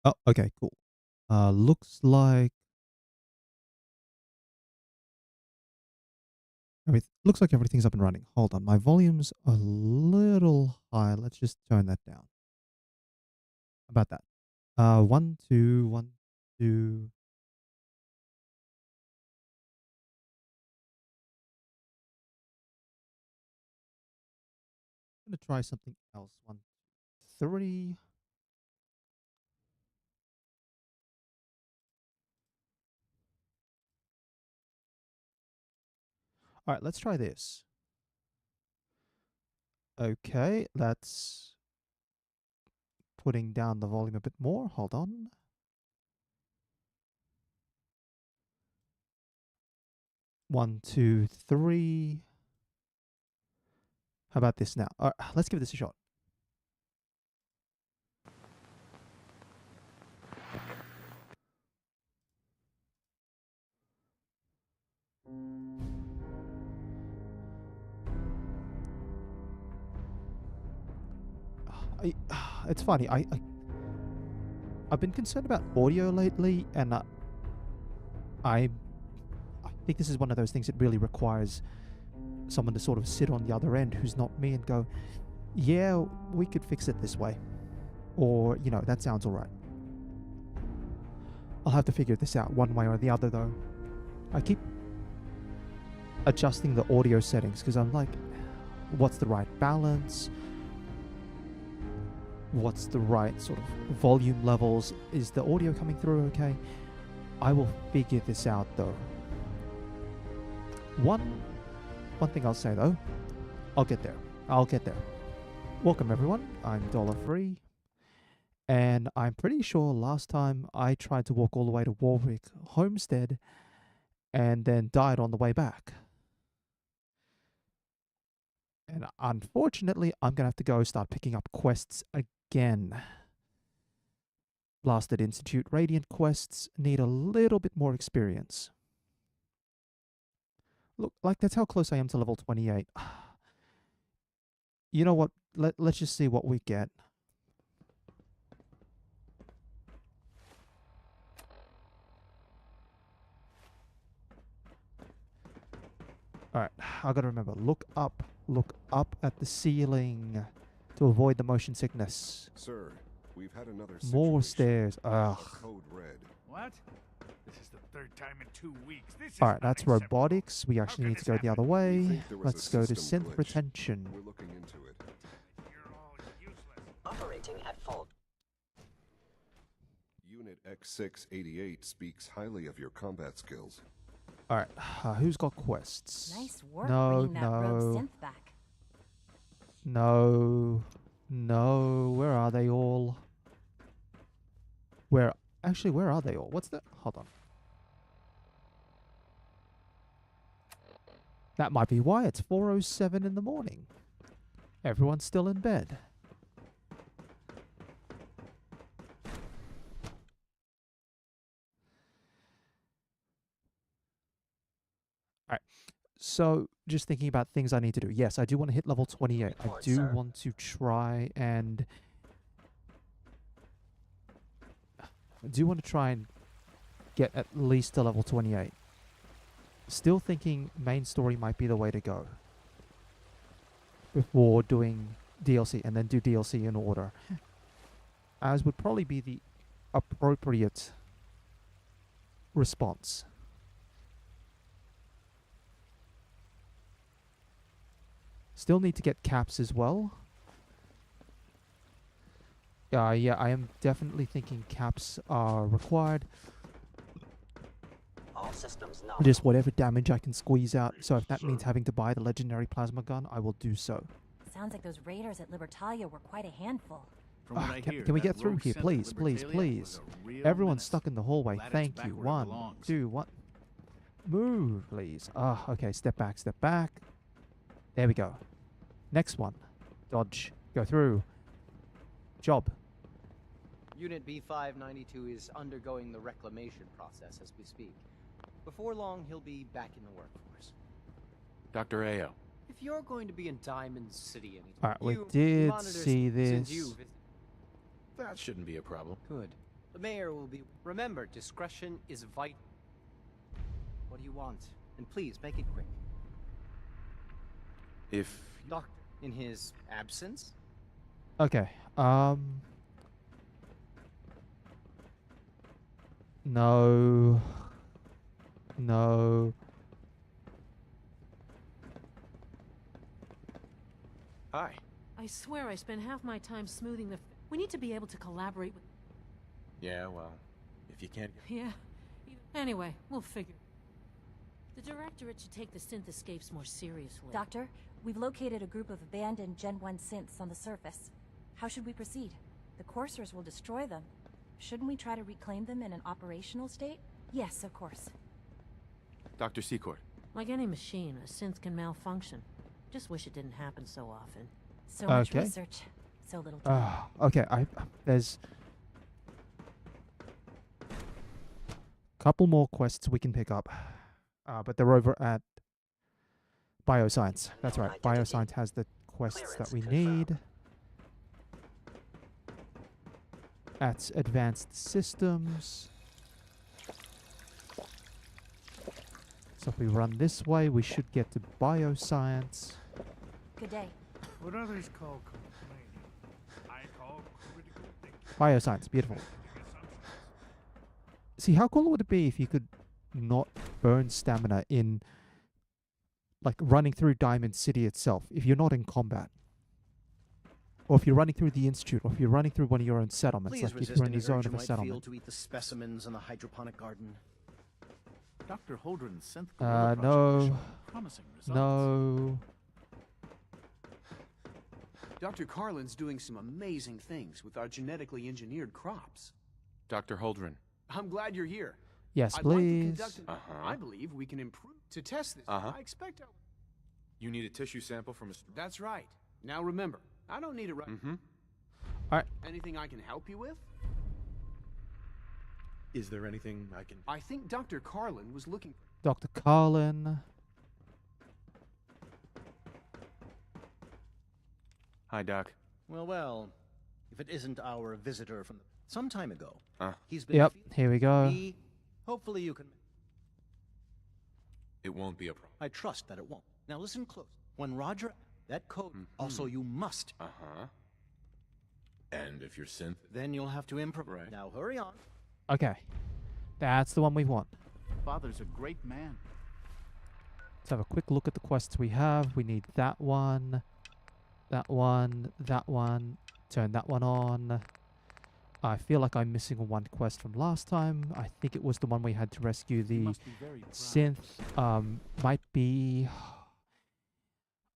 Oh, okay, cool. Looks like looks like everything's up and running. Hold on, my volume's a little high. Let's just turn that down. About that. One, two, one, two. I'm gonna try something else. One, three. All right, let's try this. Okay, that's putting down the volume a bit more. Hold on. One, two, three. How about this now? All right, let's give this a shot. It's funny. I've been concerned about audio lately, and I think this is one of those things that really requires someone to sort of sit on the other end who's not me and go, yeah, we could fix it this way. Or, you know, that sounds alright. I'll have to figure this out one way or the other, though. I keep adjusting the audio settings because I'm like, what's the right balance? What's the right sort of volume levels? Is the audio coming through okay? I will figure this out, though. One thing I'll say, though, I'll get there. I'll get there. Welcome, everyone. I'm $3. And I'm pretty sure last time I tried to walk all the way to Warwick Homestead and then died on the way back. And unfortunately, I'm going to have to go start picking up quests again. Blasted Institute Radiant quests need a little bit more experience. Look, like that's how close I am to level 28. You know what? Let's just see what we get. Alright, I gotta remember, look up at the ceiling to avoid the motion sickness. Sir, we've had another More situation. stairs. Ugh. Code red. What? This is the third time in 2 weeks. This is Alright, that's unacceptable. robotics. We actually can need to this go the other happen? We way. think there was Let's a go to system synth glitch. retention. We're looking into it. You're all useless. Operating at full. Unit X688 speaks highly of your combat skills. Alright, who's got quests? Nice work No, bringing that rogue no, synth back. no, no. Where are they all? Where are they all? What's that? Hold on. That might be why it's 4:07 in the morning. Everyone's still in bed. Alright. So, just thinking about things I need to do. Yes, I do want to hit level 28. I do want to try and... get at least to level 28. Still thinking main story might be the way to go. Before doing DLC, and then do DLC in order. As would probably be the appropriate response. Still need to get caps as well. Yeah, I am definitely thinking caps are required. All systems now. Just whatever damage I can squeeze out. So if that means having to buy the legendary plasma gun, I will do so. Sounds like those raiders at Libertalia were quite a handful. From what I hear, Can we that get through rogue here, synth at please, please, Libertalia please? was a real Everyone's menace. stuck in the hallway. Glad it's Thank back you. where it 1, belongs. 2, 1. Move, please. Okay, step back, step back. There we go. Next one. Dodge. Go through. Job. Unit B592 is undergoing the reclamation process as we speak. Before long, he'll be back in the workforce. Dr. Ayo. If you're going to be in Diamond City anytime, Alright, we you did monitors see since this. you That shouldn't be a problem. Good. The mayor will be... Remember, discretion is vital. What do you want? And please, make it quick. If... Doctor, in his absence? Okay. No. No. Hi. I swear I spend half my time smoothing the... We need to be able to collaborate with... Yeah, well, if you can't... Yeah. Anyway, we'll figure. The Directorate should take the synth escapes more seriously. Doctor, we've located a group of abandoned Gen 1 synths on the surface. How should we proceed? The coursers will destroy them. Shouldn't we try to reclaim them in an operational state? Yes, of course. Dr. Secord. Like any machine, a synth can malfunction. Just wish it didn't happen so often. So much Okay. research, so little time. Okay, there's a couple more quests we can pick up. But they're over at Bioscience. That's right. Bioscience has the quests that we need. At Advanced Systems. So if we run this way, we should get to Bioscience. Good day. What others call complaining, I call critical thinking. Bioscience, beautiful. See, how cool would it be if you could not burn stamina in, like, running through Diamond City itself, if you're not in combat? Or if you're running through the Institute, or if you're running through one of your own settlements, Please like if resist you're in any the zone urge of you a might feel settlement. to eat the specimens in the hydroponic garden. Dr. Holdren's synth No. gorilla project is showing promising results. No. Dr. Carlin's doing some amazing things with our genetically engineered crops. Dr. Holdren. I'm glad you're here. Yes, I'd like to please. conduct an- I believe we can improve to test this. I expect our... You need a tissue sample from a... That's right. Now remember, I don't need it right. Alright. Anything I can help you with? Is there anything I can... I think Dr. Carlin was looking... Dr. Carlin. Hi, Doc. Well, if it isn't our visitor from some time ago. He's been... Yep, here we go. Hopefully you can... It won't be a problem. I trust that it won't. Now listen close. When Roger... That code... Also, you must. And if you're synth... Then you'll have to improvise. Right. Now hurry on. Okay. That's the one we want. Father's a great man. Let's have a quick look at the quests we have. We need that one. That one. That one. Turn that one on. I feel like I'm missing one quest from last time. I think it was the one we had to rescue You the must be very proud. synth. Might be...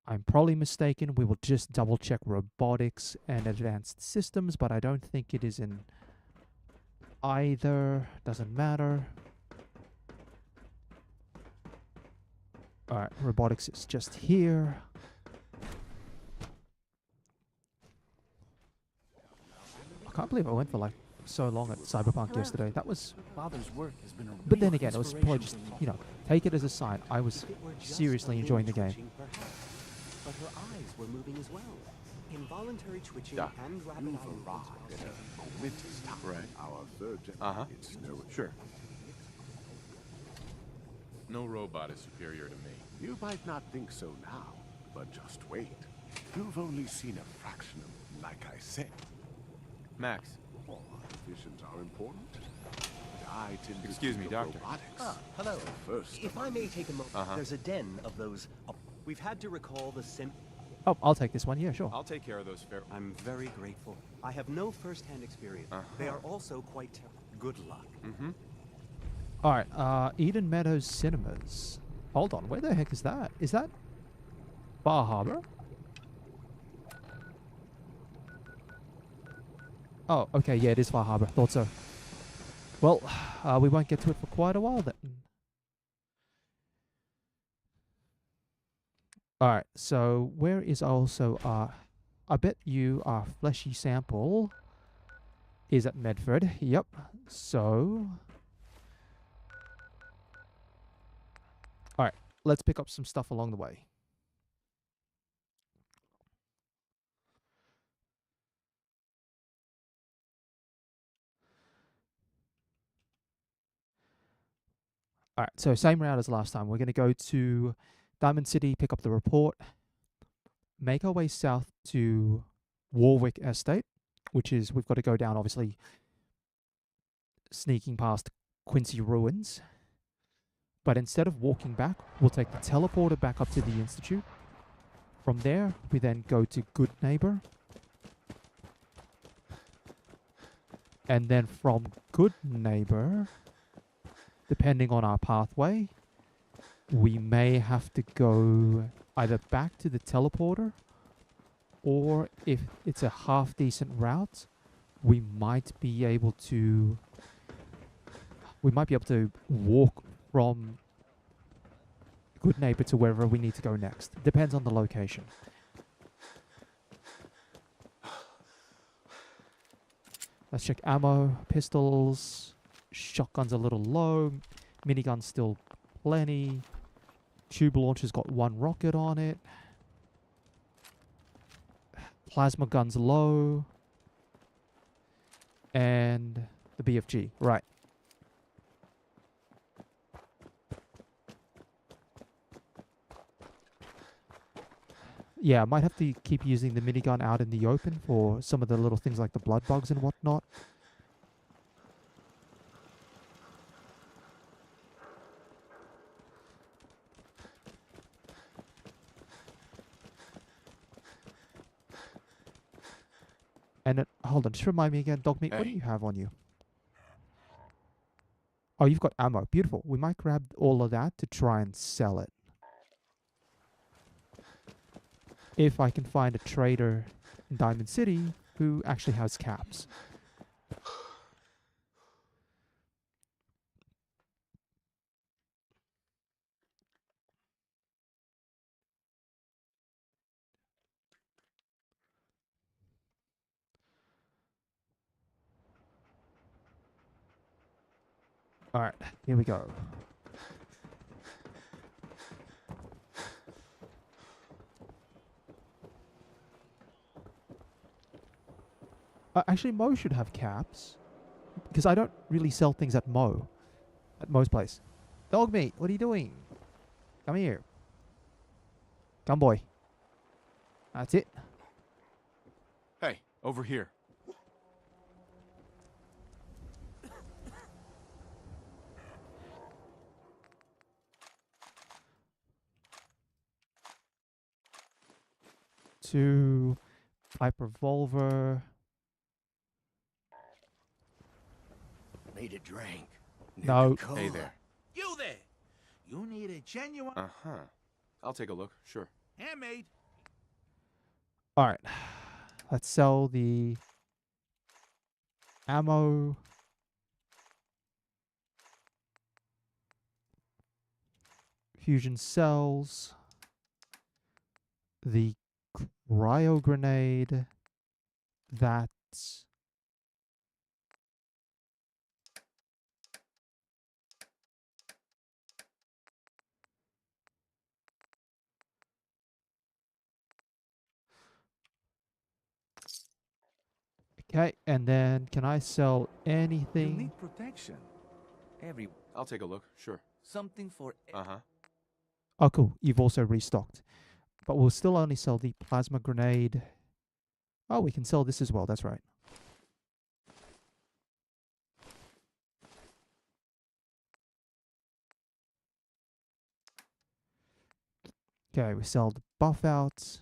I'm probably mistaken. We will just double check robotics and advanced systems, but I don't think it is in either. Doesn't matter. Alright, robotics is just here. I can't believe I went for like so long at Cyberpunk yesterday. That was... Father's work has been a But then real again, it was probably inspiration just, for you know, take it as a sign. I was seriously enjoying the game. But her eyes were moving as well. Involuntary twitching Doc, and rapid You've eye arrived at a momentous time. Right. Our third gen... It's no... Sure. No robot is superior to me. You might not think so now, but just wait. You've only seen a fraction of, like I said. Max. All visions are important. But I tend to Excuse think me, of Doctor. robotics. Hello. First If I may take a moment, there's a den of those. We've had to recall the Oh, I'll take this one. Yeah, sure. I'll take care of those fair... I'm very grateful. I have no first-hand experience. They are also quite good luck. Alright, Eden Meadows Cinemas. Hold on, where the heck is that? Is that Bar Harbor? Oh, okay, yeah, it is Bar Harbor. Thought so. Well, we won't get to it for quite a while then. Alright, so where is also I bet you our fleshy sample is at Medford. Yep. So alright, let's pick up some stuff along the way. Alright, so same route as last time. We're going to go to Diamond City, pick up the report, make our way south to Warwick Estate, which is, we've got to go down, obviously, sneaking past Quincy Ruins. But instead of walking back, we'll take the teleporter back up to the Institute. From there, we then go to Good Neighbor. And then from Good Neighbor, depending on our pathway, we may have to go either back to the teleporter, or if it's a half-decent route, we might be able to walk from Good Neighbor to wherever we need to go next. Depends on the location. Let's check ammo, pistols, shotgun's a little low, minigun's still plenty, tube launcher's got 1 rocket on it, plasma gun's low, and the BFG, right. Yeah, I might have to keep using the minigun out in the open for some of the little things like the blood bugs and whatnot. And hold on, just remind me again, Dogmeat, what do you have on you? Oh, you've got ammo. Beautiful. We might grab all of that to try and sell it. If I can find a trader in Diamond City who actually has caps. Alright, here we go. Actually, Mo should have caps. Because I don't really sell things at Mo's place. Dogmeat, what are you doing? Come here. Come, boy. That's it. Hey, over here. Two pipe revolver. Need a drink. No. Hey there. You there. You need a genuine Uh-huh. I'll take a look, sure. handmade. Alright. Let's sell the ammo. Fusion cells. The cryo grenade. That's okay, and then can I sell You anything? need protection. I'll take a look, sure. Something for Uh-huh. Oh, cool. You've also restocked. But we'll still only sell the plasma grenade. Oh, we can sell this as well. That's right. Okay, we sell the buff outs.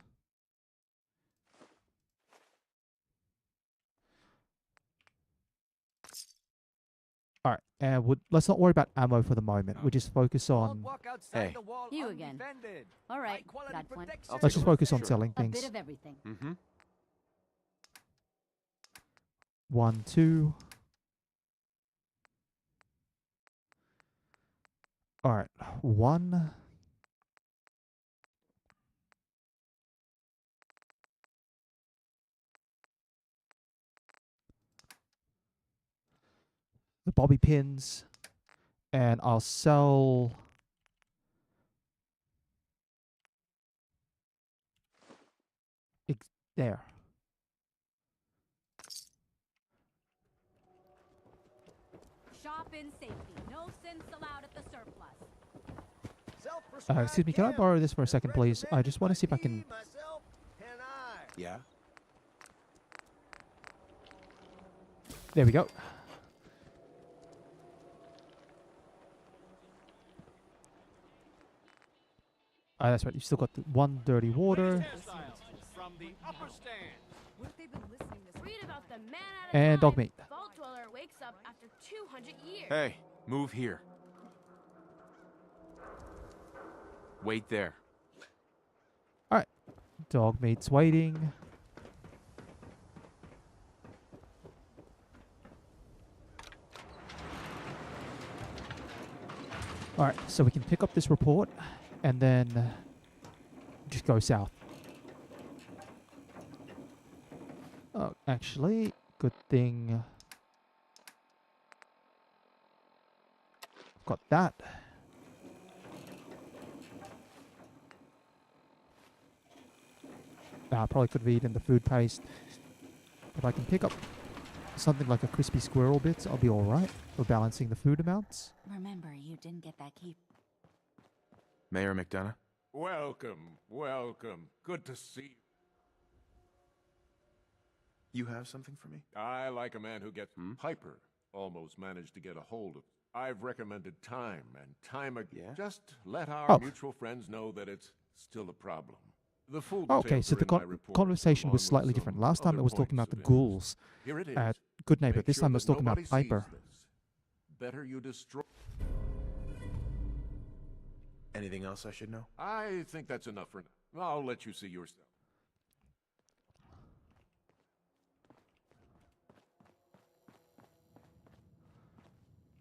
Alright, and let's not worry about ammo for the moment. We just focus on... Hey. You again. All right, got one. Let's just focus on Sure. selling A things. bit of everything. Mm-hmm. 1, 2. Alright, 1. The bobby pins. And I'll sell... there. Shop in safety. No synths allowed at the surplus. Excuse me, can I borrow this for a second, please? I just want to see if I can... Yeah? There we go. That's right, you've still got the one dirty water. From the upper stand. What if they've been listening to Read about the man out of And dog time. meat. Vault dweller wakes up after 200 years. Hey, move here. Wait there. Alright. Dog meat's waiting. Alright, so we can pick up this report and then just go south. Oh, actually, good thing. Got that. Probably could have eaten the food paste. If I can pick up something like a crispy squirrel bits, I'll be alright for balancing the food amounts. Remember, you didn't get that keep. Mayor McDonough? Welcome, welcome. Good to see you. You have something for me? I like a man who gets... Piper almost managed to get a hold of... I've recommended time and time again. Yeah? Just let our mutual friends know that it's still a problem. The full Okay, details so are the in my report, conversation along was with slightly some different. Last time other it was talking about points the of interest. ghouls Here it is. at Good Neighbor. Make This sure time I was that talking about nobody sees Piper. this. Better you destroy... Anything else I should know? I think that's enough for now. I'll let you see yourself.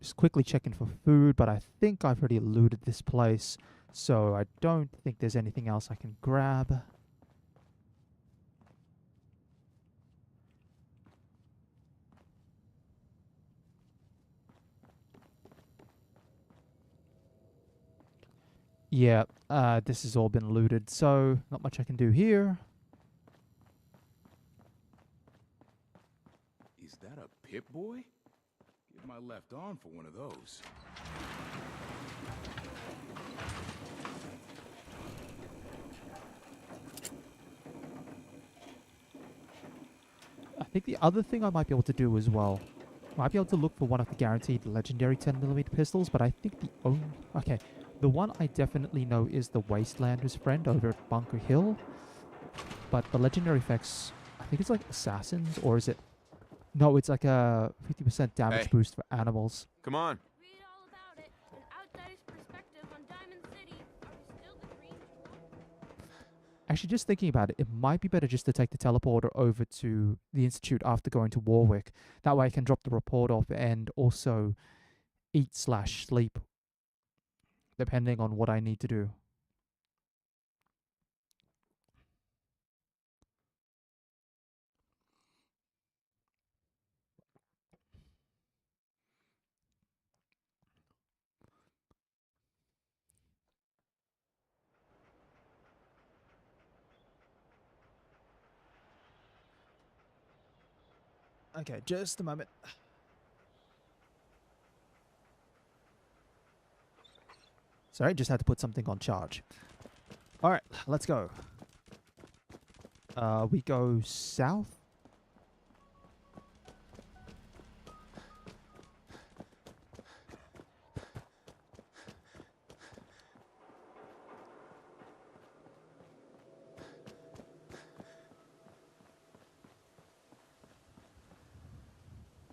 Just quickly checking for food, but I think I've already looted this place, so I don't think there's anything else I can grab. Yeah, this has all been looted, so not much I can do here. Is that a Pip-Boy? Give my left arm for one of those. I think the other thing I might be able to do as well, might be able to look for one of the guaranteed legendary 10mm pistols, but I think the only... Okay, the one I definitely know is the Wastelander's friend over at Bunker Hill, but the legendary effects, I think it's like assassins, or is it... No, it's like a 50% damage boost for animals. Come on. Read all about it. An outsider's perspective on Diamond City. Are we still the green jewel? Actually, just thinking about it, it might be better just to take the teleporter over to the Institute after going to Warwick. That way I can drop the report off and also eat/sleep, depending on what I need to do. Okay, just a moment. Sorry, just had to put something on charge. Alright, let's go. We go south.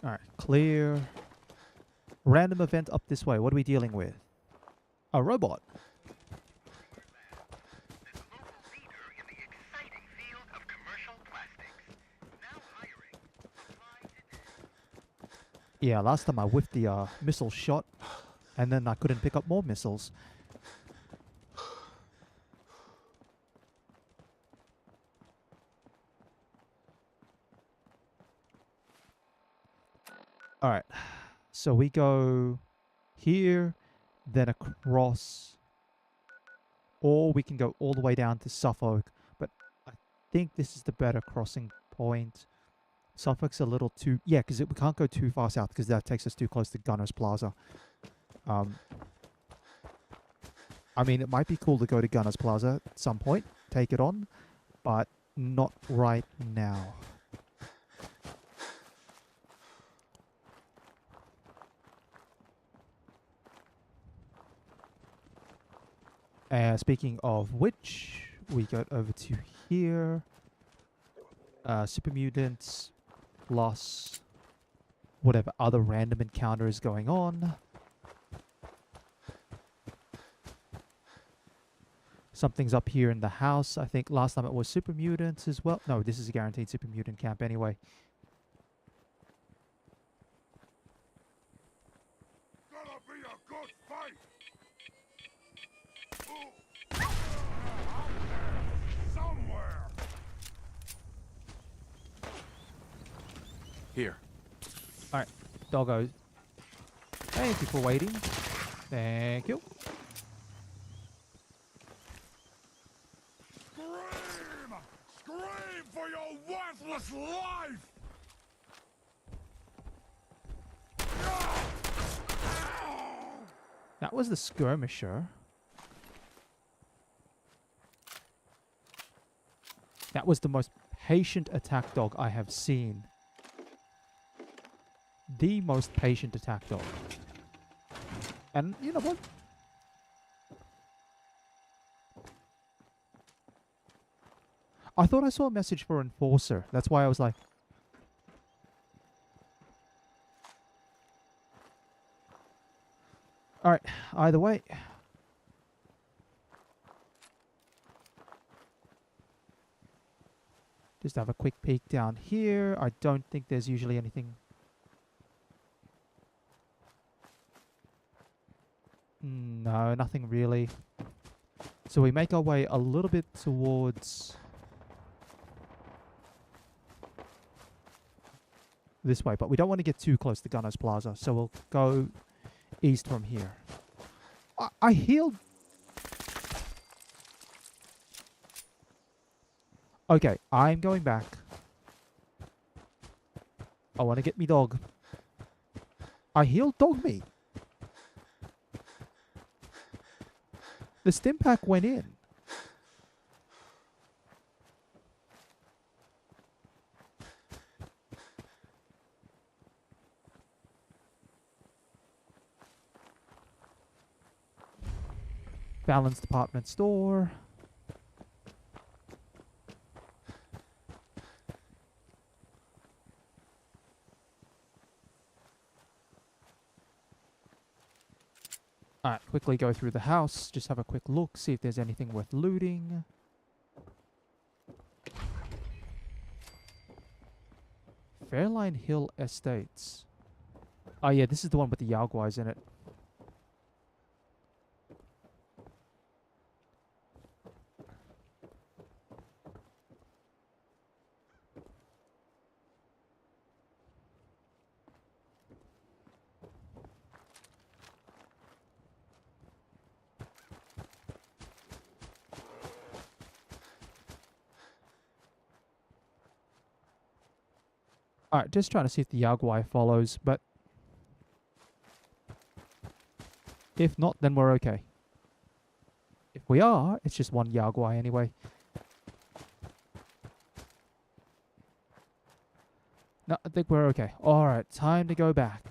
Alright, clear. Random event up this way. What are we dealing with? A robot. Yeah, last time I whiffed the missile shot, and then I couldn't pick up more missiles. Alright, so we go here, then across, or we can go all the way down to Suffolk, but I think this is the better crossing point. Suffolk's a little too... Yeah, because we can't go too far south because that takes us too close to Gunner's Plaza. I mean, it might be cool to go to Gunner's Plaza at some point, take it on, but not right now. Speaking of which, we got over to here. Super mutants, plus whatever other random encounter is going on. Something's up here in the house. I think last time it was super mutants as well. No, this is a guaranteed super mutant camp anyway. Gonna be a good fight. Somewhere. Here. Alright, doggo. Thank you for waiting. Thank you. Scream! Scream for your worthless life! That was the skirmisher. That was the most patient attack dog I have seen. The most patient attack dog. And you know what? I thought I saw a message for Enforcer. That's why I was like... Alright, either way. Just have a quick peek down here. I don't think there's usually anything... No, nothing really. So we make our way a little bit towards... this way, but we don't want to get too close to Gunner's Plaza, so we'll go east from here. I healed... Okay, I'm going back. I want to get me dog. I healed dog meat. The stim pack went in. Balance department store. Alright, quickly go through the house, just have a quick look, see if there's anything worth looting. Fairline Hill Estates. Oh yeah, this is the one with the Yaguais in it. Alright, just trying to see if the Yaguai follows, but if not, then we're okay. If we are, it's just one Yaguai anyway. No, I think we're okay. Alright, time to go back.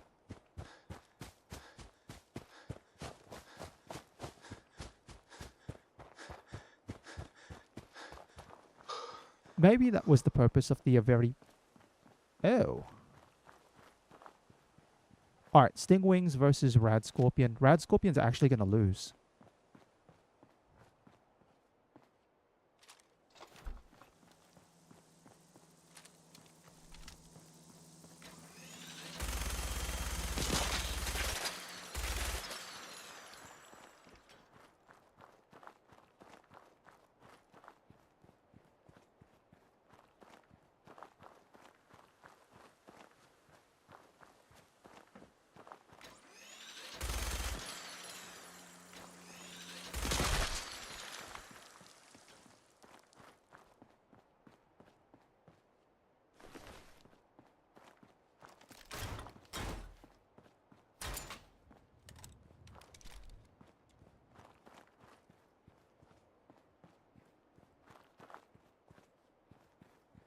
Maybe that was the purpose of the very... Oh. Alright, Stingwings versus Rad Scorpion. Rad Scorpion's actually going to lose.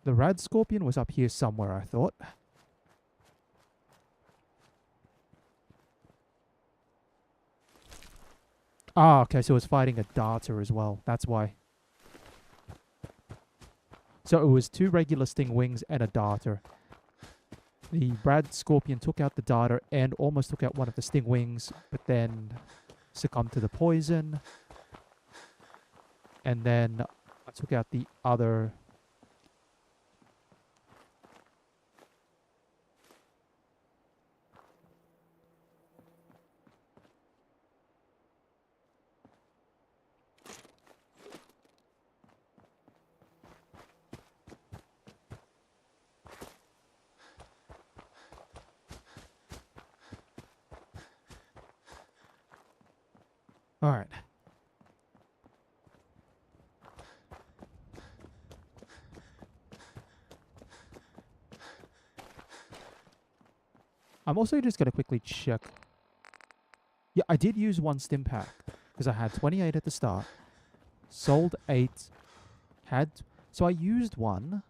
The Rad Scorpion was up here somewhere, I thought. Ah, okay, so it was fighting a darter as well. That's why. So it was 2 regular sting wings and a darter. The Rad Scorpion took out the darter and almost took out one of the sting wings, but then succumbed to the poison. And then I took out the other. All right. I'm also just going to quickly check. Yeah, I did use 1 stim pack because I had 28 at the start. Sold 8. So I used 1.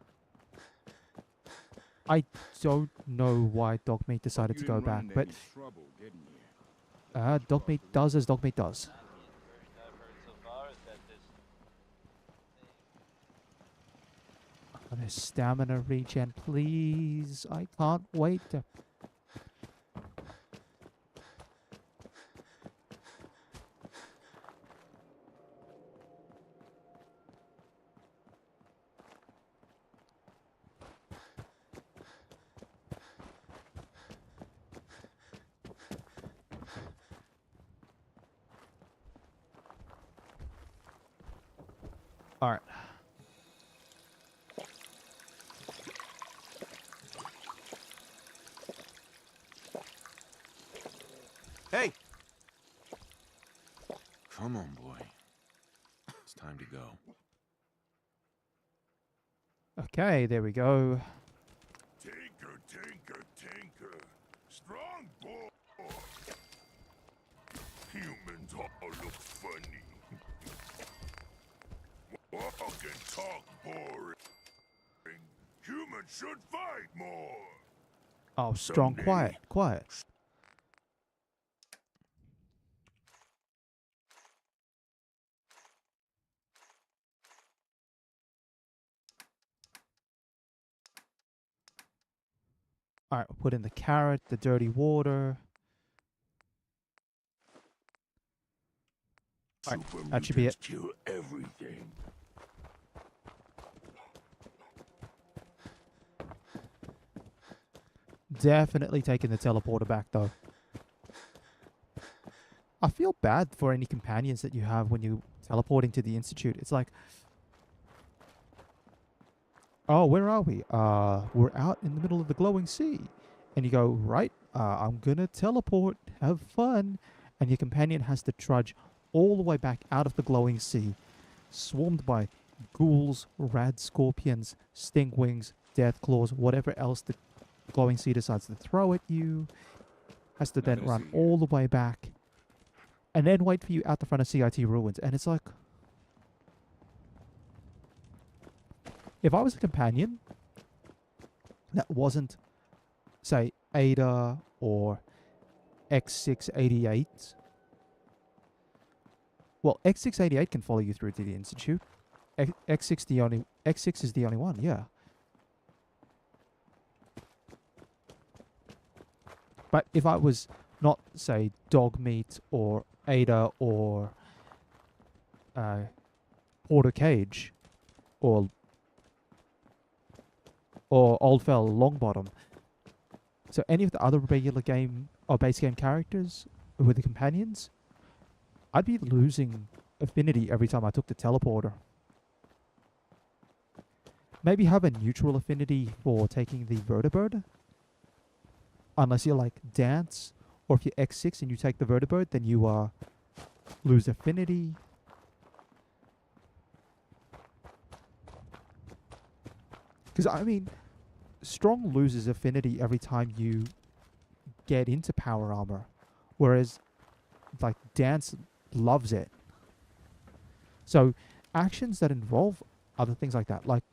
I don't know why Dogmeat decided to go back, but Dogmeat does as Dogmeat does. A stamina regen, please. I can't wait to... All right. Hey! Come on, boy. It's time to go. Okay, there we go. Tinker, tinker, tinker. Strong boy. Humans all look funny. Walk and talk boring. Humans should fight more. Oh, strong, quiet, quiet. All right, we'll put in the carrot, the dirty water. All right, that should be it. Kill everything. Definitely taking the teleporter back, though. I feel bad for any companions that you have when you're teleporting to the Institute. It's like, oh, where are we? We're out in the middle of the glowing sea. And you go, right, I'm gonna teleport, have fun. And your companion has to trudge all the way back out of the glowing sea, swarmed by ghouls, rad scorpions, stingwings, death claws, whatever else the glowing sea decides to throw at you. Has to then run all the way back. And then wait for you out the front of CIT ruins. And it's like, if I was a companion that wasn't, say, Ada or X688, well, X688 can follow you through to the Institute. X6 is the only one, yeah. But if I was not, say, Dogmeat or Ada or Porter Cage or Oldfell Longbottom, so any of the other regular game or base game characters who were the companions, I'd be losing affinity every time I took the teleporter. Maybe have a neutral affinity for taking the Vertibird. Unless you're like Dance, or if you're X6 and you take the Vertibird, then you lose affinity. Because, I mean, Strong loses affinity every time you get into power armor. Whereas, like, Dance loves it. So, actions that involve other things like that, like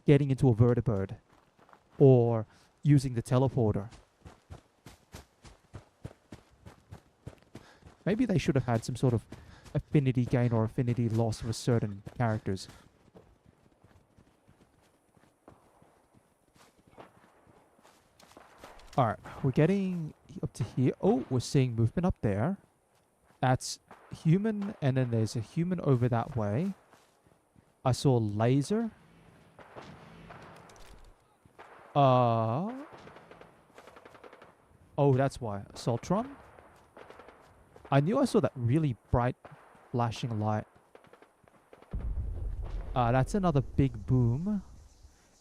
getting into a vertibird or using the teleporter. Maybe they should have had some sort of affinity gain or affinity loss for certain characters. Alright, we're getting up to here. Oh, we're seeing movement up there. That's human, and then there's a human over that way. I saw laser. Oh, that's why. Assaultron? I knew I saw that really bright flashing light. That's another big boom.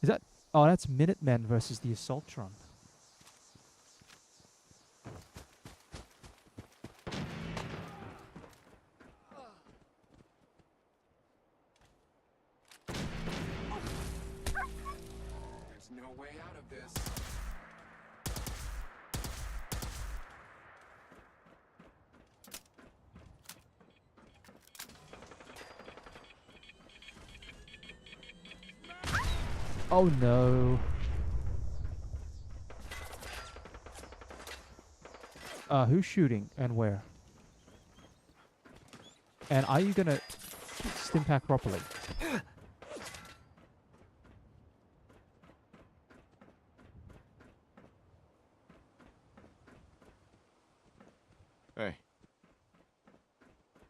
Is that... Oh, that's Minutemen versus the Assaultron. There's no way out of this. Oh no. Who's shooting and where? And are you gonna stim pack properly? Hey.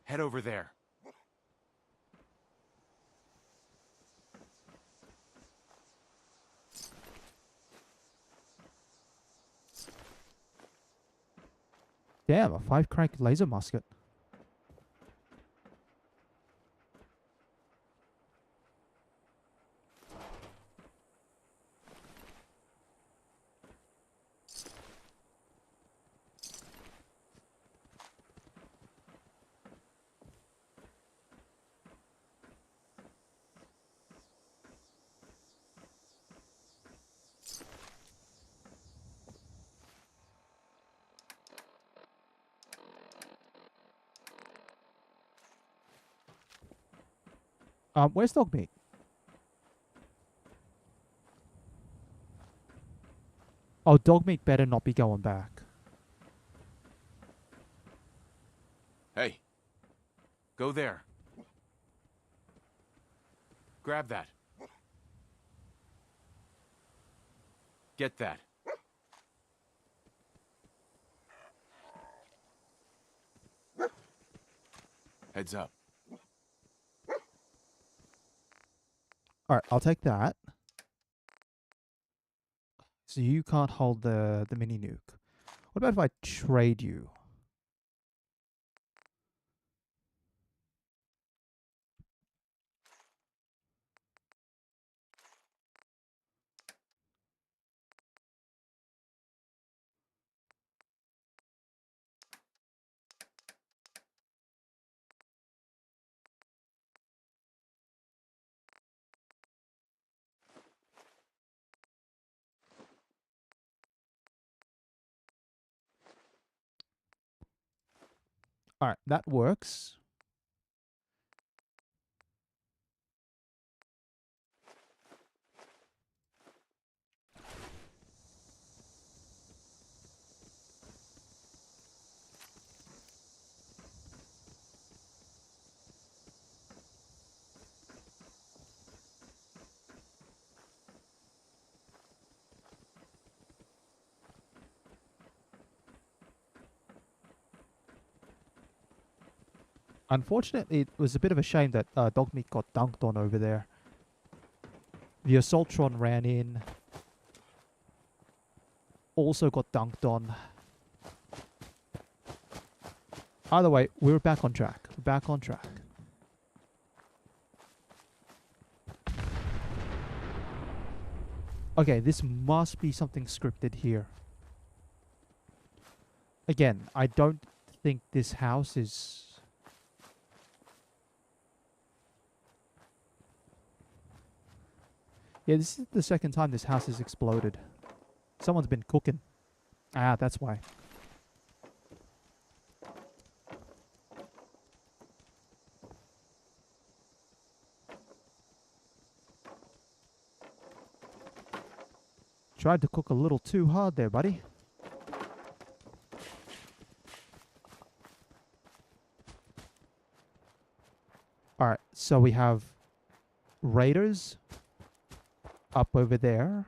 Head over there. Damn, a 5-crank laser musket. Where's Dogmeat? Oh, Dogmeat better not be going back. Hey. Go there. Grab that. Get that. Heads up. Alright, I'll take that. So you can't hold the mini nuke. What about if I trade you? Alright, that works. Unfortunately, it was a bit of a shame that Dogmeat got dunked on over there. The Assaultron ran in. Also got dunked on. Either way, we're back on track. We're back on track. Okay, this must be something scripted here. Again, I don't think this house is... Yeah, this is the second time this house has exploded. Someone's been cooking. Ah, that's why. tried to cook a little too hard there, buddy. Alright, so we have raiders up over there.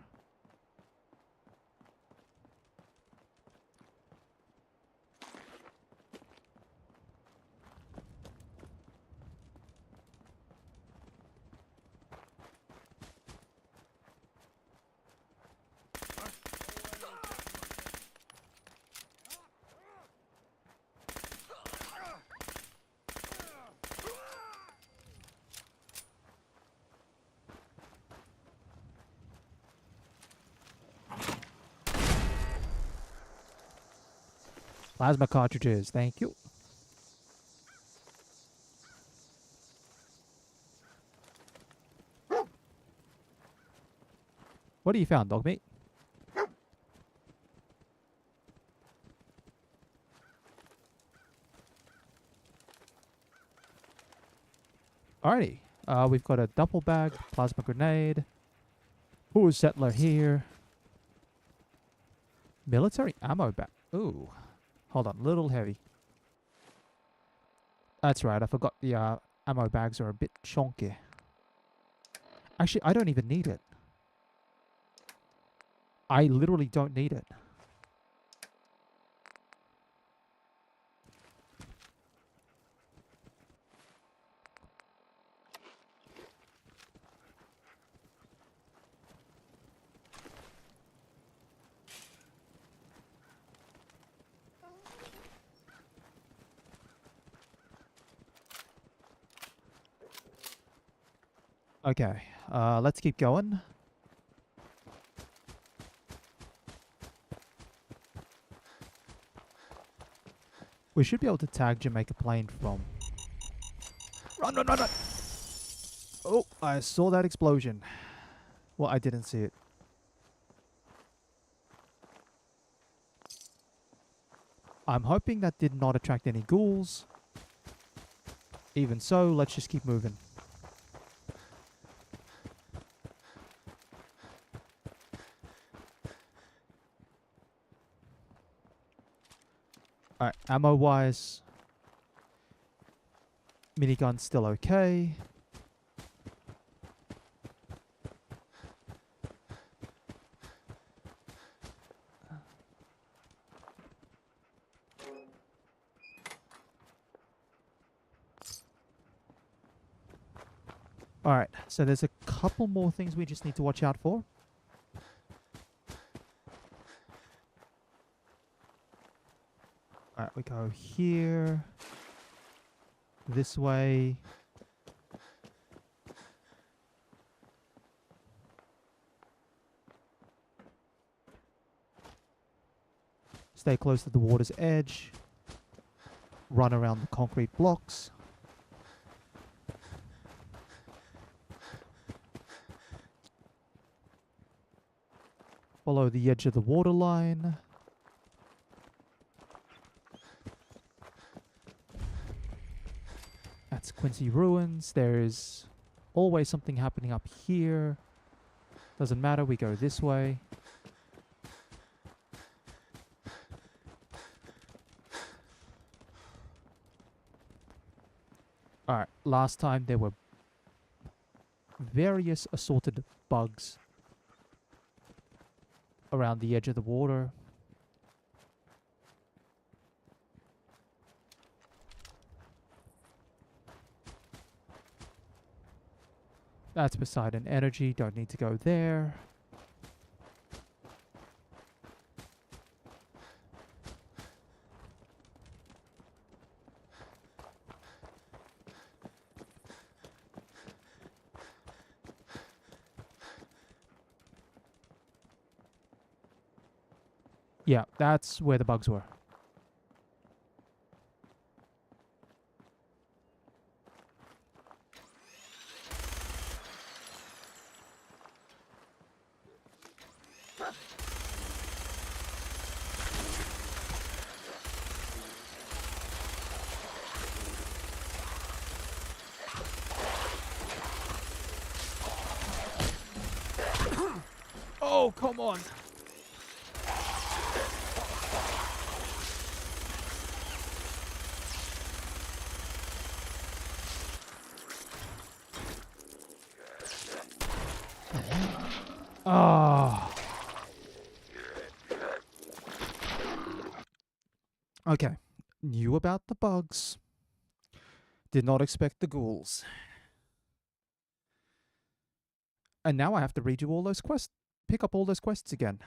Plasma cartridges, thank you. What have you found, dog meat? Alrighty. We've got a duffel bag, plasma grenade. Ooh, settler here. Military ammo bag. Ooh. Hold on, little heavy. That's right, I forgot the ammo bags are a bit chunky. Actually, I don't even need it. I literally don't need it. Okay, let's keep going. We should be able to tag Jamaica plane from... Run, run, run, run! Oh, I saw that explosion. Well, I didn't see it. I'm hoping that did not attract any ghouls. Even so, let's just keep moving. Alright, ammo-wise, minigun's still okay. Alright, so there's a couple more things we just need to watch out for. Alright, we go here, this way. Stay close to the water's edge. Run around the concrete blocks. Follow the edge of the waterline. That's Quincy Ruins. There's always something happening up here. Doesn't matter, we go this way. Alright, last time there were various assorted bugs around the edge of the water. That's Poseidon Energy, don't need to go there. Yeah, that's where the bugs were. Oh, come on. Okay. Knew about the bugs. Did not expect the ghouls. And now I have to redo all those quests. Pick up all those quests again.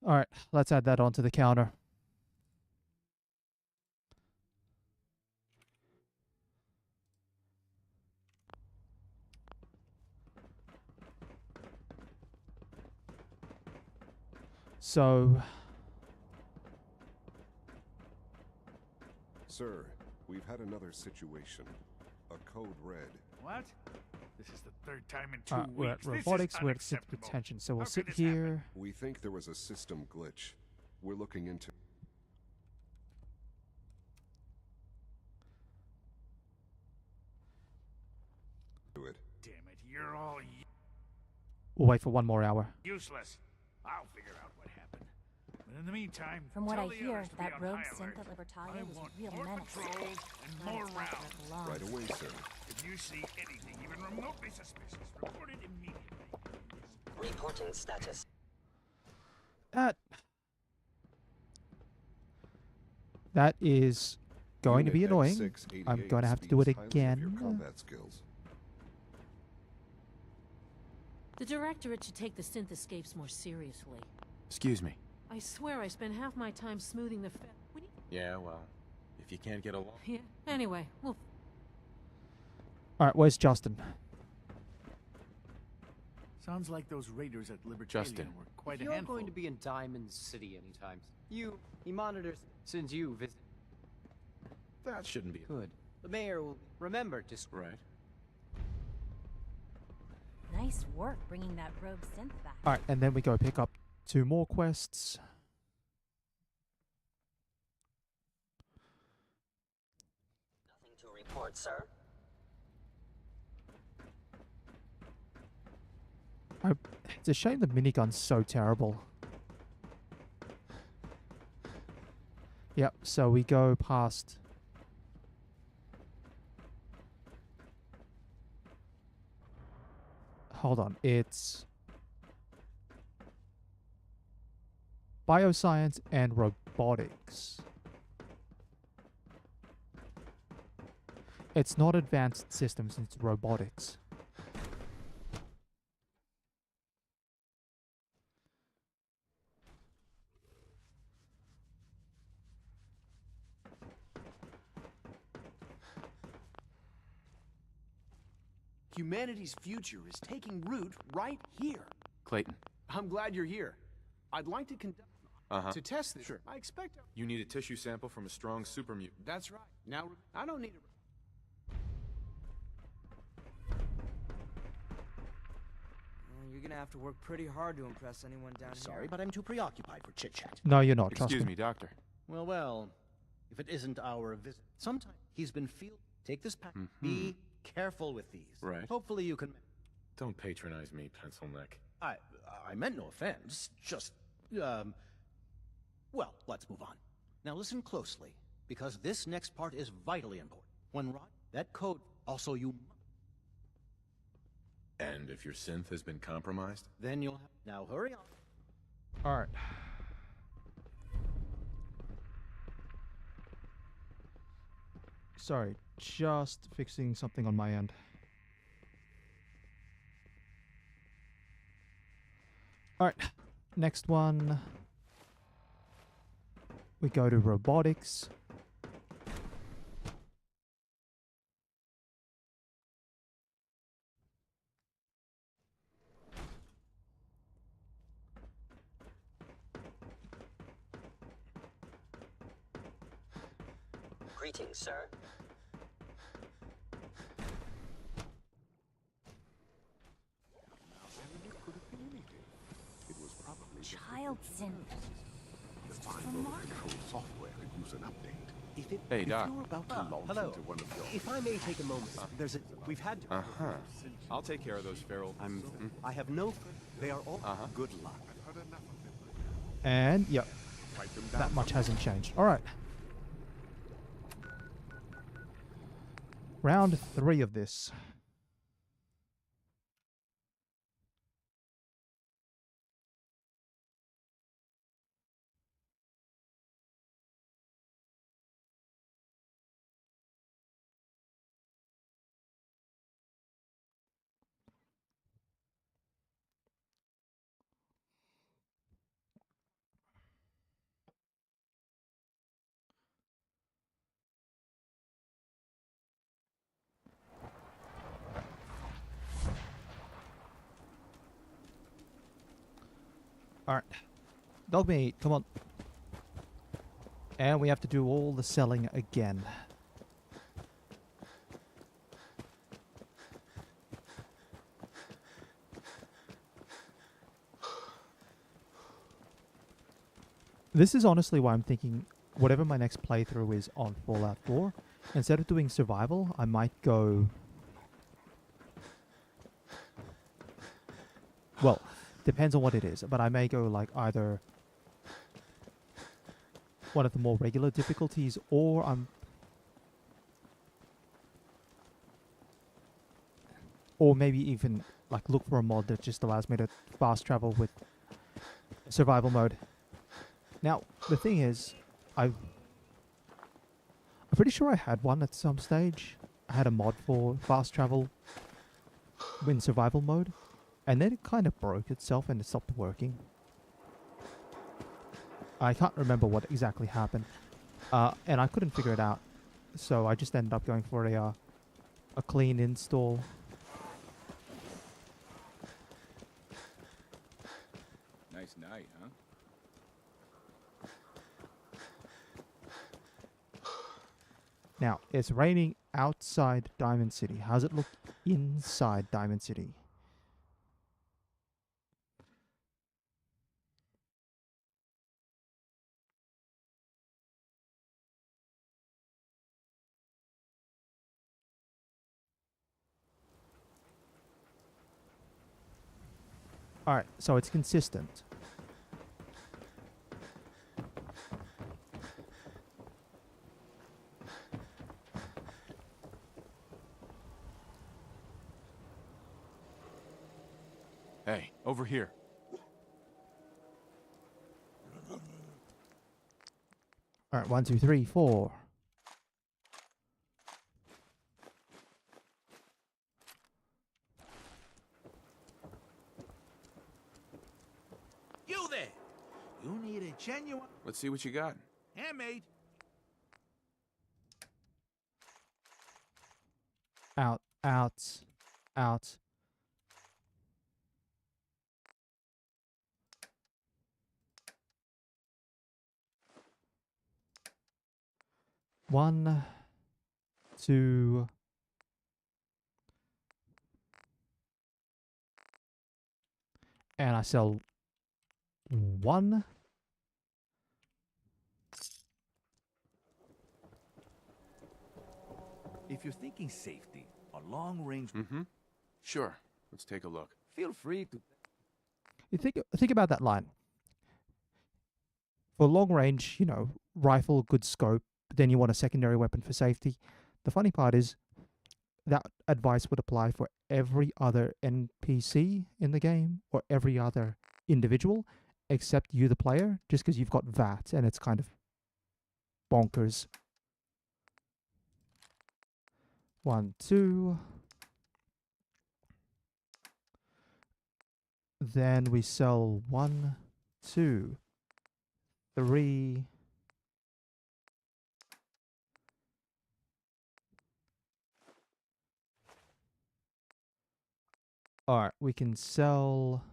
Alright, let's add that onto the counter. So, Sir, we've had another situation. A code red. What? This is the third time in 2 we're weeks. at This is robotics, we're at system unacceptable. detention. So we'll How sit could this happen? here. We think there was a system glitch. We're looking into it. Damn it, you're all We'll wait for 1 more hour. useless. I'll figure out what happened. But in the meantime, From what tell I the hear, others to be that on rogue high synth alert. at Libertalia I was want a real more menace. patrols and Glad more it's not where rounds. it belongs. Right away, sir. If you see anything even remotely suspicious, report it immediately. Reporting status. That is going to be Unit annoying. X688 I'm going to have to do it speaks highly of your again. combat skills. The Directorate should take the synth escapes more seriously. Excuse me. I swear I spend half my time smoothing the Yeah, well, if you can't get along. Yeah. Anyway, we'll... Alright, where's Justin? Sounds like those raiders at Libertalia Justin. were quite If a you're handful. going to be in Diamond City anytime. He monitors since you visit. That shouldn't be Good. The mayor will remember to... right. Nice work bringing that rogue synth back. Alright, and then we go pick up 2 more quests. Nothing to report, sir. It's a shame the minigun's so terrible. Yep, so we go past... Hold on, it's... Bioscience and robotics. It's not advanced systems, it's robotics. Humanity's future is taking root right here. Clayton. I'm glad you're here. I'd like to conduct... To test this. Sure. I expect... You need a tissue sample from a strong super mutant. That's right. Now, I don't need a... You're gonna have to work pretty hard to impress anyone down here. Sorry, but I'm too preoccupied for chit-chat. No, you're not, trust Excuse me, doctor. Well, well, if it isn't our visit. Sometimes he's been Take this pack. Be careful with these. Right. Hopefully you can... Don't patronize me, pencil neck. I meant no offense. Just, well, let's move on. Now listen closely, because this next part is vitally important. When that code, also you... And if your synth has been compromised? Then you'll have... Now hurry on. Alright. Sorry, just fixing something on my end. Alright, next one. We go to robotics. Greetings, sir. It was probably Child synth. the final control software could use an update. Hey, Doc. You're about to launch hello. into one of your... If I may take a moment, there's a... We've had... I'll take care of those feral... I have no... They are all... Good luck. I've heard enough of them. And, yep, Fight them that down. much hasn't changed. Alright. Round 3 of this. Alright. Dog meat, come on. And we have to do all the selling again. This is honestly why I'm thinking, whatever my next playthrough is on Fallout 4, instead of doing survival, I might go... Well, depends on what it is, but I may go like either one of the more regular difficulties, or or maybe even like look for a mod that just allows me to fast travel with survival mode. Now, the thing is, I'm pretty sure I had one at some stage. I had a mod for fast travel in survival mode, and then it kind of broke itself and it stopped working. I can't remember what exactly happened, and I couldn't figure it out, so I just ended up going for a clean install. Nice night, huh? Now, it's raining outside Diamond City. How's it look inside Diamond City? Alright, so it's consistent. Hey, over here. Alright, 1, 2, 3, 4. You there! You need a genuine Let's see what you got. handmade. Out, out, out. One, two. And I sell one. If you're thinking safety, a long-range... Mm-hmm. Sure. Let's take a look. Feel free to... You think about that line. For long range, you know, rifle, good scope, but then you want a secondary weapon for safety. The funny part is that advice would apply for every other NPC in the game or every other individual except you, the player, just because you've got VATS and it's kind of bonkers. 1, 2. Then we sell 1, 2, 3. Alright, we can sell...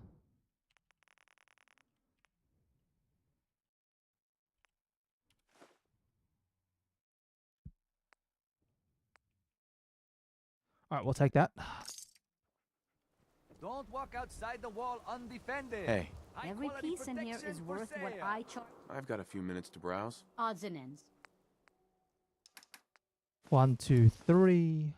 Alright, we'll take that. Don't walk outside the wall undefended. Hey. Every piece in here is worth what I charge. I've got a few minutes to browse. Odds and ends. 1, 2, 3.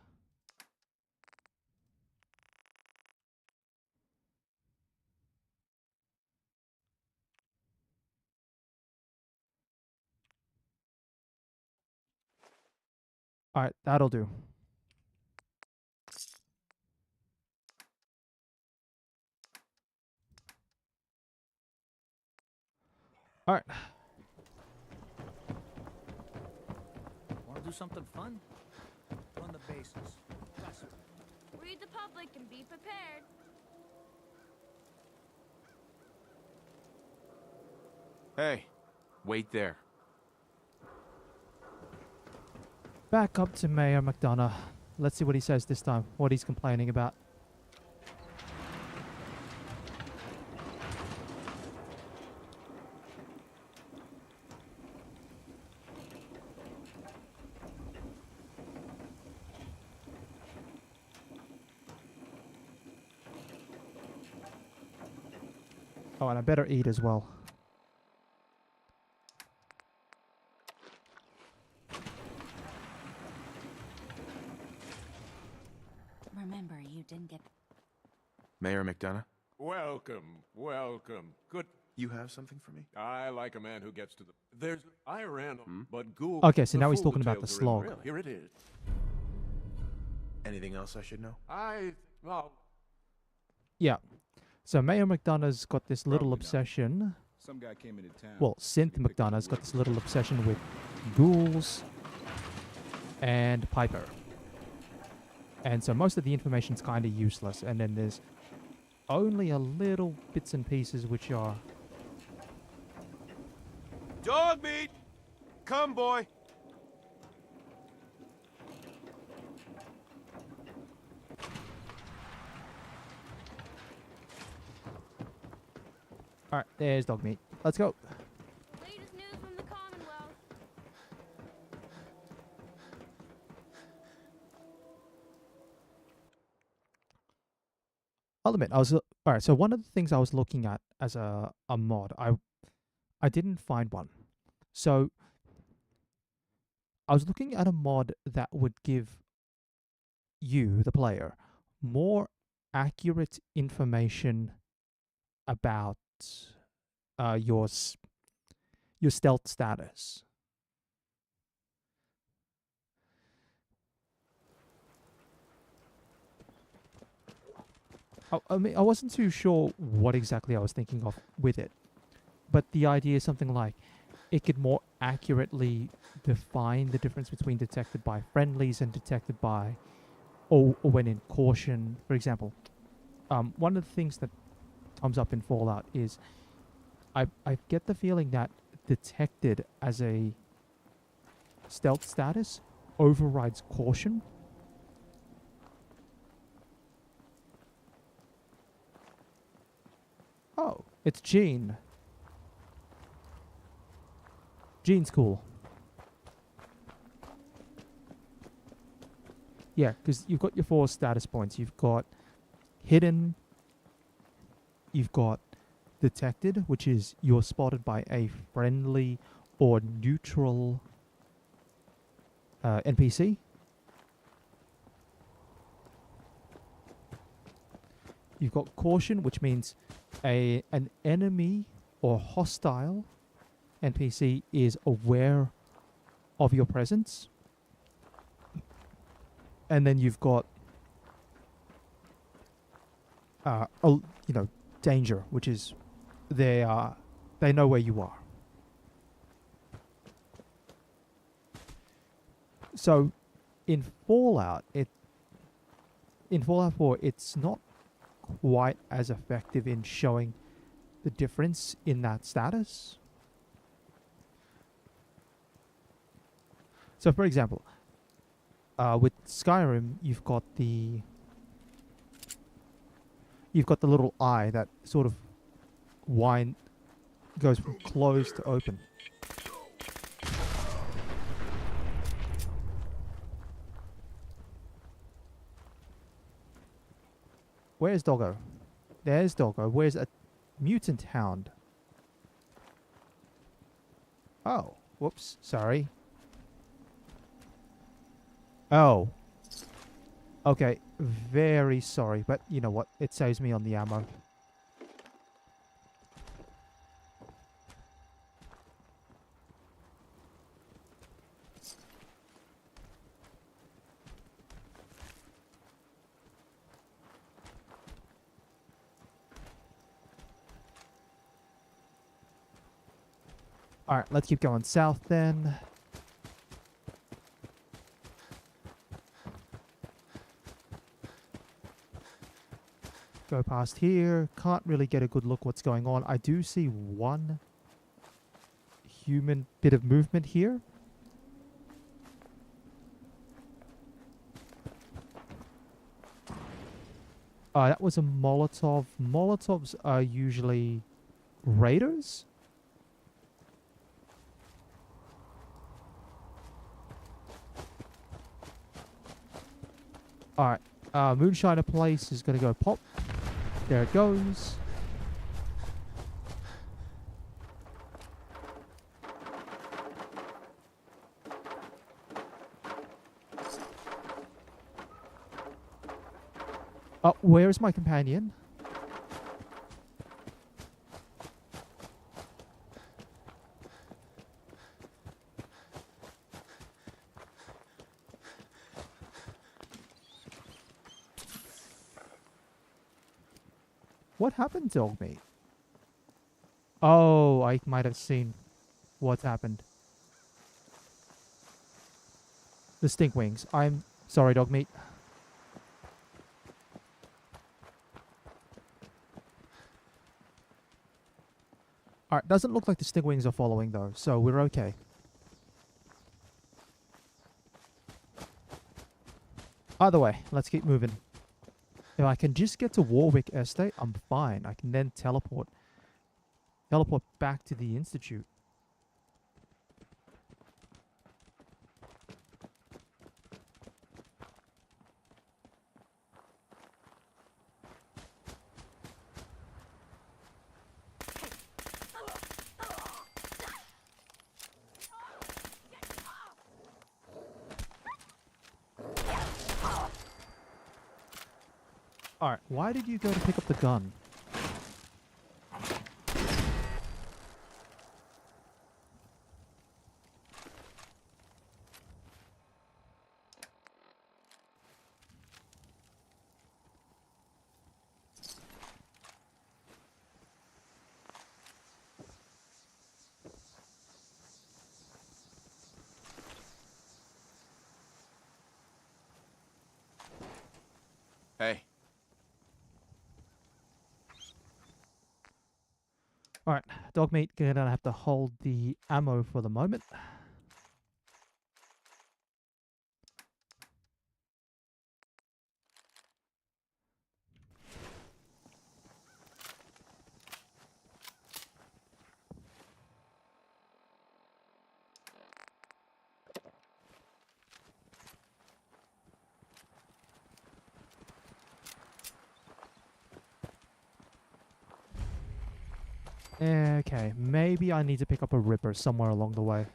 Alright, that'll do. Alright. Want to do something fun? Run the bases. Read the public and be prepared. Hey, wait there. Back up to Mayor McDonough. Let's see what he says this time, what he's complaining about. Oh, and I better eat as well. Remember, you didn't get... Mayor McDonough? Welcome, welcome. Good. You have something for me? I like a man who gets to the... There's... I ran... But Ghoul... Okay, so the now he's full talking about the details are in slog. Here it is. Anything else I should know? Well... Yeah. So Mayor McDonough's got this little obsession. Some guy came into town. Well, Synth McDonough's got this little obsession with ghouls and Piper. And so most of the information's kind of useless. And then there's only a little bits and pieces which are... Dog meat! Come, boy! Alright, there's dog meat. Let's go. Latest news from the Commonwealth. I'll admit, alright, so one of the things I was looking at as a mod, I didn't find one. So I was looking at a mod that would give you, the player, more accurate information about your stealth status. I mean, I wasn't too sure what exactly I was thinking of with it, but the idea is something like it could more accurately define the difference between detected by friendlies and detected by, or when in caution, for example. One of the things that comes up in Fallout is I get the feeling that detected as a stealth status overrides caution. Oh, it's Gene. Gene's cool. Yeah, because you've got your 4 status points. You've got hidden. You've got detected, which is you're spotted by a friendly or neutral NPC. You've got caution, which means an enemy or hostile NPC is aware of your presence. And then you've got danger, which is they know where you are. So in Fallout 4, it's not quite as effective in showing the difference in that status. So for example, with Skyrim, you've got the little eye that sort of goes from closed to open. Where's Doggo? There's Doggo. Where's a mutant hound? Oh, whoops, sorry. Oh. Okay, very sorry, but you know what? It saves me on the ammo. Alright, let's keep going south then. Go past here. Can't really get a good look what's going on. I do see one human bit of movement here. That was a Molotov. Molotovs are usually raiders. Alright, Moonshiner Place is going to go pop. There it goes. Where is my companion? What happened, Dogmeat? Oh, I might have seen what's happened. The stink wings. I'm sorry, Dogmeat. Alright, doesn't look like the stink wings are following though, so we're okay. Either way, let's keep moving. If I can just get to Warwick Estate, I'm fine. I can then teleport back to the Institute. Alright, why did you go to pick up the gun? Hey. Alright, Dogmeat, gonna have to hold the ammo for the moment. Okay, maybe I need to pick up a Ripper somewhere along the way.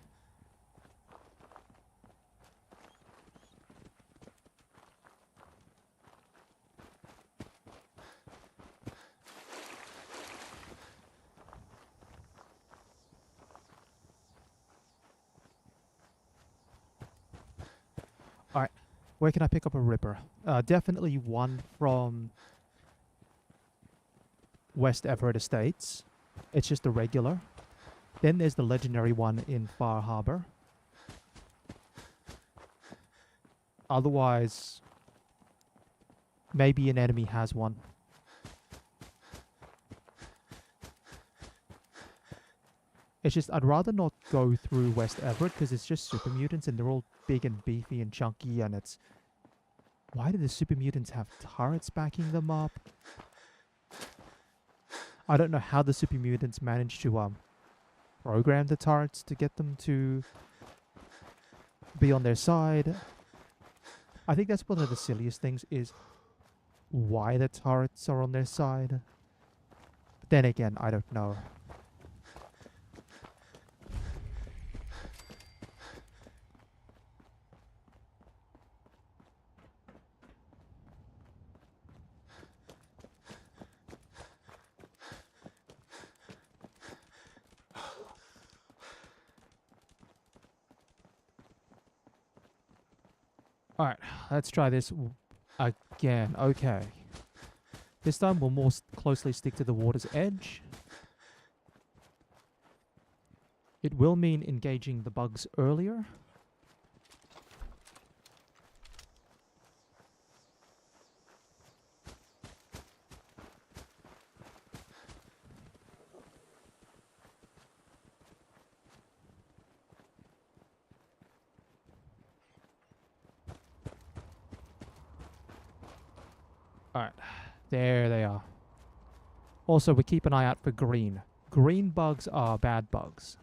Alright, where can I pick up a Ripper? Definitely one from West Everett Estates. It's just a regular. Then there's the legendary one in Far Harbor. Otherwise, maybe an enemy has one. It's just, I'd rather not go through West Everett because it's just super mutants and they're all big and beefy and chunky and it's... Why do the super mutants have turrets backing them up? I don't know how the super mutants managed to program the turrets to get them to be on their side. I think that's one of the silliest things is why the turrets are on their side. But then again, I don't know. Alright, let's try this again. Okay. This time we'll more closely stick to the water's edge. It will mean engaging the bugs earlier. Alright, there they are. Also, we keep an eye out for green. Green bugs are bad bugs.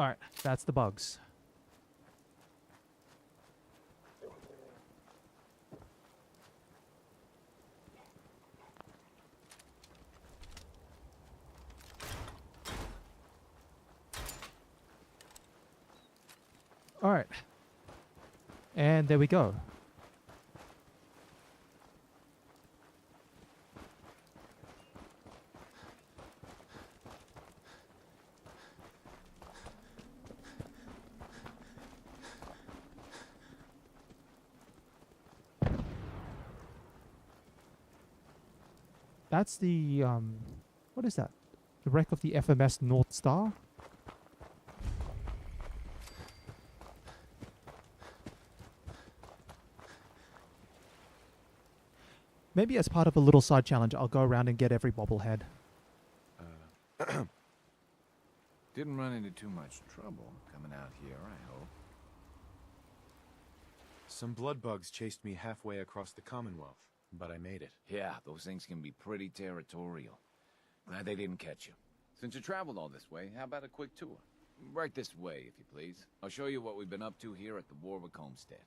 Alright, that's the bugs. Alright. And there we go. That's the, what is that? The wreck of the FMS North Star? Maybe as part of a little side challenge, I'll go around and get every bobblehead. Didn't run into too much trouble coming out here, I hope. Some blood bugs chased me halfway across the Commonwealth, but I made it. Yeah, those things can be pretty territorial. Glad they didn't catch you. Since you traveled all this way, how about a quick tour? Right this way, if you please. I'll show you what we've been up to here at the Warwick Homestead.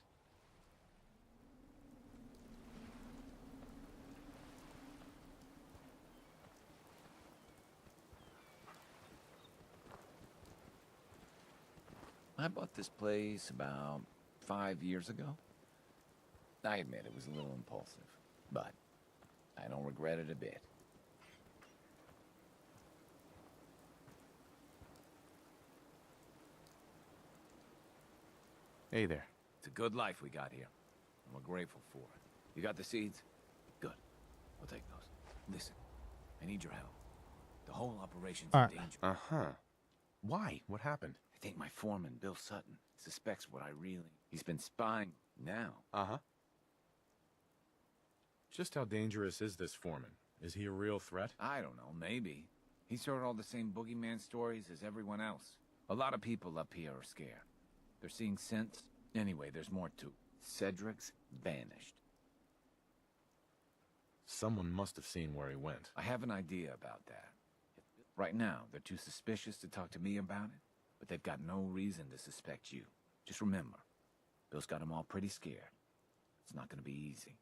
I bought this place about 5 years ago. I admit it was a little impulsive, but I don't regret it a bit. Hey there. It's a good life we got here, and we're grateful for it. You got the seeds? Good. We'll take those. Listen, I need your help. The whole operation's in danger. Uh-huh. Why? What happened? I think my foreman, Bill Sutton, suspects what I really... He's been spying now. Uh-huh. Just how dangerous is this foreman? Is he a real threat? I don't know, maybe. He's heard all the same boogeyman stories as everyone else. A lot of people up here are scared. They're seeing scents. Anyway, there's more too. Cedric's vanished. Someone must have seen where he went. I have an idea about that. Right now, they're too suspicious to talk to me about it, but they've got no reason to suspect you. Just remember, Bill's got them all pretty scared. It's not going to be easy.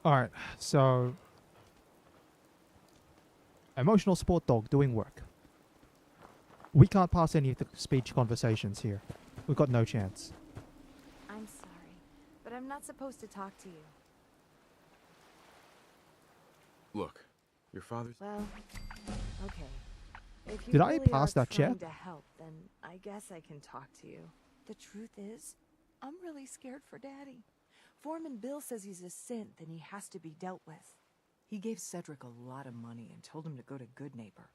Alright, so... Emotional support dog doing work. We can't pass any of the speech conversations here. We've got no chance. I'm sorry, but I'm not supposed to talk to you. Look, your father's... Well, okay. If you Did I really pass are that check? trying to help, then I guess I can talk to you. The truth is, I'm really scared for Daddy. Foreman Bill says he's a synth and he has to be dealt with. He gave Cedric a lot of money and told him to go to Good Neighbor.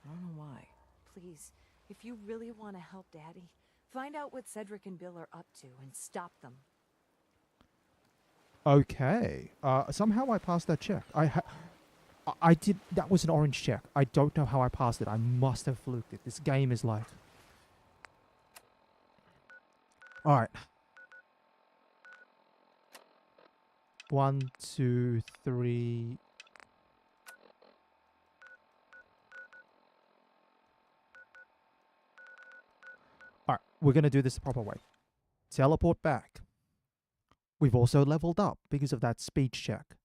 I don't know why. Please, if you really want to help Daddy, find out what Cedric and Bill are up to and stop them. Okay. Somehow I passed that check. I did... That was an orange check. I don't know how I passed it. I must have fluked it. This game is like... Alright. 1, 2, 3... Alright, we're gonna do this the proper way. Teleport back. We've also leveled up because of that speech check.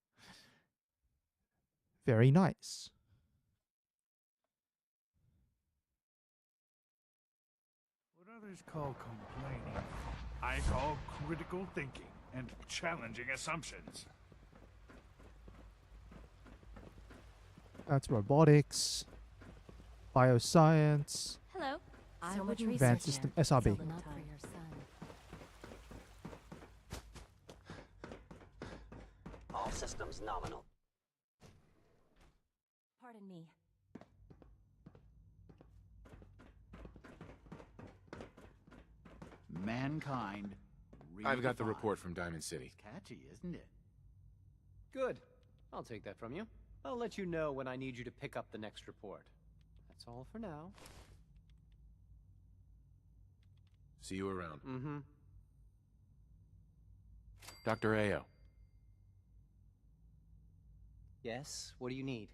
Very nice. What others call complaining, I call critical thinking and challenging assumptions. That's robotics, bioscience, Hello. I would advanced system, SRB. Not for your son. All systems nominal. Pardon me. Mankind. I've got the report from Diamond City. Catchy, isn't it? Good. I'll take that from you. I'll let you know when I need you to pick up the next report. That's all for now. See you around. Mm-hmm. Dr. Ayo. Yes, what do you need?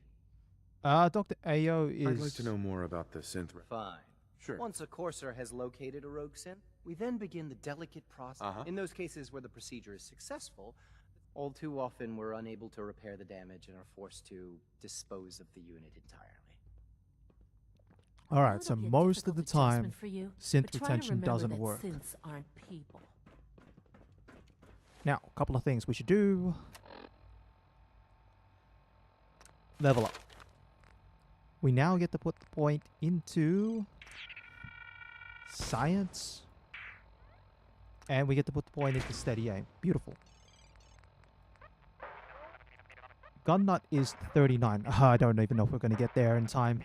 Dr. Ayo is... I'd like to know more about the synth... Fine. Sure. Once a courser has located a rogue synth, we then begin the delicate process. In those cases where the procedure is successful, all too often we're unable to repair the damage and are forced to dispose of the unit entirely. Alright, so most of the time, synth retention doesn't that work. Synths aren't people. Now, a couple of things we should do. Level up. We now get to put the point into science. And we get to put the point into steady aim. Beautiful. Gun nut is 39. I don't even know if we're going to get there in time.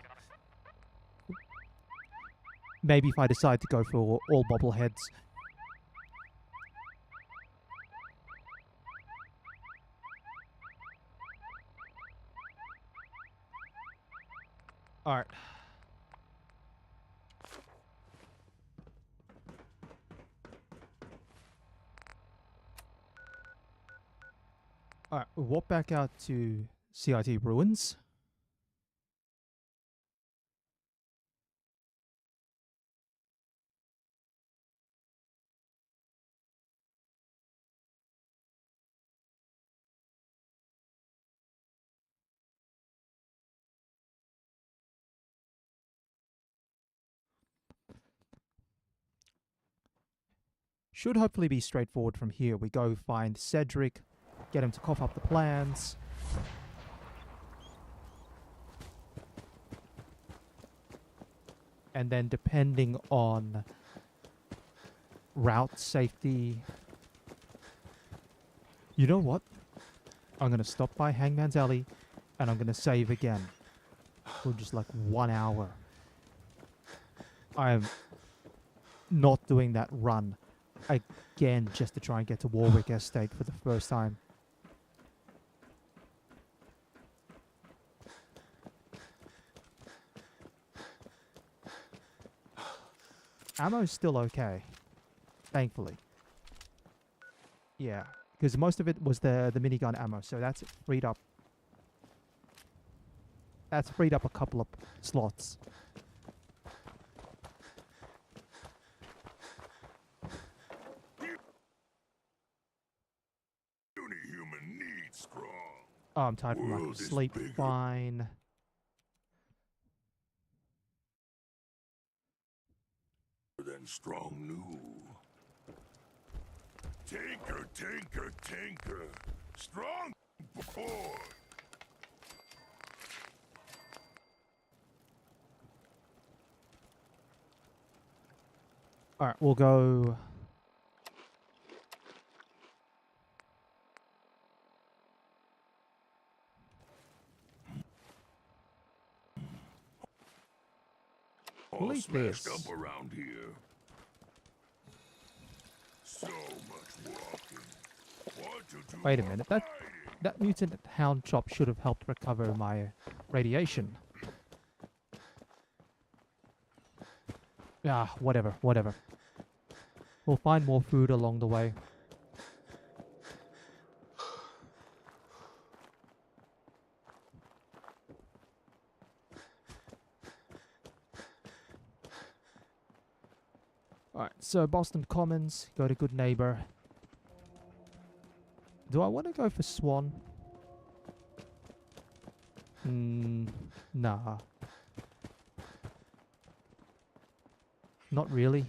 Maybe if I decide to go for all bobbleheads. Alright. Alright, we'll walk back out to CIT ruins. Should hopefully be straightforward from here. We go find Cedric, get him to cough up the plans. And then depending on route safety... You know what? I'm going to stop by Hangman's Alley and I'm going to save again. For just like 1 hour. I'm not doing that run again just to try and get to Warwick Estate for the first time. Ammo's still okay, thankfully. Yeah, because most of it was the minigun ammo, so that's freed up. That's freed up a couple of slots. Oh, I'm tired from lack of sleep. Fine. Than strong new. Tinker, tinker, tinker. Strong boy. Alright, we'll go... We'll eat this. Up around here. So much walking. Wait a minute, that mutant hound chop should have helped recover my radiation. Ah, whatever. We'll find more food along the way. Alright, so Boston Commons, go to Good Neighbor. Do I want to go for Swan? Nah. Not really.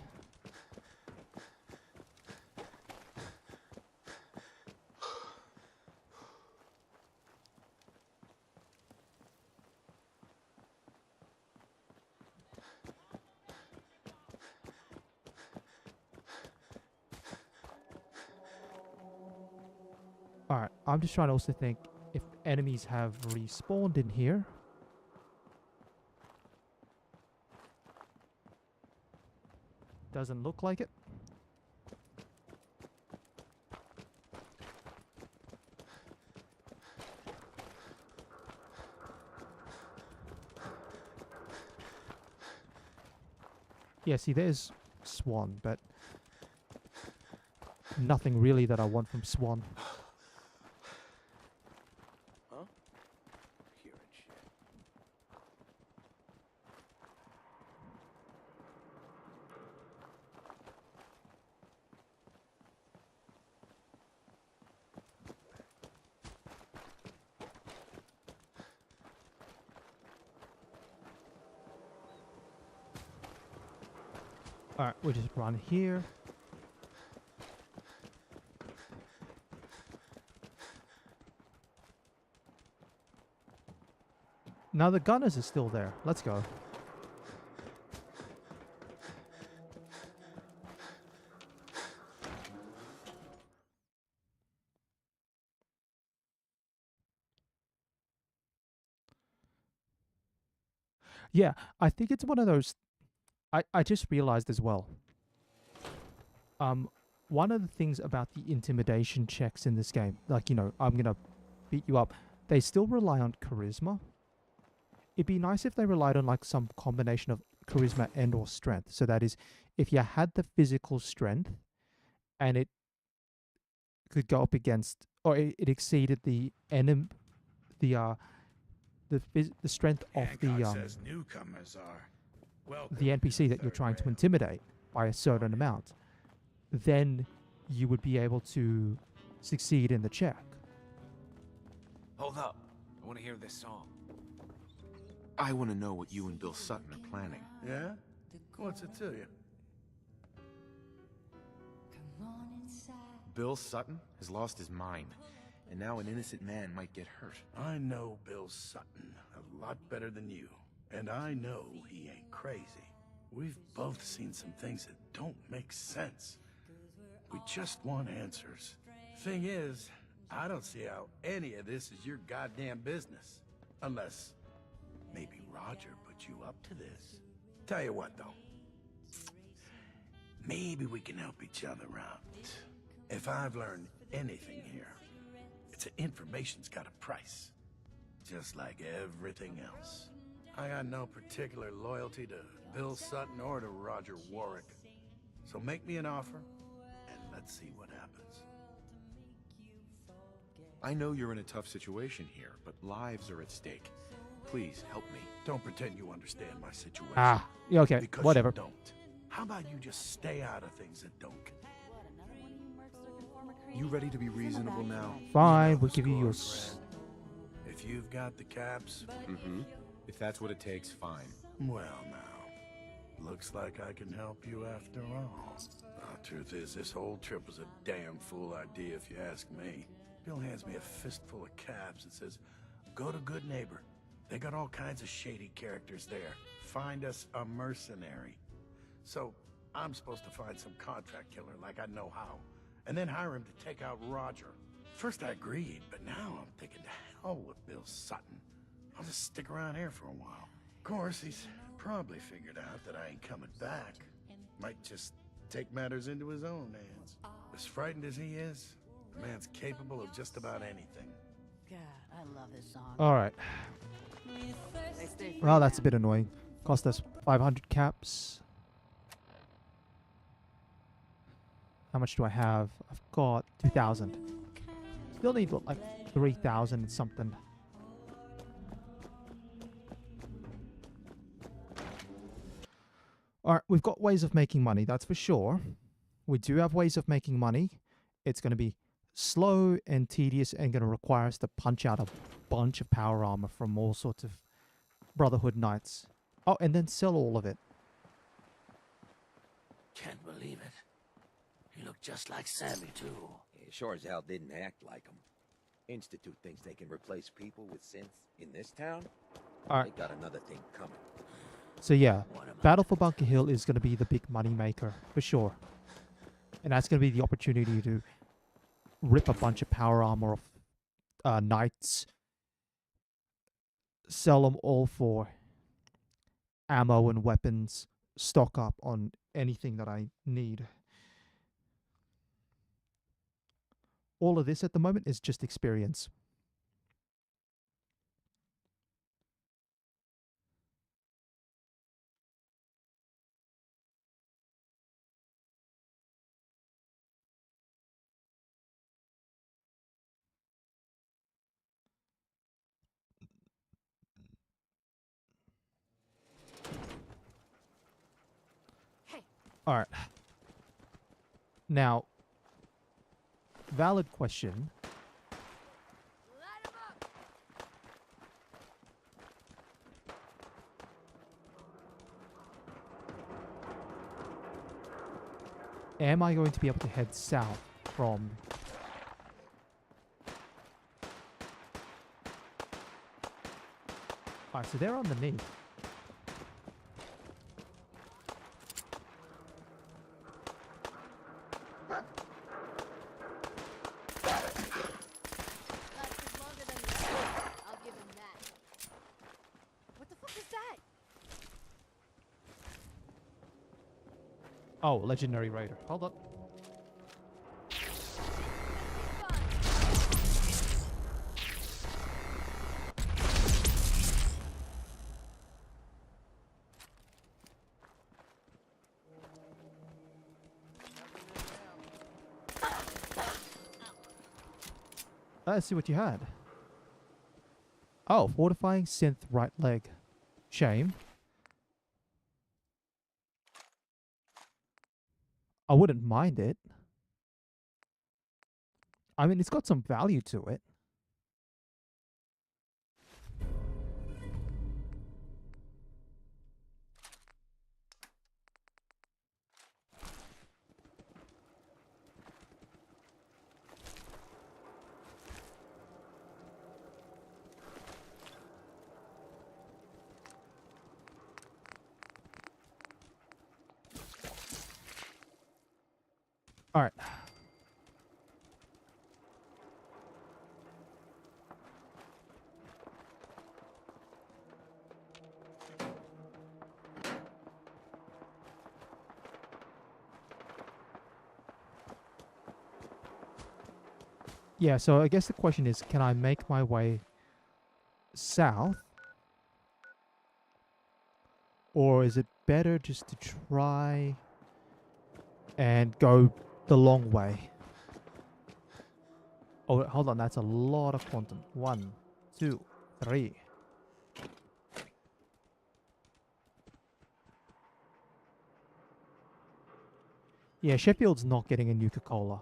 Alright, I'm just trying to also think if enemies have respawned in here. Doesn't look like it. Yeah, see, there's Swan, but nothing really that I want from Swan. Huh? Here and shit. Alright, we'll just run here. Now the gunners are still there. Let's go. Yeah, I think it's one of those. I just realized as well. One of the things about the intimidation checks in this game, like, you know, I'm gonna beat you up, they still rely on charisma. It'd be nice if they relied on like some combination of charisma and or strength. So that is, if you had the physical strength and it could go up against, or it exceeded the enemy, the strength of says newcomers are welcome the NPC that you're trying to intimidate by a certain amount, then you would be able to succeed in the check. Hold up. I want to hear this song. I want to know what you and Bill Sutton are planning. Yeah? What's it to you? Bill Sutton has lost his mind, and now an innocent man might get hurt. I know Bill Sutton a lot better than you, and I know he ain't crazy. We've both seen some things that don't make sense. We just want answers. Thing is, I don't see how any of this is your goddamn business. Unless maybe Roger put you up to this. Tell you what, though. Maybe we can help each other out. If I've learned anything here, it's that information's got a price. Just like everything else. I got no particular loyalty to Bill Sutton or to Roger Warwick. So make me an offer, and let's see what happens. I know you're in a tough situation here, but lives are at stake. Please, help me. Don't pretend you understand my situation. Ah, yeah, okay, because whatever. You don't. How about you just stay out of things that don't? You ready to be reasonable now? Fine, we'll give you your... If you've got the caps... Mm-hmm. If that's what it takes, fine. Well, now. Looks like I can help you after all. Truth is, this whole trip was a damn fool idea if you ask me. Bill hands me a fistful of caps and says, go to Good Neighbor. They got all kinds of shady characters there. Find us a mercenary. So, I'm supposed to find some contract killer like I know how, and then hire him to take out Roger. First I agreed, but now I'm thinking to hell with Bill Sutton. I'll just stick around here for a while. Of course, he's probably figured out that I ain't coming back. Might just take matters into his own hands. As frightened as he is, the man's capable of just about anything. God, I love this song. Alright. Well, that's a bit annoying. Cost us 500 caps. How much do I have? I've got 2,000. Still need, what, like 3,000 and something. Alright, we've got ways of making money, that's for sure. We do have ways of making money. It's going to be slow and tedious and going to require us to punch out a bunch of power armor from all sorts of Brotherhood knights. Oh, and then sell all of it. Can't believe it. He looked just like Sammy, too. He sure as hell didn't act like him. Institute thinks they can replace people with synths in this town? Alright. They got another thing coming. So yeah, Battle for Bunker Hill is going to be the big money maker, for sure. And that's going to be the opportunity to rip a bunch of power armor off knights. Sell them all for ammo and weapons. Stock up on anything that I need. All of this at the moment is just experience. Alright. Now, valid question. am I going to be able to head south from... Alright, so they're underneath. Oh, legendary raider. Hold up. Let's see what you had. Oh, fortifying synth right leg. Shame. I wouldn't mind it. I mean, it's got some value to it. All right. Yeah, so I guess the question is, can I make my way south? Or is it better just to try and go the long way? Oh, hold on, that's a lot of quantum. 1, 2, 3. Yeah, Sheffield's not getting a Nuka Cola.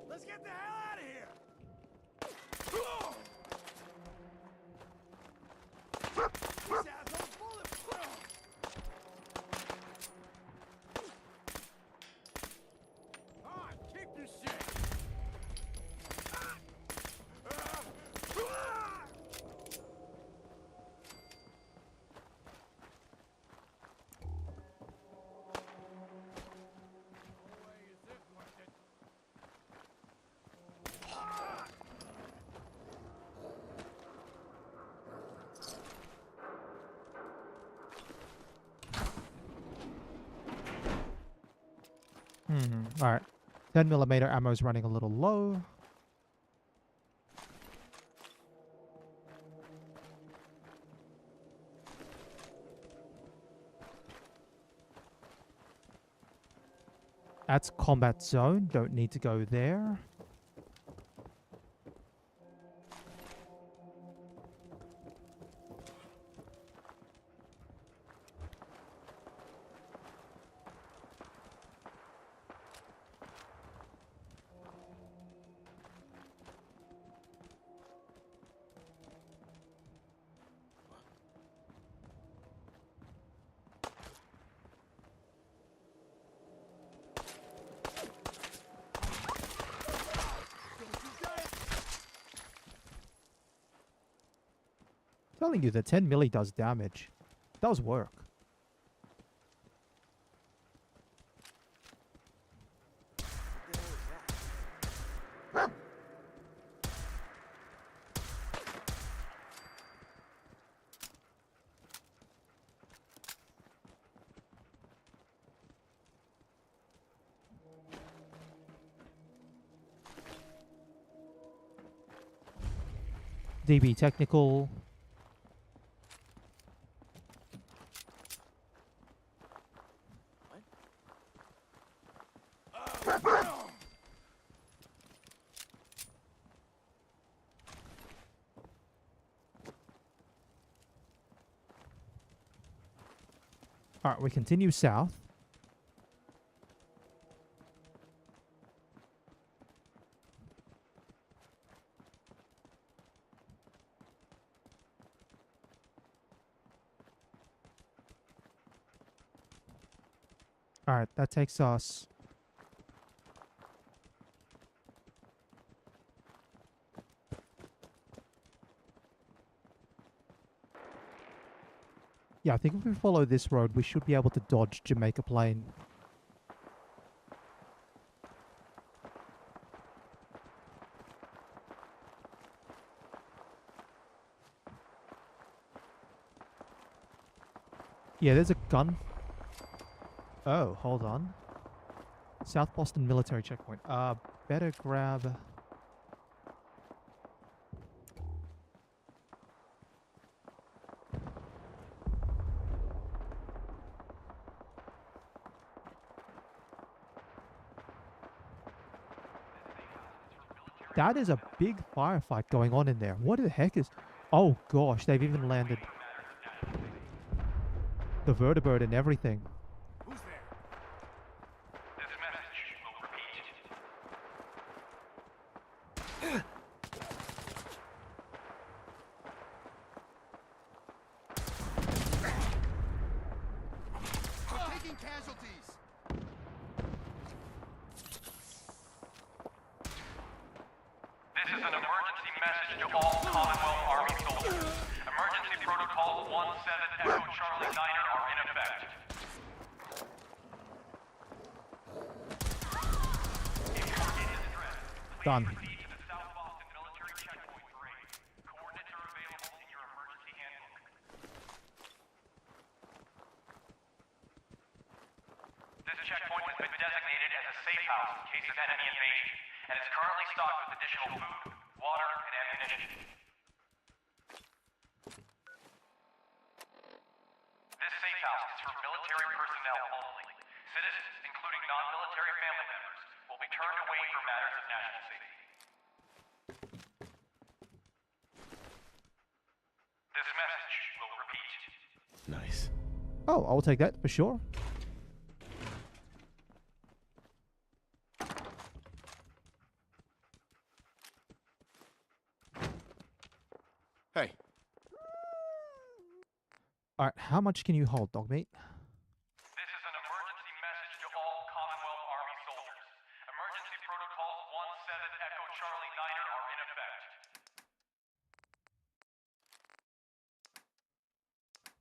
Let's get the hell out of here! This asshole's bulletproof! Ah, kick this shit! Alright. 10mm ammo is running a little low. That's combat zone. Don't need to go there. Telling you, the 10 milli does damage. Does work. DB technical. Alright, we continue south. Alright, that takes us... Yeah, I think if we follow this road, we should be able to dodge Jamaica Plain. Yeah, there's a gun. Oh, hold on. South Boston military checkpoint. Better grab... That is a big firefight going on in there. What the heck is... Oh gosh, they've even landed the Vertibird and everything. Who's there? This message will repeat. We're taking casualties. This is an emergency message to all Commonwealth Army soldiers. Emergency protocols 17 Echo Charlie Niner are in effect. If you are in distress, please Done. proceed to the South Boston military checkpoint parade. Coordinates are available in your emergency handbook. This checkpoint has been designated as a safe house in case of enemy invasion, and is currently stocked with additional food, water, and ammunition. This safe house is for military personnel only. Citizens, including non-military family members, will be turned away for matters of national safety. This message will repeat. Nice. Oh, I'll take that for sure. Hey. Alright, how much can you hold, dog meat? This is an emergency message to all Commonwealth Army soldiers. Emergency protocols 17 Echo Charlie Niner are in effect.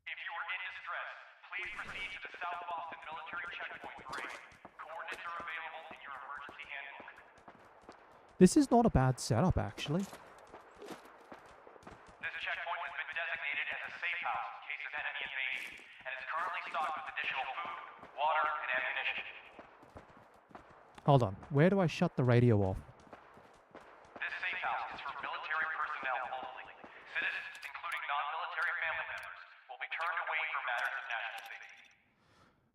If you are in distress, please proceed to the South Boston military checkpoint parade. Coordinates are available in your emergency handbook. This is not a bad setup, actually. This checkpoint has been designated as a safe house in case of enemy invasion, and is currently stocked with additional food, water, and ammunition. Hold on. Where do I shut the radio off? This safe house is for military personnel only. Citizens, including non-military family members, will be turned away for matters of national safety.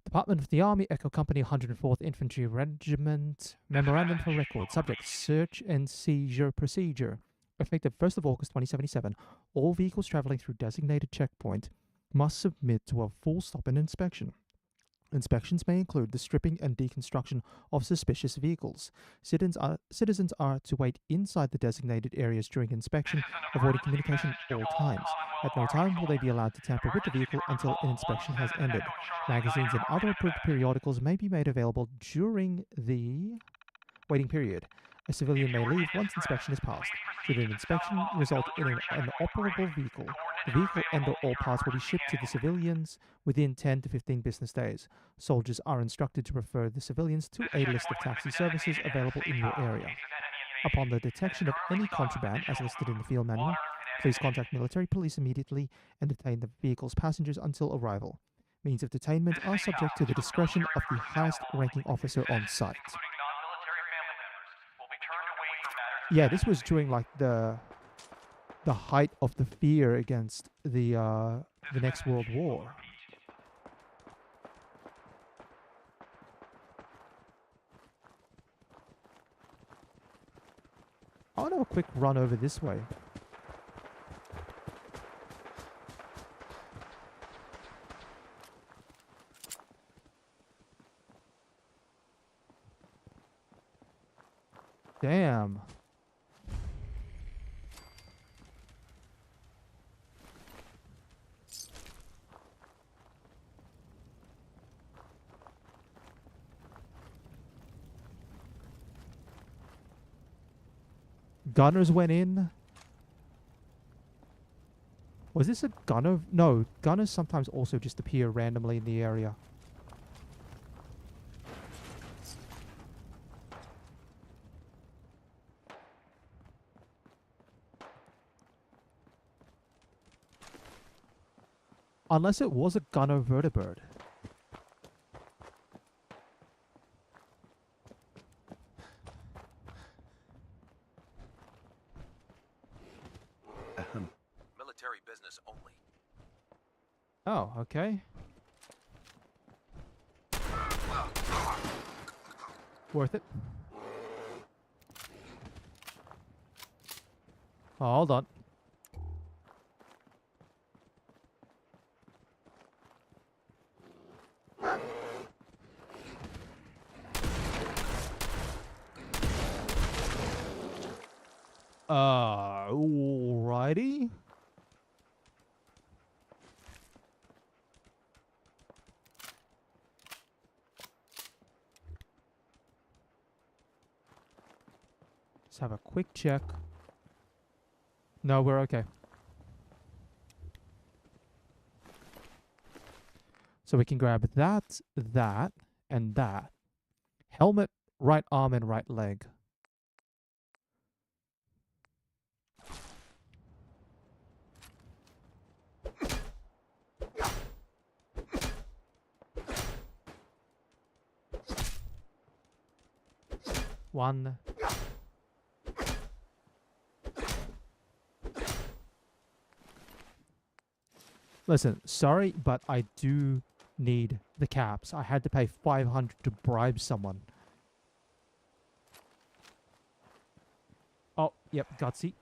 Department of the Army, Echo Company, 104th Infantry Regiment. Memorandum for record. Subject, search and seizure procedure. Effective 1st of August 2077, all vehicles traveling through designated checkpoint must submit to a full stop and inspection. Inspections may include the stripping and deconstruction of suspicious vehicles. Citizens are to wait inside the designated areas during inspection, avoiding communication at all times. At no time will they be allowed to tamper with the vehicle until an inspection has ended. Magazines and other approved periodicals may be made available during the waiting period. A civilian may leave once inspection is passed. Should an inspection result in an operable vehicle, the vehicle and all parts will be shipped to the civilians within 10 to 15 business days. Soldiers are instructed to refer the civilians to a list of taxi services available in your area. Upon the detection of any contraband, as listed in the field manual, please contact military police immediately and detain the vehicle's passengers until arrival. Means of detainment are subject to the discretion of the highest ranking officer on site. Yeah, this was during like the height of the fear against the next World War. I want to have a quick run over this way. Damn. Gunners went in. Was this a gunner? No, gunners sometimes also just appear randomly in the area. Unless it was a gunner vertibird. Military business only. Oh, okay. Worth it. Oh, hold on. Alrighty. Let's have a quick check. No, we're okay. So we can grab that, that, and that. Helmet, right arm, and right leg. One. Listen, sorry, but I do need the caps. I had to pay 500 to bribe someone. Oh, yep, gutsy.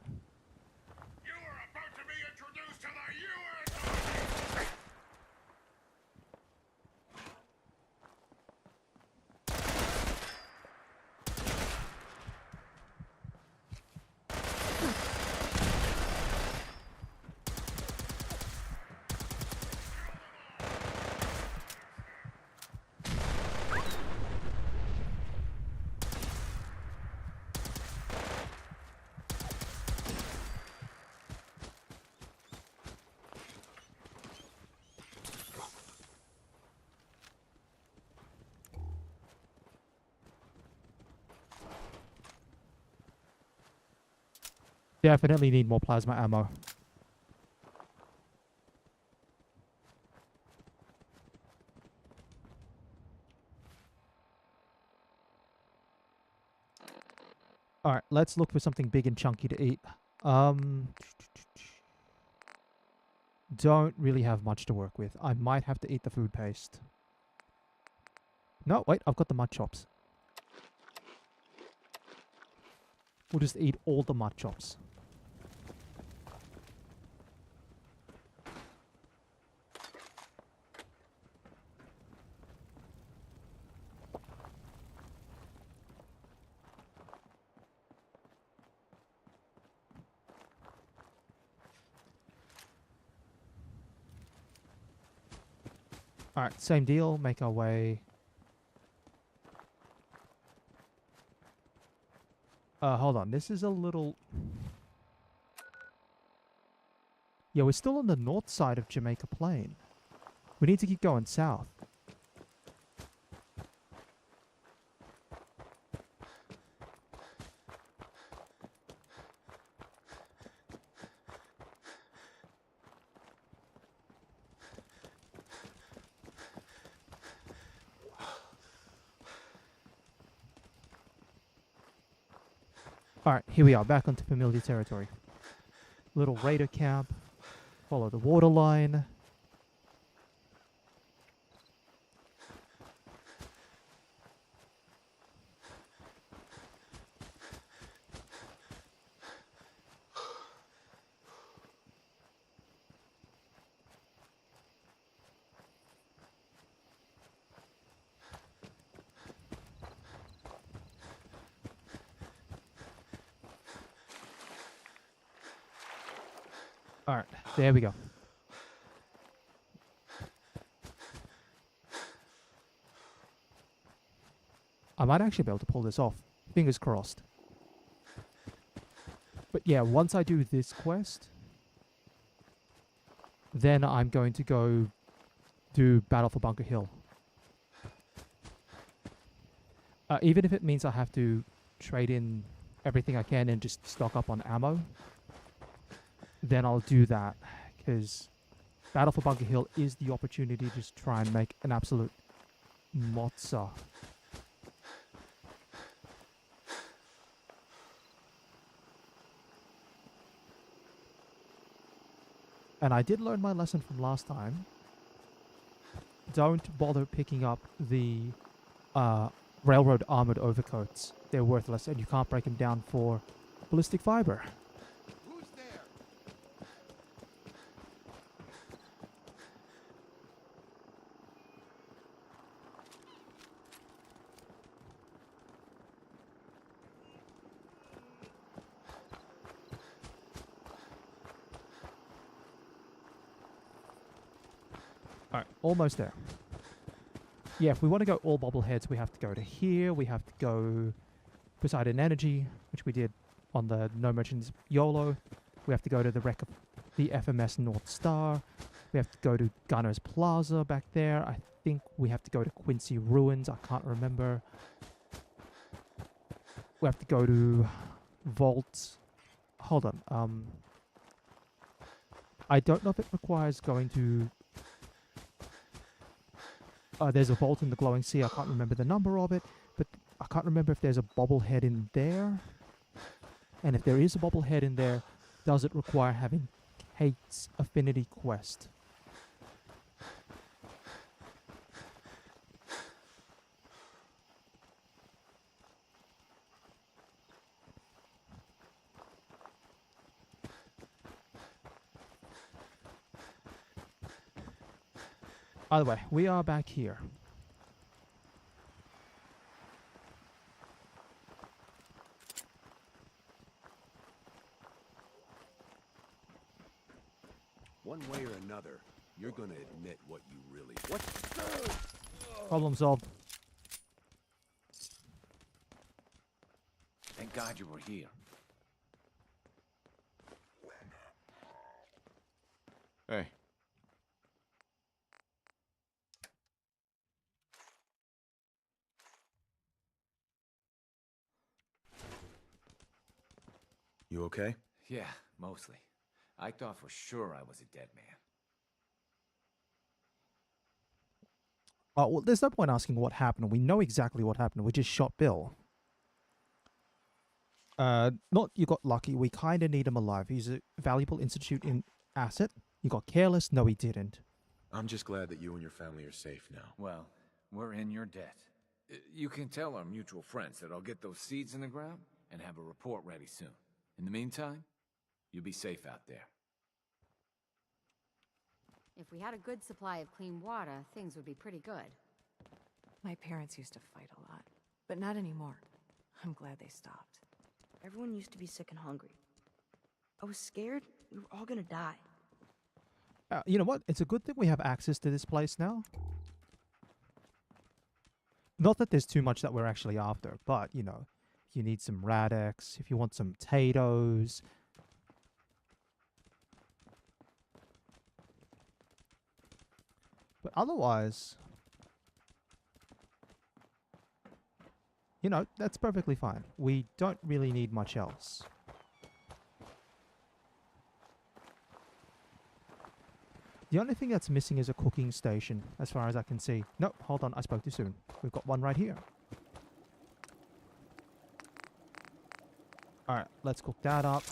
Definitely need more plasma ammo. Alright, let's look for something big and chunky to eat. Don't really have much to work with. I might have to eat the food paste. No, wait, I've got the mud chops. We'll just eat all the mud chops. Alright, same deal. Make our way. Hold on. This is a little... Yeah, we're still on the north side of Jamaica Plain. We need to keep going south. Alright, here we are, back onto familiar territory. Little raider camp. Follow the water line. Alright, there we go. I might actually be able to pull this off. Fingers crossed. But yeah, once I do this quest, then I'm going to go do Battle for Bunker Hill. Even if it means I have to trade in everything I can and just stock up on ammo, then I'll do that, because Battle for Bunker Hill is the opportunity to just try and make an absolute mozza. And I did learn my lesson from last time. Don't bother picking up the railroad armored overcoats. They're worthless, and you can't break them down for ballistic fiber. Who's there? Alright, almost there. Yeah, if we want to go all bobbleheads, we have to go to here. We have to go Poseidon Energy, which we did on the No Merchants YOLO. We have to go to the wreck of the FMS North Star. We have to go to Gunner's Plaza back there. I think we have to go to Quincy Ruins. I can't remember. We have to go to Vault. Hold on. I don't know if it requires going to... there's a vault in the Glowing Sea. I can't remember the number of it, but I can't remember if there's a bobblehead in there. And if there is a bobblehead in there, does it require having Kate's Affinity Quest? Either way, we are back here. One way or another, you're gonna admit what you really... What? Problem solved. Thank God you were here. Hey. You okay? Yeah, mostly. I thought for sure I was a dead man. Oh, well, there's no point asking what happened. We know exactly what happened. We just shot Bill. Not you got lucky. We kind of need him alive. He's a valuable institute in asset. You got careless. No, he didn't. I'm just glad that you and your family are safe now. Well, we're in your debt. You can tell our mutual friends that I'll get those seeds in the ground and have a report ready soon. In the meantime, you'll be safe out there. If we had a good supply of clean water, things would be pretty good. My parents used to fight a lot, but not anymore. I'm glad they stopped. Everyone used to be sick and hungry. I was scared we were all gonna die. You know what? It's a good thing we have access to this place now. Not that there's too much that we're actually after, but, you know, if you need some Radex, if you want some potatoes... But otherwise, you know, that's perfectly fine. We don't really need much else. The only thing that's missing is a cooking station, as far as I can see. Nope, hold on, I spoke too soon. We've got one right here. Alright, let's cook that up.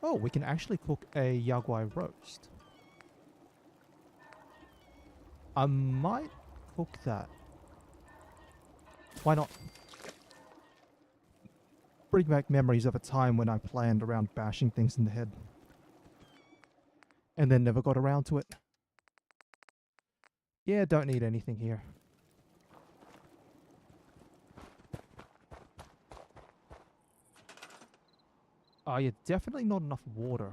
Oh, we can actually cook a Yaguai roast. I might cook that. Why not? Bring back memories of a time when I planned around bashing things in the head. And then never got around to it. Yeah, don't need anything here. Oh, yeah, definitely not enough water.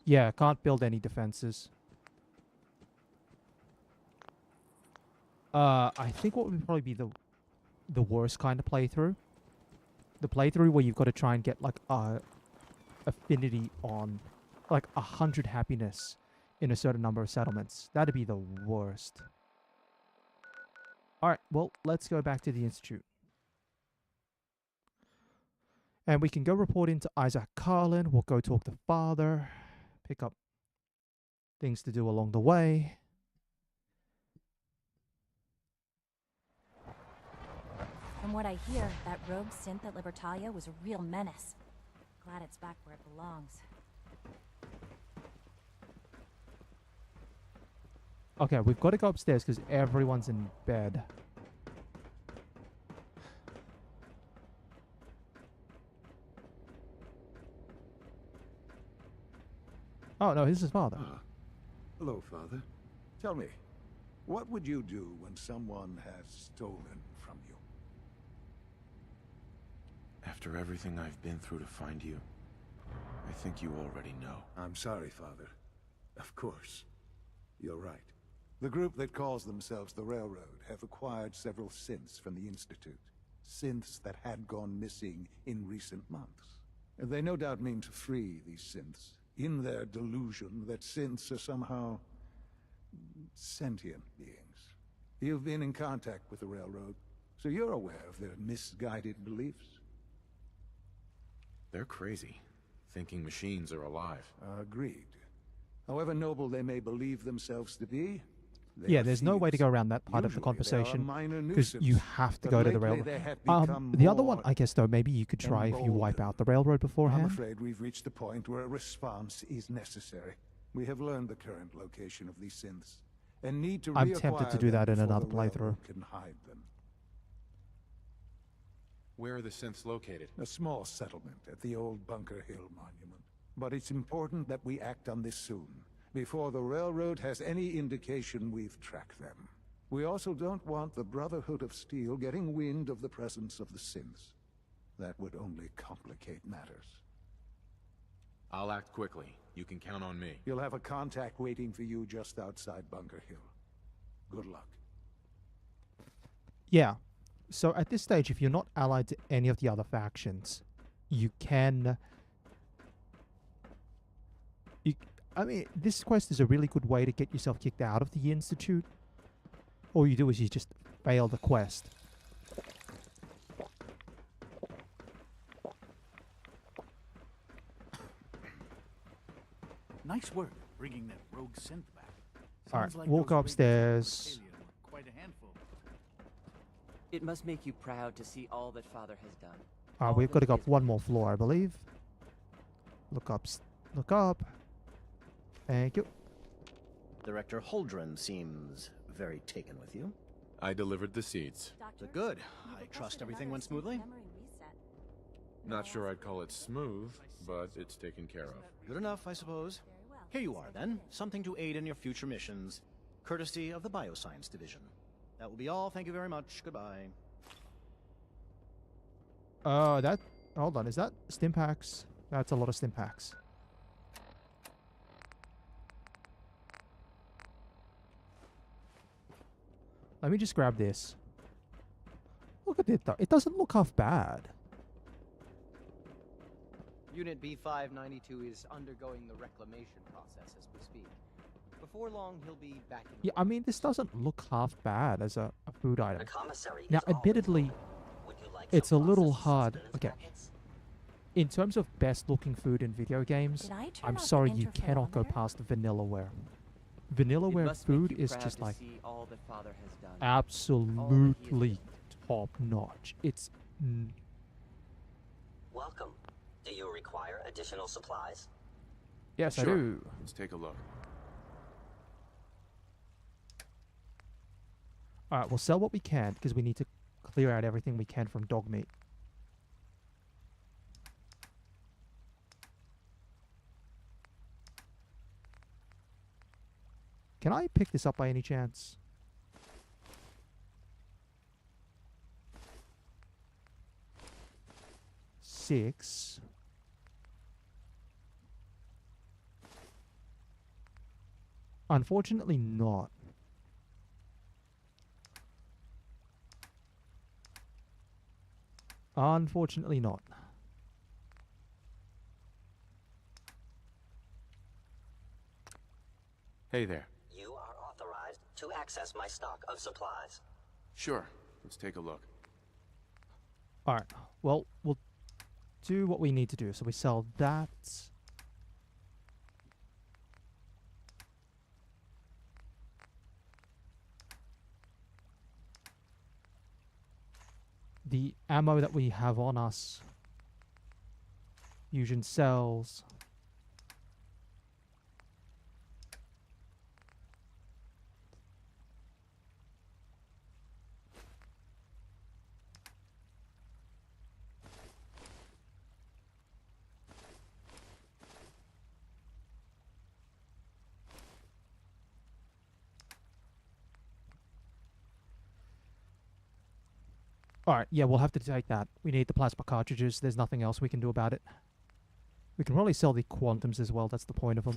Yeah, can't build any defenses. I think what would probably be the worst kind of playthrough. The playthrough where you've got to try and get like a affinity on like 100 happiness in a certain number of settlements. That'd be the worst. Alright, well, let's go back to the Institute. And we can go report into Isaac Carlin. We'll go talk to Father. Pick up things to do along the way. From what I hear, that rogue synth at Libertalia was a real menace. Glad it's back where it belongs. Okay, we've got to go upstairs because everyone's in bed. Oh, no, this is Father. Hello, Father. Tell me, what would you do when someone has stolen from you? After everything I've been through to find you, I think you already know. I'm sorry, Father. Of course. You're right. The group that calls themselves the Railroad have acquired several synths from the Institute. Synths that had gone missing in recent months. And they no doubt mean to free these synths, in their delusion that synths are somehow sentient beings. You've been in contact with the Railroad, so you're aware of their misguided beliefs. They're crazy, thinking machines are alive. Agreed. However noble they may believe themselves to be, Yeah, there's no way to go around that part of the conversation because you have to go to the railroad. The other one, I guess, though, maybe you could try if you wipe out the railroad beforehand. I'm afraid we've reached a point where a response is necessary. We have learned the current location of these synths and need to I'm tempted to do that in another playthrough. Can hide them. Where are the synths located? A small settlement at the old Bunker Hill Monument. But it's important that we act on this soon, before the Railroad has any indication we've tracked them. We also don't want the Brotherhood of Steel getting wind of the presence of the synths. That would only complicate matters. I'll act quickly. You can count on me. You'll have a contact waiting for you just outside Bunker Hill. Good luck. Yeah. So at this stage, if you're not allied to any of the other factions, you can... I mean, this quest is a really good way to get yourself kicked out of the Institute. All you do is you just fail the quest. Nice work bringing that rogue synth back. Alright, we'll go upstairs. Quite a handful. It must make you proud to see all that Father has done. We've got to go up one more floor, I believe. Look up. Look up. Thank you. Director Holdren seems very taken with you. I delivered the seeds. Good. I trust everything went smoothly. Not sure I'd call it smooth, but it's taken care of. Good enough, I suppose. Here you are, then. Something to aid in your future missions, courtesy of the Bioscience Division. That will be all. Thank you very much. Goodbye. Hold on. Is that stim packs? That's a lot of stim packs. Let me just grab this. Look at it, though. It doesn't look half bad. Unit B592 is undergoing the reclamation process as we speak. Before long, he'll be back in... Yeah, I mean, this doesn't look half bad as a food item. The commissary Now, is always admittedly, Would you like it's a some little processed hard. sustenance Okay. packets? In terms of best-looking food in video games, Did I turn I'm off the sorry, you cannot go interferometer? past Vanillaware. It Vanillaware must make food you is proud just to like see all that Father has done. absolutely top-notch. It's... Welcome. Do you require additional supplies? Yes, Sure. I do. Let's take a look. Alright, we'll sell what we can, because we need to clear out everything we can from dog meat. Can I pick this up by any chance? Six. Unfortunately not. Unfortunately not. Hey there. You are authorized to access my stock of supplies. Sure. Let's take a look. Alright, well, we'll do what we need to do. So we sell that. The ammo that we have on us. Fusion cells. Alright, yeah, we'll have to take that. We need the plasma cartridges. There's nothing else we can do about it. We can probably sell the quantums as well. That's the point of them.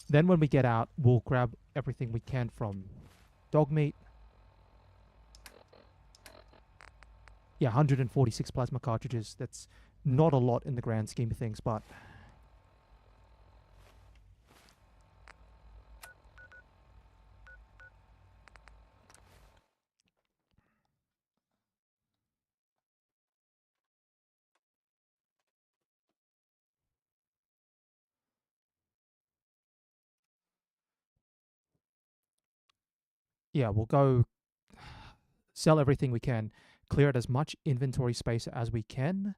Then when we get out, we'll grab everything we can from dog meat. Yeah, 146 plasma cartridges. That's not a lot in the grand scheme of things, but... yeah, we'll go sell everything we can, clear out as much inventory space as we can,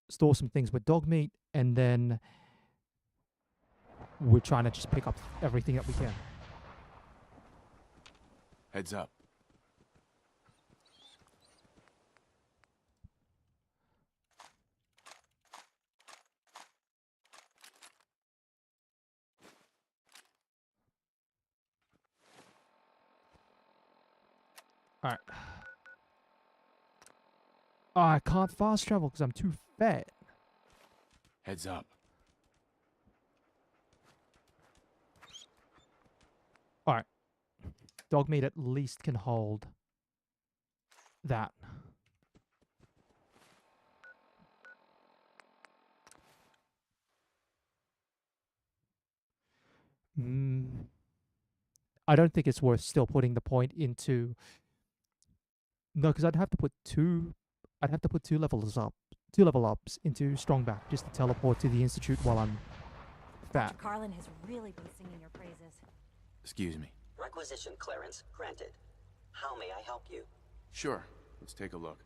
store some things with dog meat, and then we're trying to just pick up everything that we can. Heads up. Alright. Oh, I can't fast travel because I'm too fat. Heads up. Alright. Dog meat at least can hold that. I don't think it's worth still putting the point into... No, because I'd have to put two level ups into Strongback just to teleport to the Institute while I'm fat. Dr. Carlin has really been singing your praises. Excuse me. Requisition clearance granted. How may I help you? Sure. Let's take a look.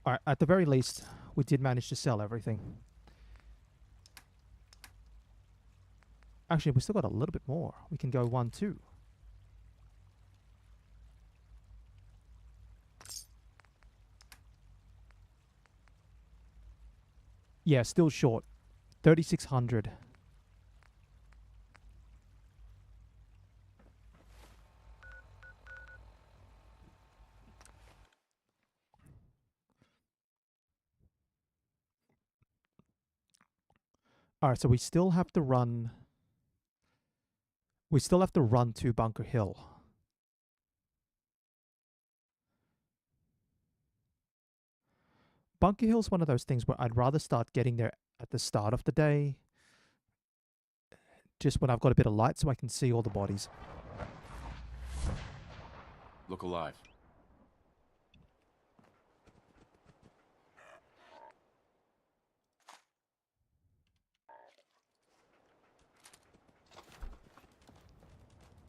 Alright, at the very least, we did manage to sell everything. Actually, we still got a little bit more. We can go 1, 2. Yeah, still short. 3,600. Alright, so we still have to run... We still have to run to Bunker Hill. Bunker Hill's one of those things where I'd rather start getting there at the start of the day. Just when I've got a bit of light so I can see all the bodies. Look alive.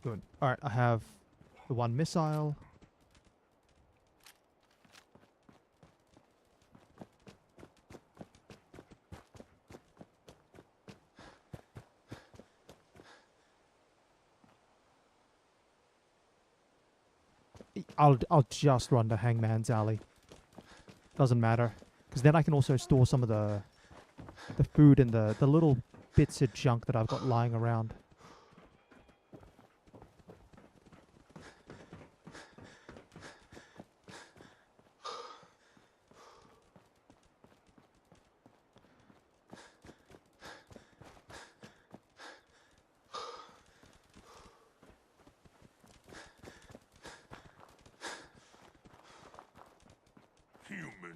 Good. Alright, I have the one missile. I'll just run to Hangman's Alley. Doesn't matter. Because then I can also store some of the food and the little bits of junk that I've got lying around.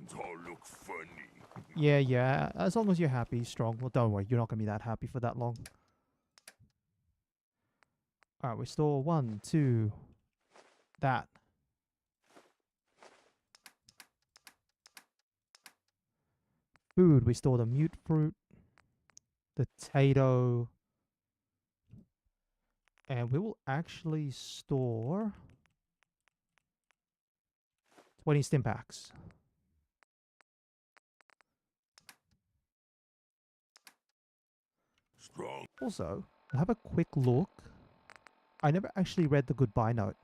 Humans all look funny. Yeah, yeah. As long as you're happy, strong. Well, don't worry. You're not going to be that happy for that long. Alright, we store 1, 2. That. Food. We store the mute fruit. The potato. And we will actually store 20 stim packs. Strong. Also, I'll have a quick look. I never actually read the goodbye note.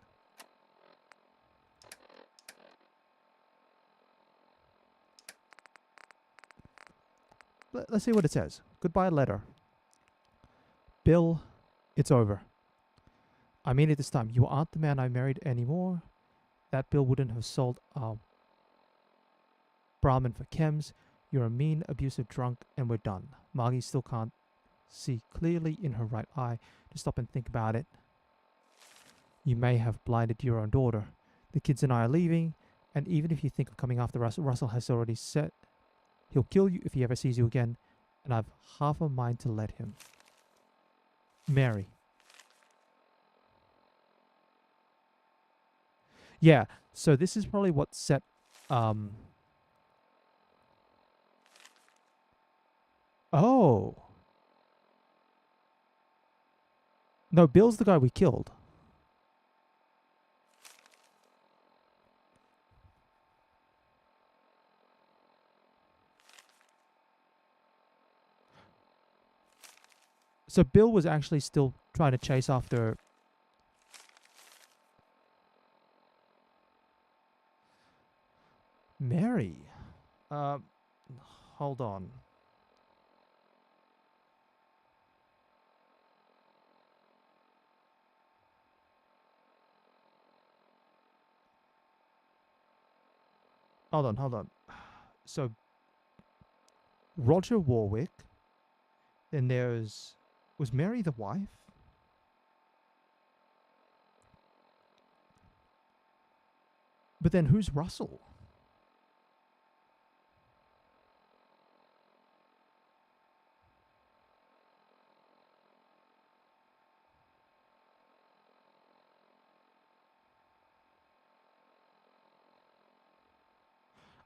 Let's see what it says. Goodbye letter. Bill, it's over. I mean it this time. You aren't the man I married anymore. That Bill wouldn't have sold Brahmin for chems. You're a mean, abusive drunk, and we're done. Margie still can't see clearly in her right eye. Just stop and think about it. You may have blinded your own daughter. The kids and I are leaving, and even if you think of coming after Russell, Russell has already said he'll kill you if he ever sees you again, and I've half a mind to let him. Mary. Yeah, so this is probably what set Oh. No, Bill's the guy we killed. So Bill was actually still trying to chase after... Mary. Hold on. Hold on. So, Roger Warwick. Then there's... Was Mary the wife? But then who's Russell?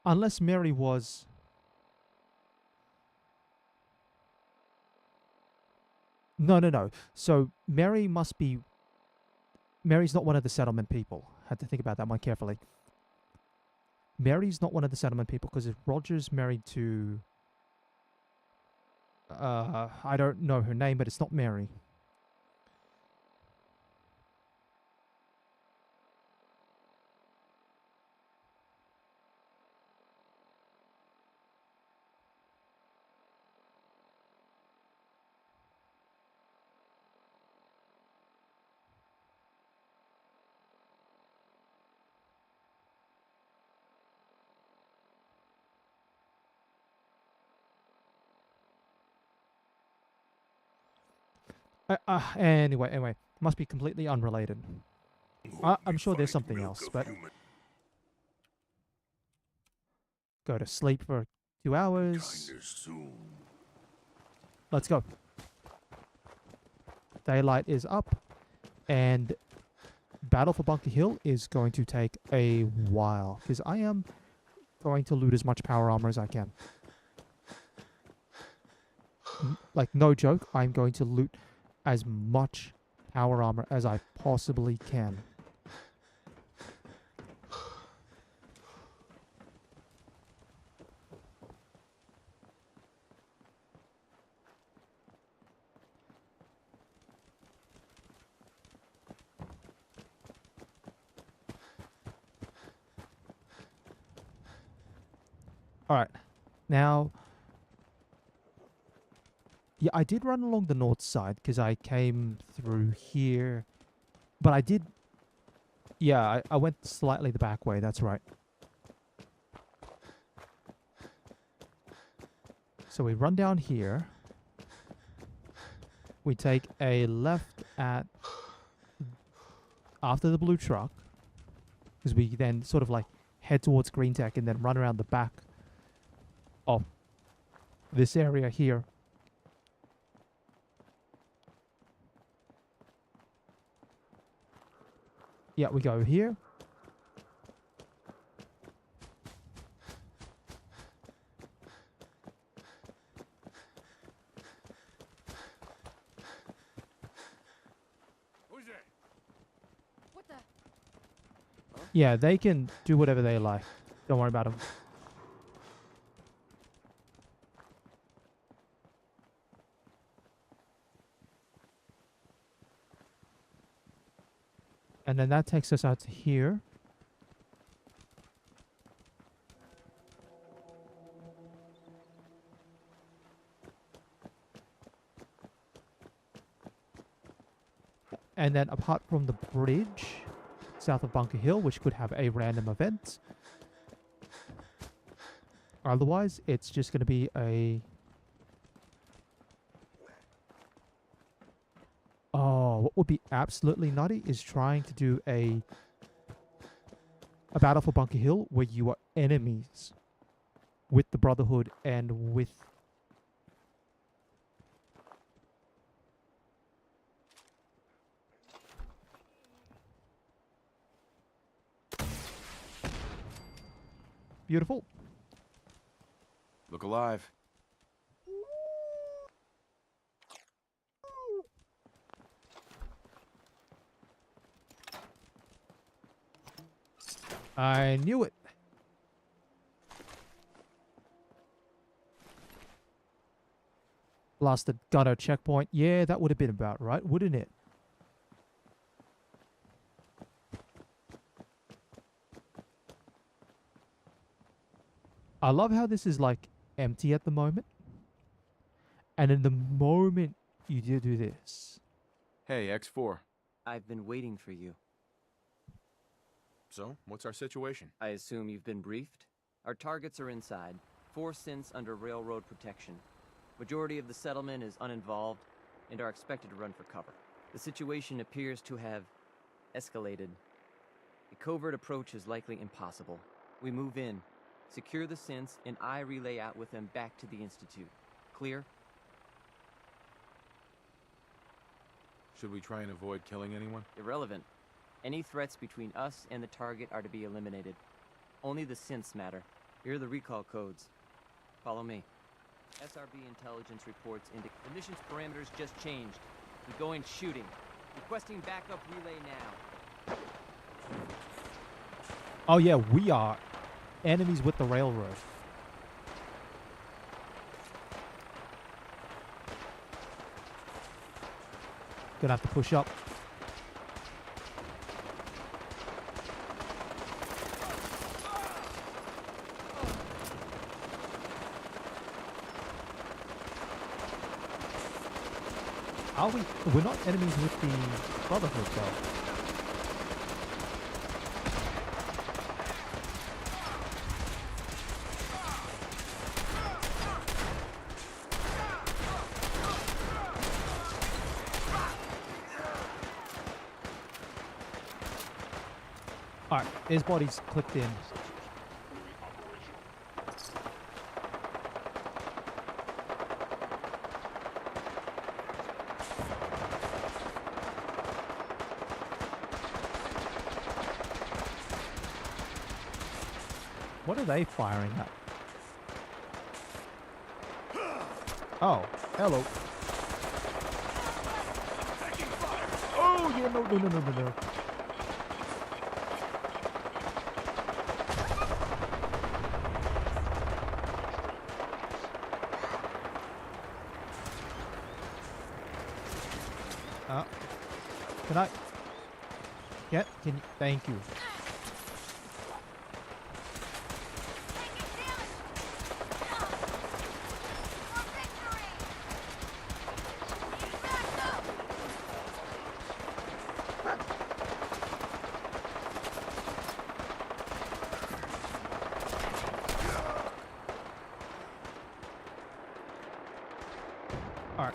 Unless Mary was... No. So Mary must be... Mary's not one of the settlement people. Had to think about that one carefully. Mary's not one of the settlement people because if Roger's married to... I don't know her name, but it's not Mary. Anyway, must be completely unrelated. I'm sure there's something else, but go to sleep for 2 hours. Let's go. Daylight is up, and Battle for Bunker Hill is going to take a while because I am going to loot as much power armor as I can. Like, no joke, I'm going to loot as much power armor as I possibly can. Alright, now... Yeah, I did run along the north side because I came through here. But I did... Yeah, I went slightly the back way, that's right. So we run down here. We take a left at... After the blue truck. Because we then sort of like head towards Green Tech and then run around the back of this area here. Yeah, we go here. Who's there? What the? Yeah, they can do whatever they like. Don't worry about them. And then that takes us out to here. And then apart from the bridge south of Bunker Hill, which could have a random event, otherwise it's just going to be a... Oh, what would be absolutely nutty is trying to do a battle for Bunker Hill where you are enemies with the Brotherhood and with... Beautiful. Look alive. I knew it. Blasted gunner checkpoint. Yeah, that would have been about right, wouldn't it? I love how this is like empty at the moment. And in the moment you do this. Hey, X4. I've been waiting for you. So, what's our situation? I assume you've been briefed? Our targets are inside. 4 synths under railroad protection. Majority of the settlement is uninvolved and are expected to run for cover. The situation appears to have escalated. A covert approach is likely impossible. We move in, secure the synths, and I relay out with them back to the Institute. Clear? Should we try and avoid killing anyone? Irrelevant. Any threats between us and the target are to be eliminated. Only the synths matter. Here are the recall codes. Follow me. SRB intelligence reports indicate the mission's parameters just changed. We go in shooting. Requesting backup relay now. Oh yeah, we are enemies with the railroad. Gonna have to push up. Are we? We're not enemies with the Brotherhood, though. Alright, his body's clicked in. What are they firing at? Oh, hello. Oh, yeah, no. Can I? Yeah, can you? Thank you. Alright.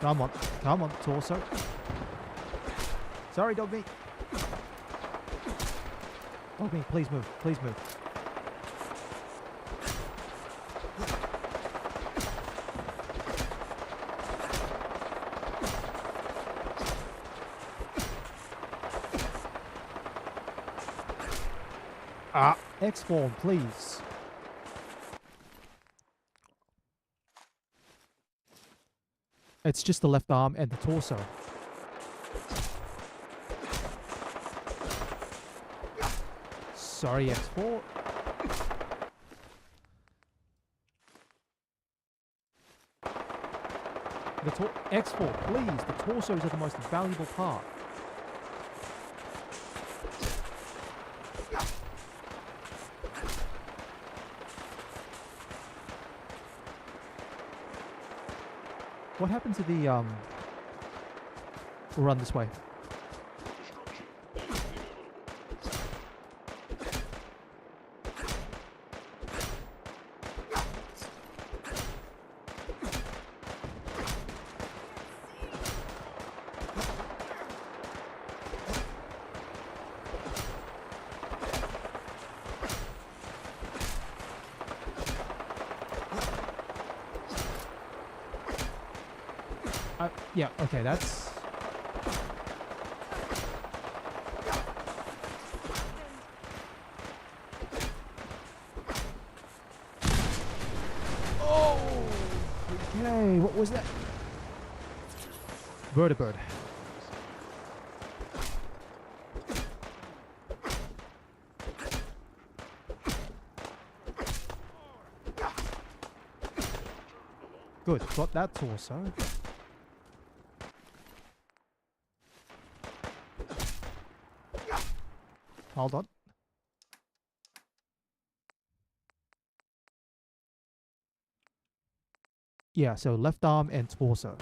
Come on, torso. Sorry, dog meat. Dog meat, please move, please move. X-form, please. It's just the left arm and the torso. Sorry, X4. X4, please. The torsos are the most valuable part. What happened to the, We'll run this way. Yeah, okay, that's... Oh! Okay, what was that? Vertibird. Good, got that torso. Hold on. Yeah, so left arm and torso.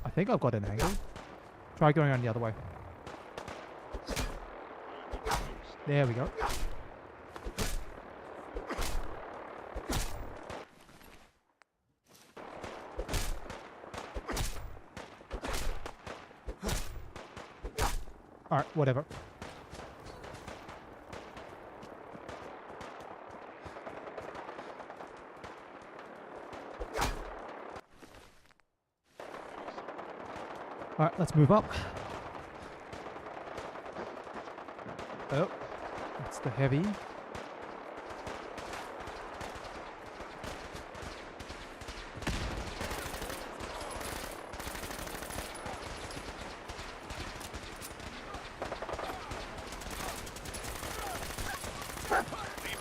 I think I've got an angle. Try going around the other way. There we go. Alright, whatever. Alright, let's move up. Oh. That's the heavy. Leave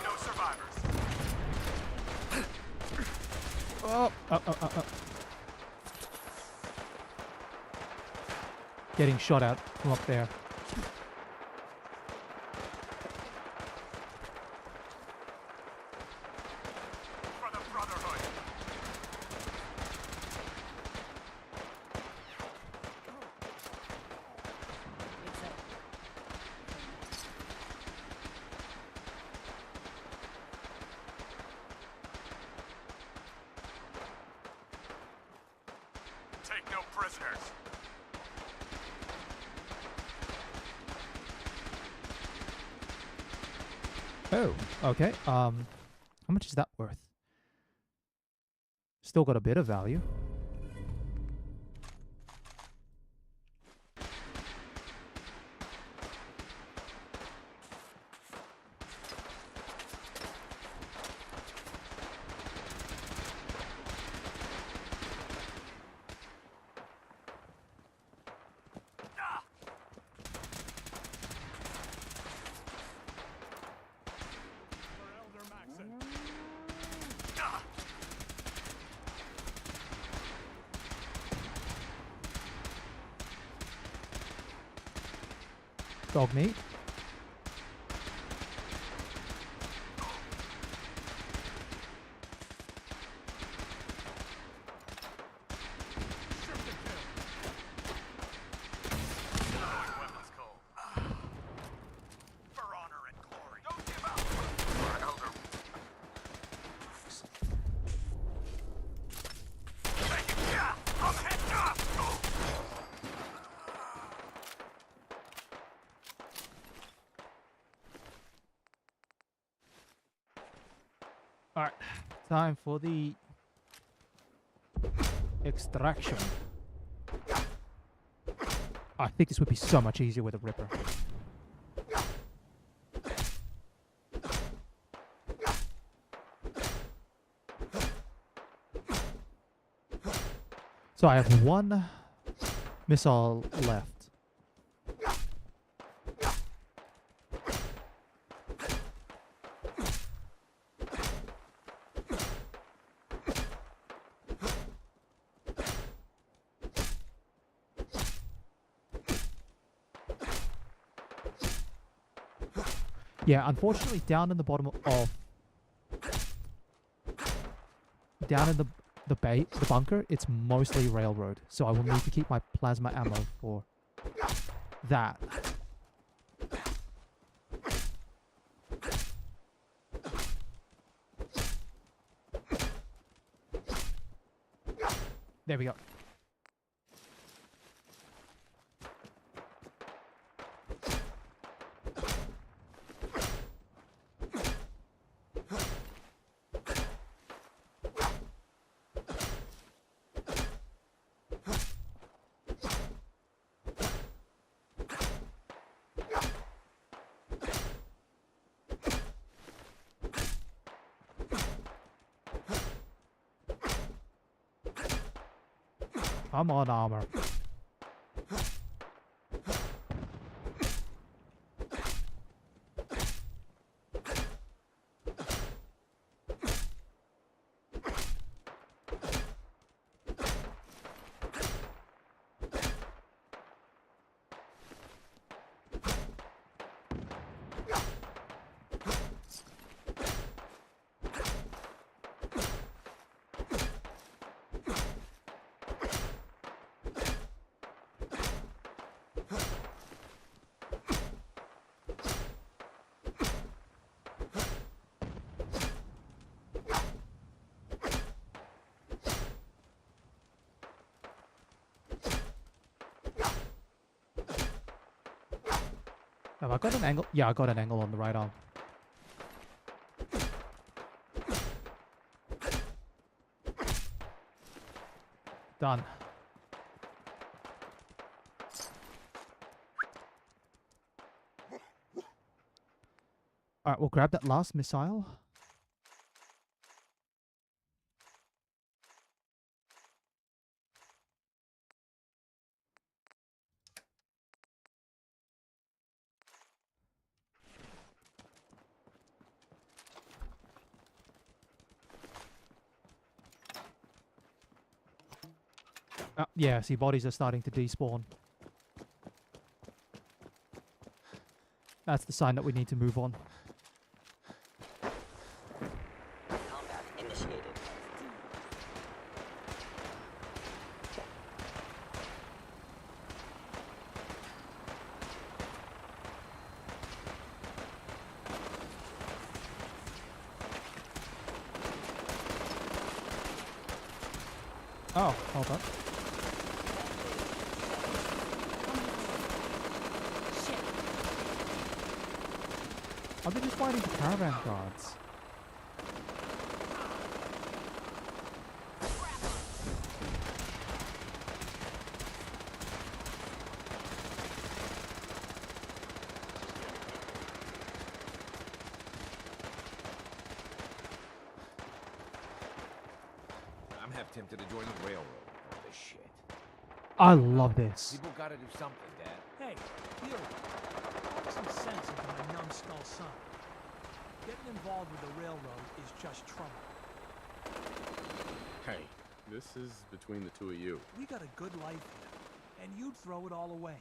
no survivors. Oh. Getting shot at from up there. For the Brotherhood. Take no prisoners. Oh, okay. How much is that worth? Still got a bit of value. Dog meat. Alright, time for the extraction. I think this would be so much easier with a ripper. So I have one missile left. Yeah, unfortunately, down in the bottom of the bunker, it's mostly railroad, so I will need to keep my plasma ammo for that. There we go. Come on, armor. Have I got an angle? Yeah, I got an angle on the right arm. Done. Alright, we'll grab that last missile. Yeah, see, bodies are starting to despawn. That's the sign that we need to move on. Combat initiated. Oh, hold up. I've been just fighting the caravan guards. I'm half tempted to join the railroad. All this shit. I love this. People gotta do something, Dad. Hey, you. Put some sense into my numbskull son. Getting involved with the railroad is just trouble. Hey, this is between the two of you. We got a good life here, and you'd throw it all away.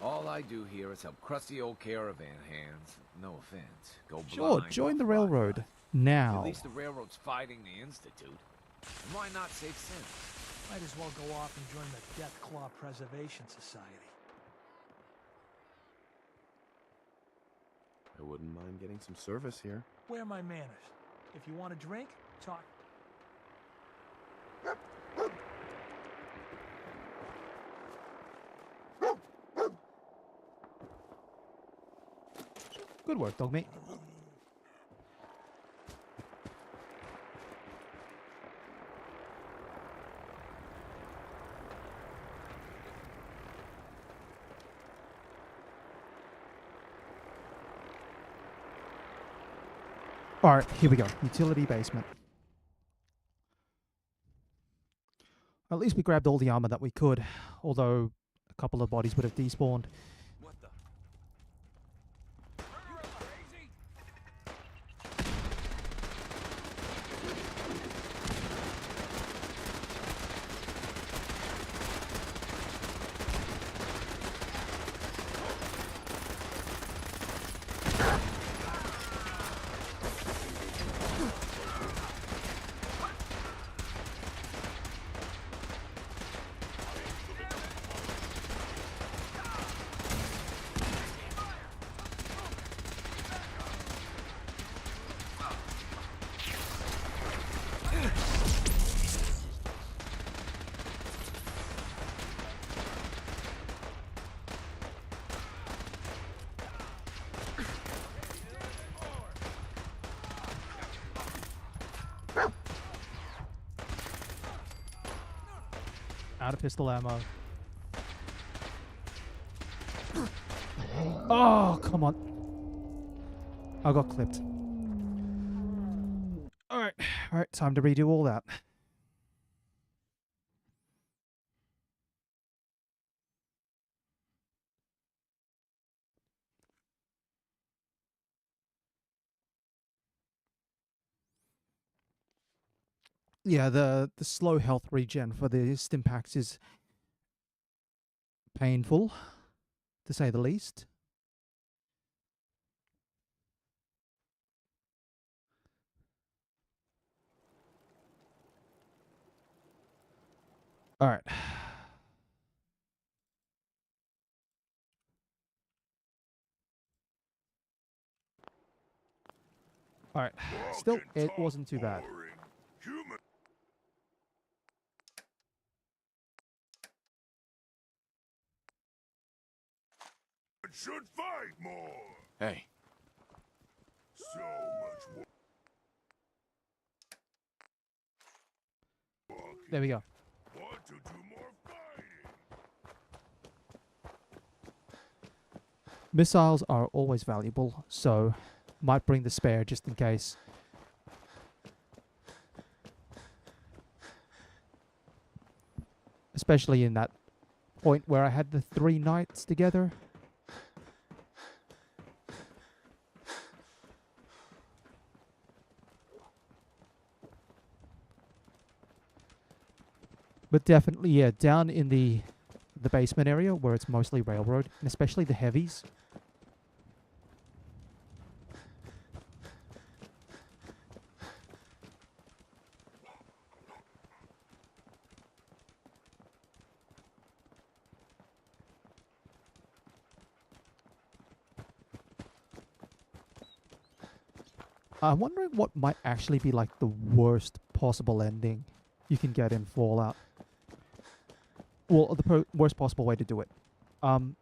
All I do here is help crusty old caravan hands. No offense. Go Sure, blind join or the fly railroad blind. now. At least the railroad's fighting the Institute. And why not save sense? Might as well go off and join the Death Claw Preservation Society. I wouldn't mind getting some service here. Where are my manners? If you want a drink, talk. Good work, dog mate. Alright, here we go. Utility basement. At least we grabbed all the armor that we could, although a couple of bodies would have despawned. Out of pistol ammo. Oh, come on. I got clipped. Alright, alright, time to redo all that. Yeah, the slow health regen for the stim packs is painful, to say the least. Alright. Alright. Still, it wasn't too bad. Should fight more. Hey. So much more. There we go. Want to do more fighting. Missiles are always valuable, so might bring the spare just in case. Especially in that point where I had the 3 knights together. But definitely, yeah, down in the basement area where it's mostly railroad, and especially the heavies. I'm wondering what might actually be like the worst possible ending you can get in Fallout. Well, the worst possible way to do it. And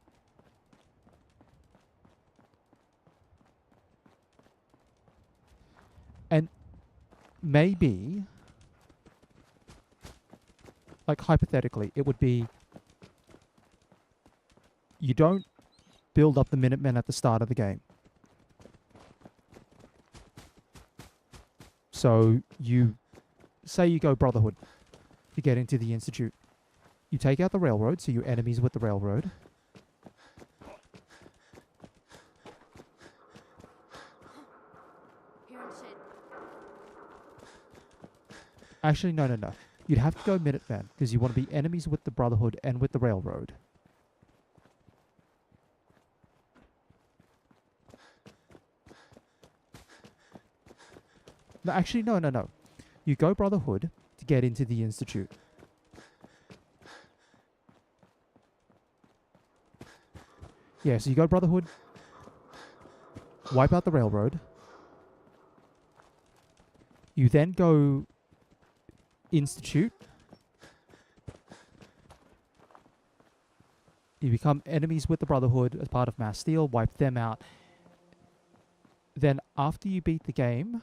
maybe, like hypothetically, it would be you don't build up the Minutemen at the start of the game. So you say you go Brotherhood to get into the Institute. You take out the railroad, so you're enemies with the railroad. Actually, no. You'd have to go Minutemen, because you want to be enemies with the Brotherhood and with the railroad. No, actually, no. You go Brotherhood to get into the Institute. Yeah, so you go Brotherhood, wipe out the railroad. You then go Institute. You become enemies with the Brotherhood as part of Mass Steel, wipe them out. Then after you beat the game,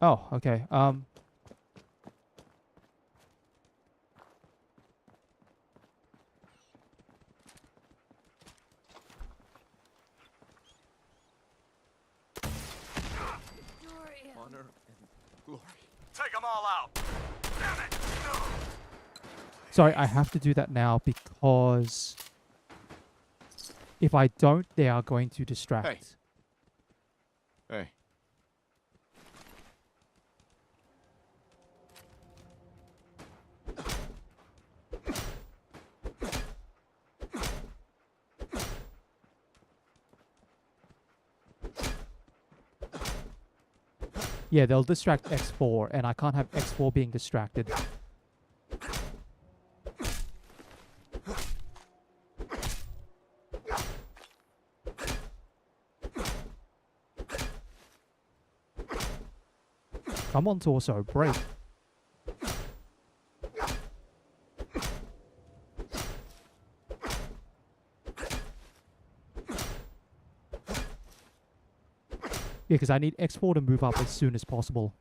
oh, okay. honor and glory. Take them all out. Damn it! Sorry, I have to do that now because if I don't, they are going to distract. Hey. Hey. Yeah, they'll distract X4, and I can't have X4 being distracted. Come on, Torso, break. Yeah, because I need X4 to move up as soon as possible.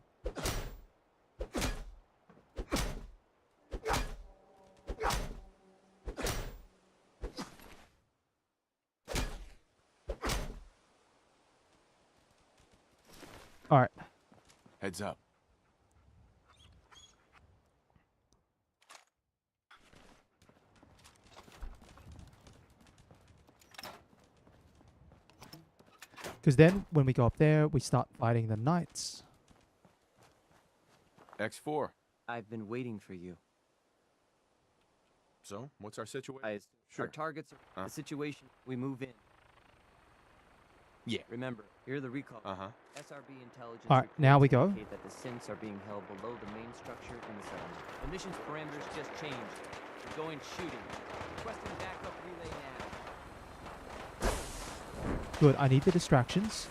Alright. Heads up. Because then, when we go up there, we start fighting the knights. X4. I've been waiting for you. So, what's our situation? Our targets are the situation. We move in. Yeah. Remember, here are the recall. SRB intelligence. Alright, now we go. Indicate that the synths are being held below the main structure in the settlement. The mission's parameters just changed. We're going shooting. Requesting backup relay now. Good, I need the distractions.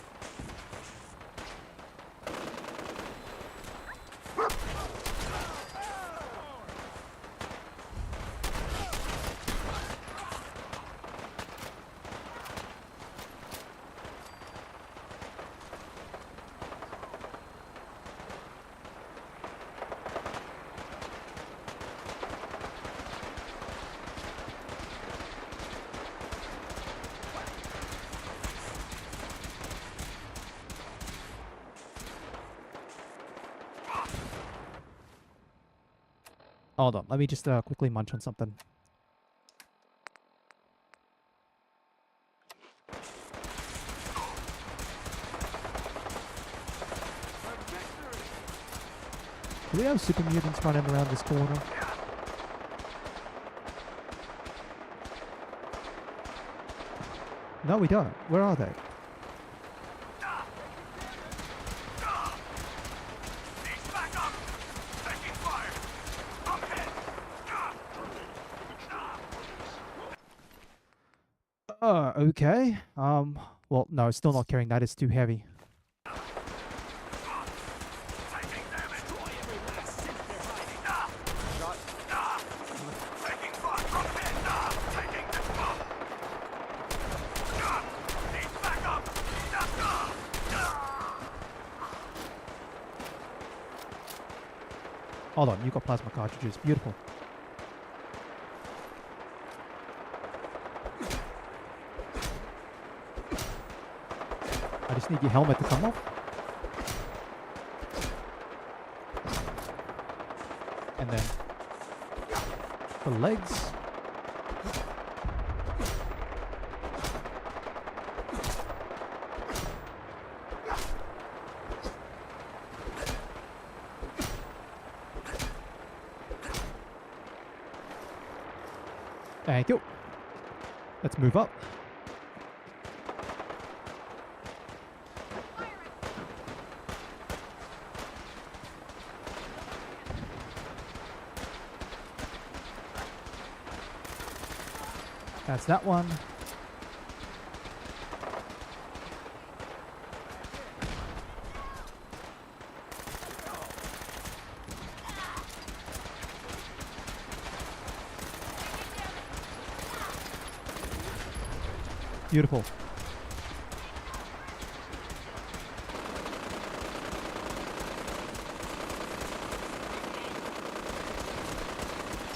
Hold on, let me just quickly munch on something. Do we have super mutants running around this corner? No, we don't. Where are they? Okay. Well, no, still not carrying that. It's too heavy. Hold on, you got plasma cartridges. Beautiful. I just need your helmet to come off. And then the legs. Thank you. Let's move up. That's that one. Beautiful.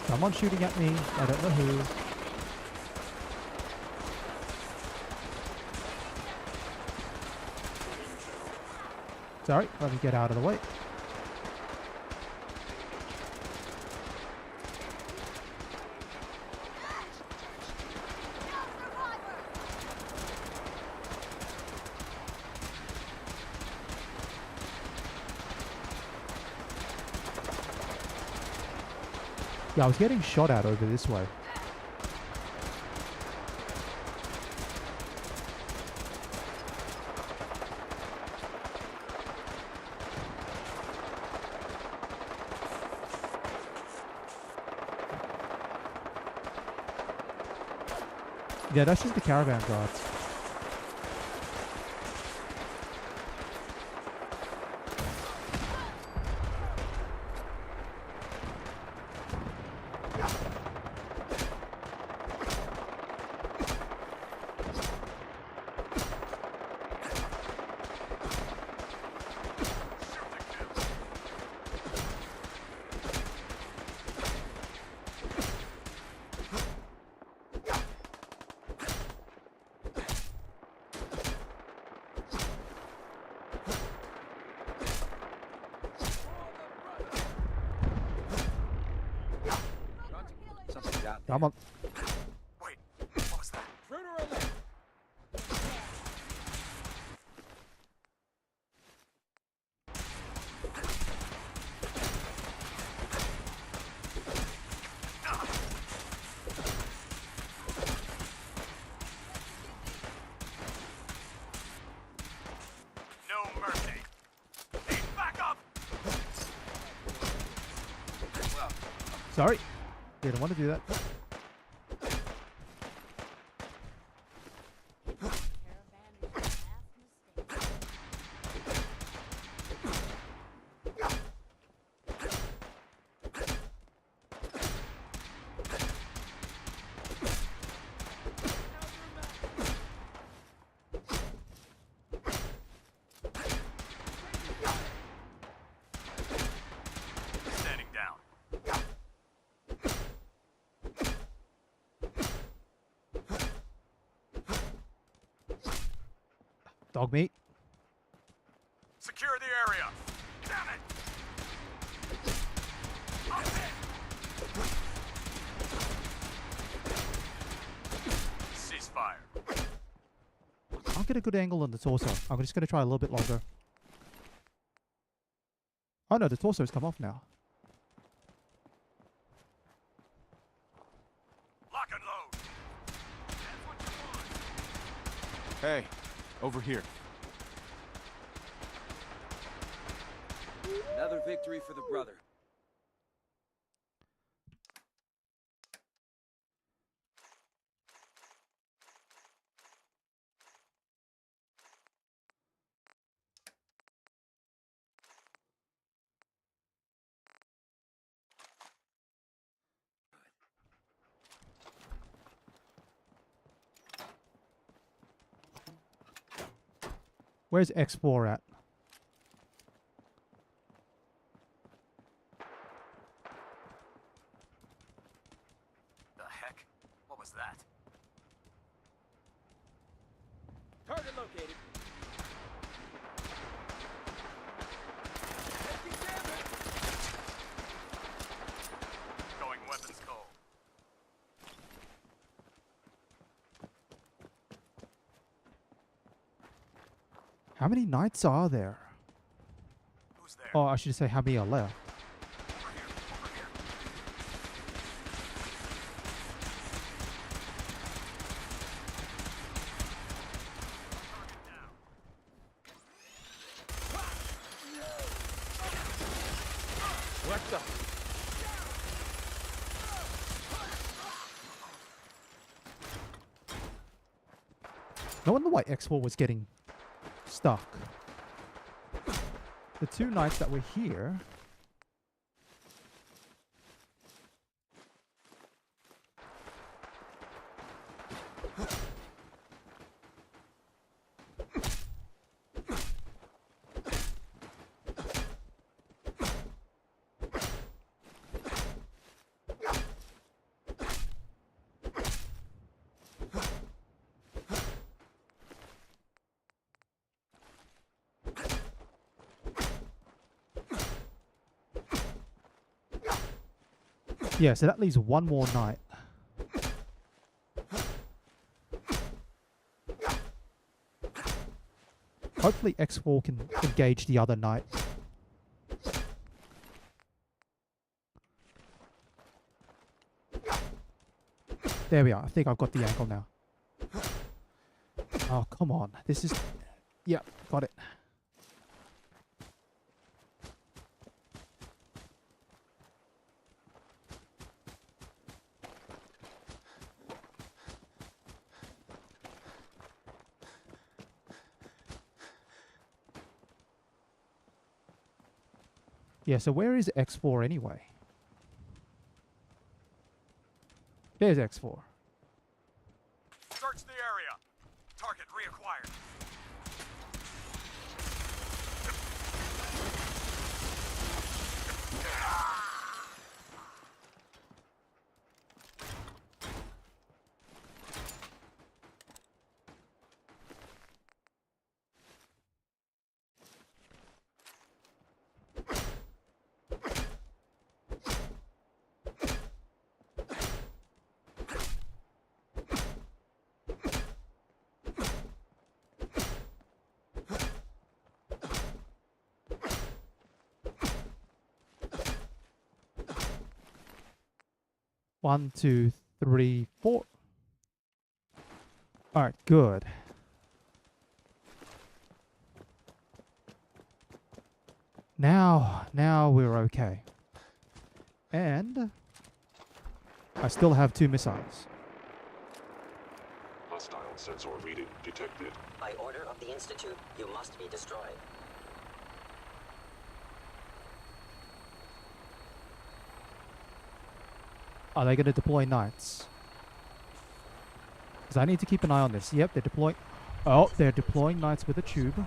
Someone's shooting at me. I don't know who. It's Sorry, let me get out of the way. Yeah, I was getting shot at over this way. Yeah, that's just the caravan guards. Come on. Wait, what was that? No mercy. Hey, back up! Sorry. Didn't want to do that. Standing down. Dog meat. Secure the area. Damn it! Up it! Ceasefire. I'll get a good angle on the torso. I'm just going to try a little bit longer. Oh no, the torso's come off now. Lock and load. That's what you want. Hey, over here. Another victory for the brother. Where's X4 at? The heck? What was that? Target located. Going weapons cold. How many knights are there? Who's there? Oh, I should say how many are left. What the? No wonder why X4 was getting stuck. The two knights that were here. Yeah, so that leaves one more night. Hopefully X4 can engage the other knight. There we are. I think I've got the angle now. Oh, come on. This is... Yeah, got it. Yeah, so where is X4 anyway? There's X4. Search the area. Target reacquired. One, two, three, four. Alright, good. Now we're okay. And I still have 2 missiles. Hostile sensor reading detected. By order of the Institute, you must be destroyed. Are they going to deploy knights? Because I need to keep an eye on this. Yep, they're deploying... Oh, they're deploying knights with a tube.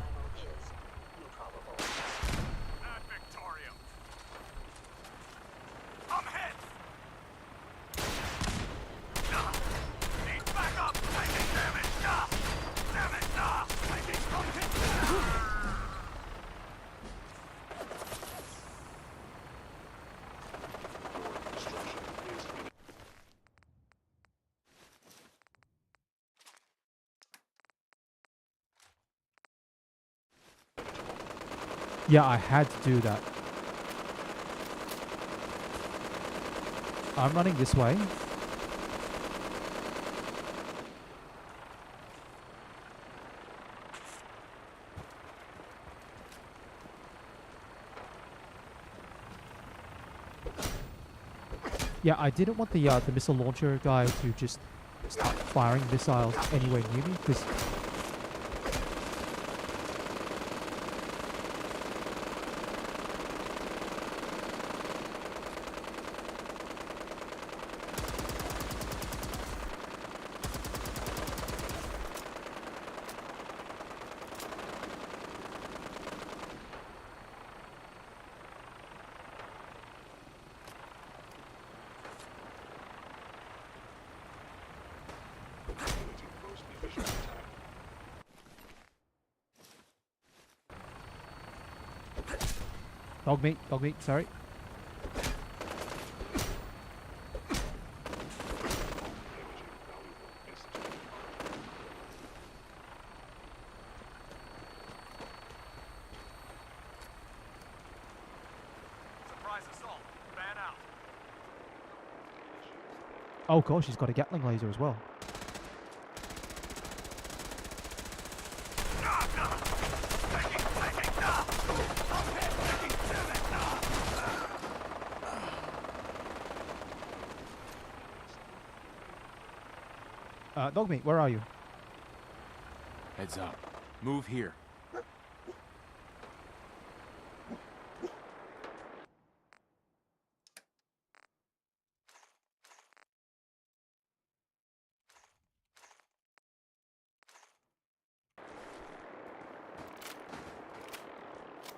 Yeah, I had to do that. I'm running this way. Yeah, I didn't want the missile launcher guy to just start firing missiles anywhere near me, because dog meat, sorry. Surprise assault. Fan out. Oh gosh, he's got a Gatling laser as well. Dogmeat, where are you? Heads up. Move here.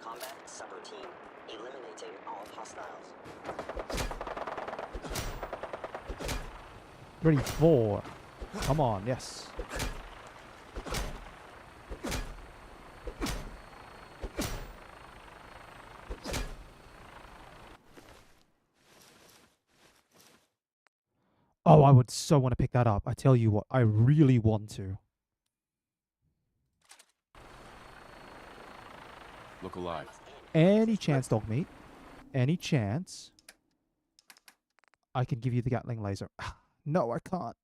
Combat subroutine. Eliminating all hostiles. 3, 4. Come on, yes. Oh, I would so want to pick that up. I tell you what, I really want to. Look alive. Any chance, dog meat? Any chance I can give you the Gatling laser? No, I can't.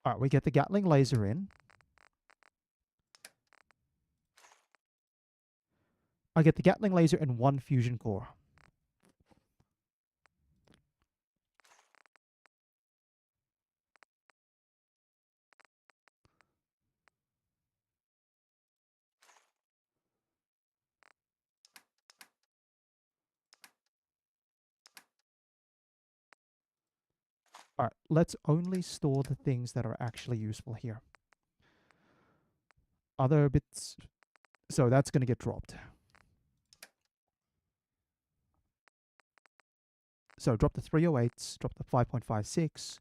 All right, we get the Gatling laser in. I get the Gatling laser and 1 fusion core. All right, let's only store the things that are actually useful here. Other bits, so that's going to get dropped. So drop the 308s, drop the 5.56.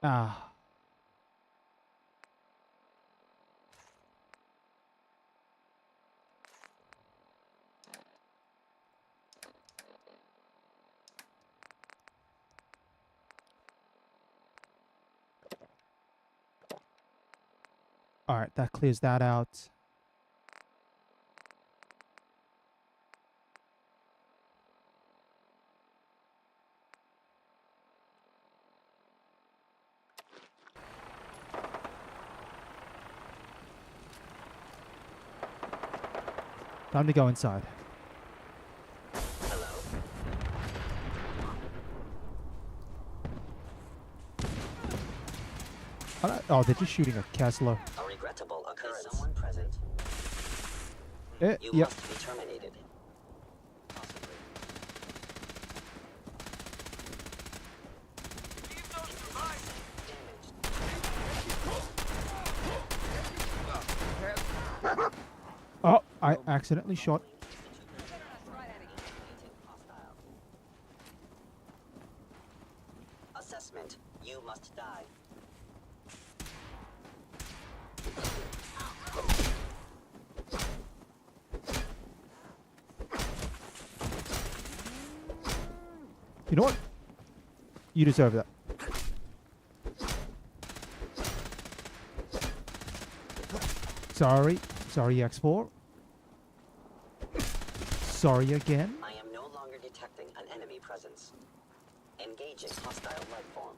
Ah. All right, that clears that out. Time to go inside. Oh, they're just shooting a Kessler. A regrettable occurrence. Is someone present? You Yep. must be terminated. Oh, I accidentally shot. Assessment. You must die. You know what? You deserve that. Sorry. Sorry, X4. Sorry again. I am no longer detecting an enemy presence. Engaging hostile life form.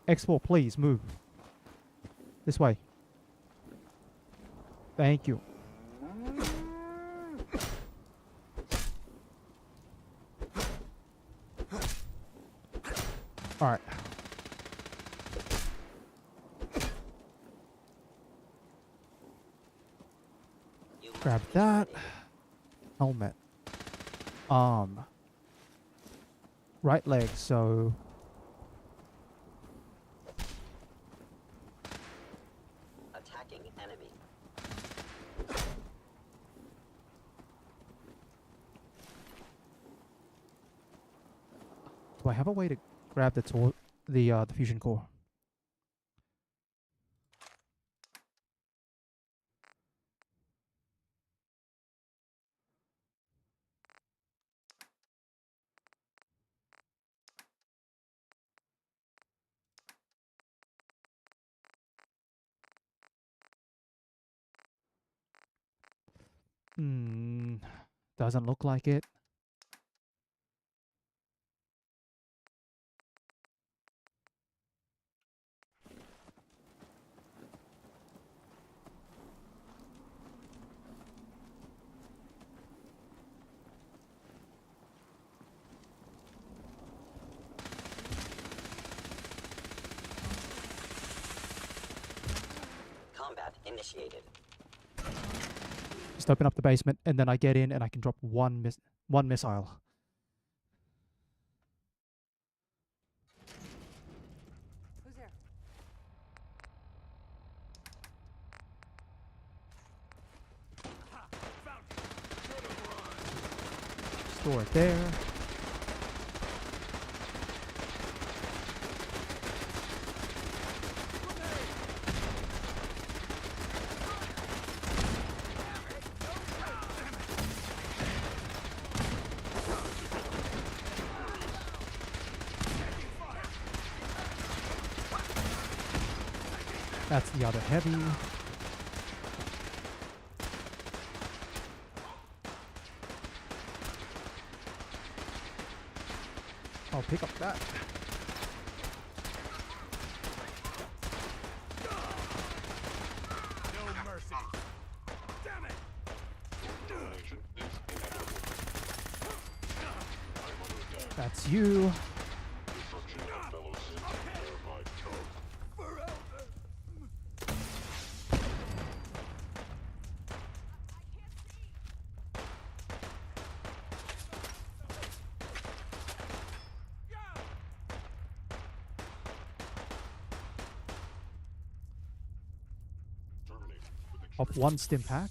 X4, please move. This way. Thank you. All right. Grab that. Helmet. Right leg, so... Attacking enemy. Do I have a way to grab the fusion core? Doesn't look like it. initiated. Just open up the basement, and then I get in, and I can drop one missile. Who's there? Store it there. That's the other heavy. I'll pick up that. No mercy. Damn it! That's you. Up one stim pack.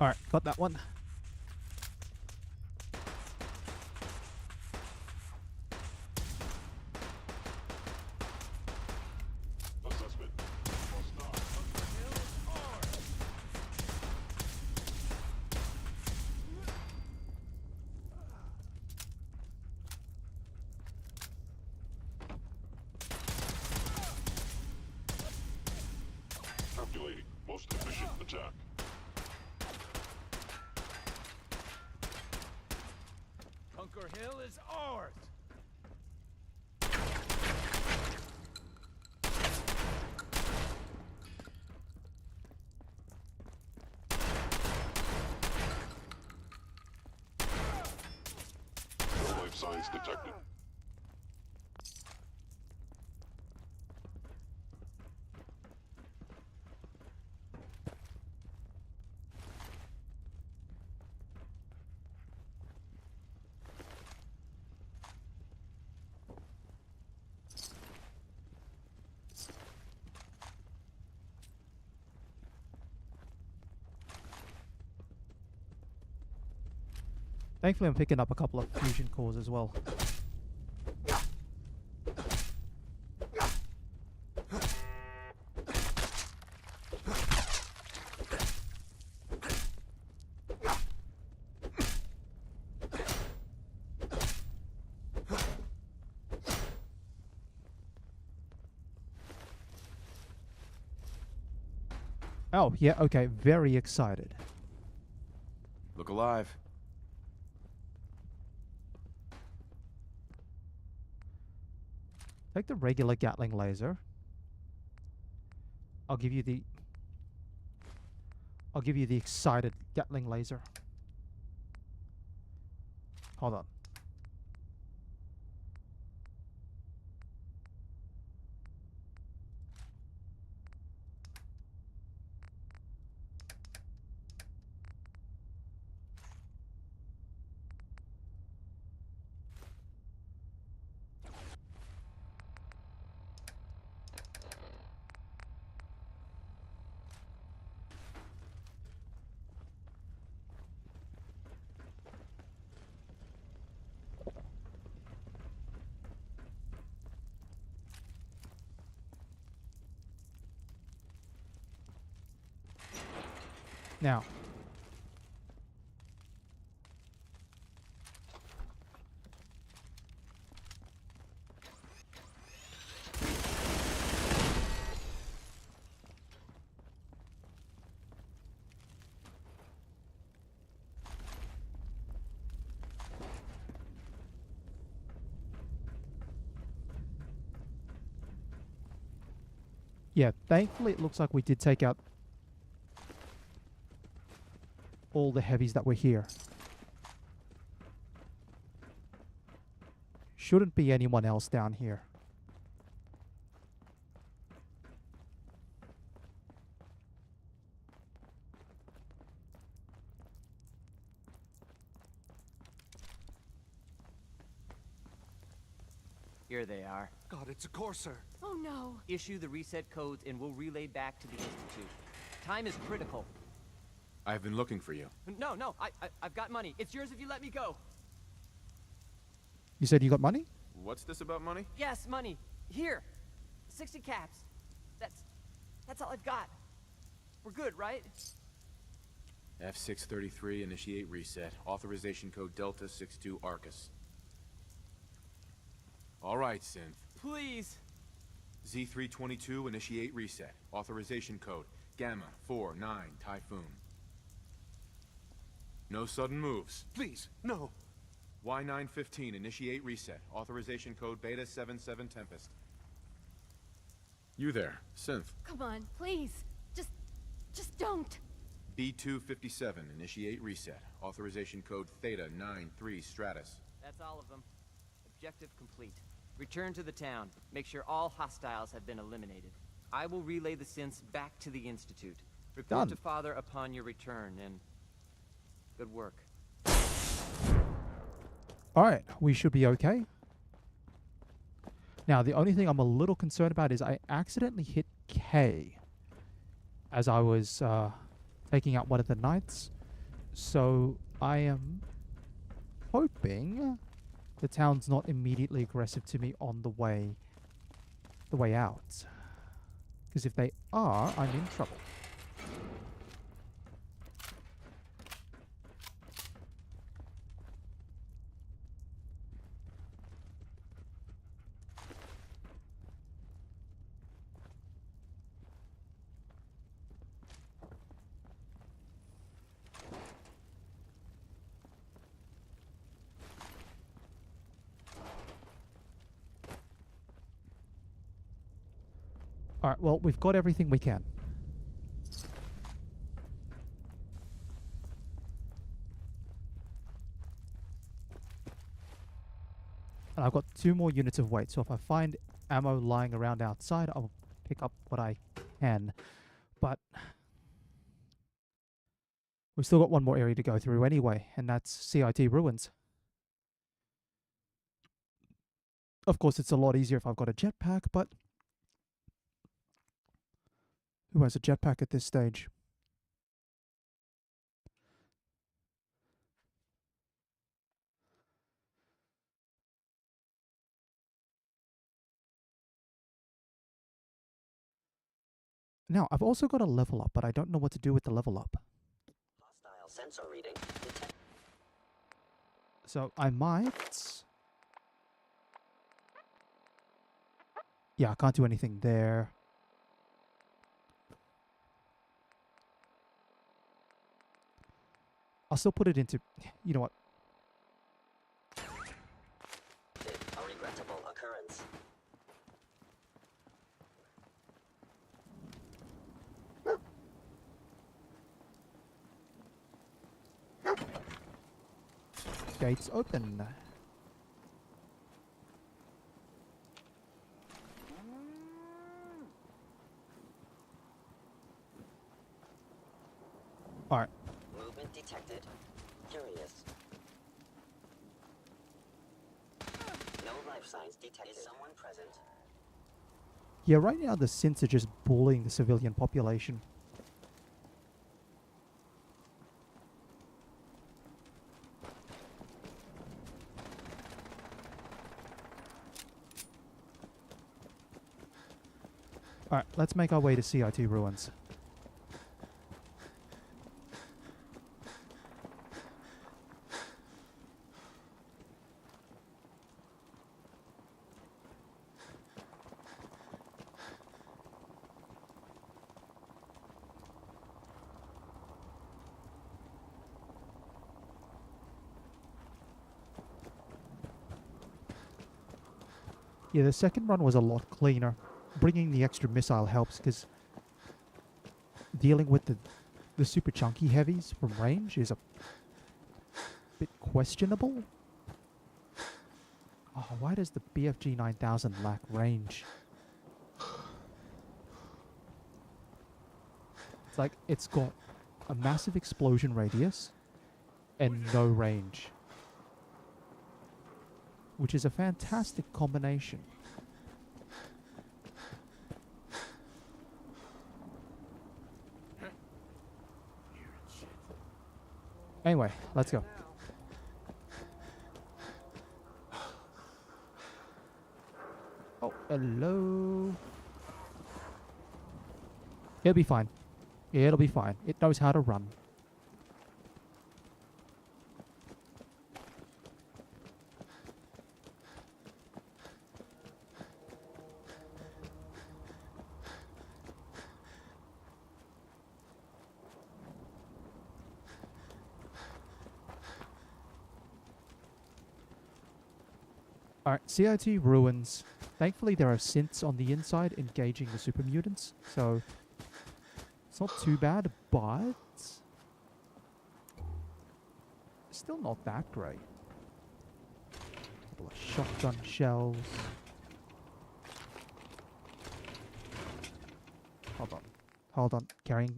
Alright, got that one. Calculating most efficient attack. Bunker Hill is ours! No life signs detected. Thankfully, I'm picking up a couple of fusion cores as well. Oh, yeah, okay, very excited. Look alive. Take the regular Gatling laser. I'll give you the excited Gatling laser. Hold on. Now, Yeah, thankfully it looks like we did take out all the heavies that were here. Shouldn't be anyone else down here. Here they are. God, it's a courser. Oh no. Issue the reset codes and we'll relay back to the Institute. Time is critical. I've been looking for you. No, I've got money. It's yours if you let me go. You said you got money? What's this about money? Yes, money. Here. 60 caps. That's all I've got. We're good, right? F633, initiate reset. Authorization code Delta 62 Arcus. All right, Synth. Please. Z322, initiate reset. Authorization code Gamma 49 Typhoon. No sudden moves. Please, no. Y915, initiate reset. Authorization code Beta 77 Tempest. You there, Synth. Come on, please. Just don't. B257, initiate reset. Authorization code Theta 93 Stratus. That's all of them. Objective complete. Return to the town. Make sure all hostiles have been eliminated. I will relay the synths back to the Institute. Report to Father upon your return, and good work. Alright, we should be okay. Now, the only thing I'm a little concerned about is I accidentally hit K as I was taking out one of the knights. So I am hoping the town's not immediately aggressive to me on the way out. Because if they are, I'm in trouble. Alright, well, we've got everything we can. And I've got 2 more units of weight, so if I find ammo lying around outside, I'll pick up what I can. But we've still got one more area to go through anyway, and that's CIT Ruins. Of course, it's a lot easier if I've got a jetpack, but who has a jetpack at this stage? Now, I've also got a level up, but I don't know what to do with the level up. Hostile sensor reading. So I might... Yeah, I can't do anything there. I'll still put it into... You know what? A regrettable occurrence. Gates open. Alright. Movement detected. Curious. No life signs detected. Is someone present? Yeah, right now the synths are just bullying the civilian population. Alright, let's make our way to CIT Ruins. Yeah, the second run was a lot cleaner. bringing the extra missile helps because dealing with the super chunky heavies from range is a bit questionable. Oh, why does the BFG 9000 lack range? It's like it's got a massive explosion radius and no range, which is a fantastic combination. Anyway, let's go. Oh, hello. It'll be fine. Yeah, it'll be fine. It knows how to run. Alright, CIT ruins. Thankfully there are synths on the inside engaging the super mutants, so it's not too bad, but still not that great. Couple of shotgun shells. Hold on, carrying.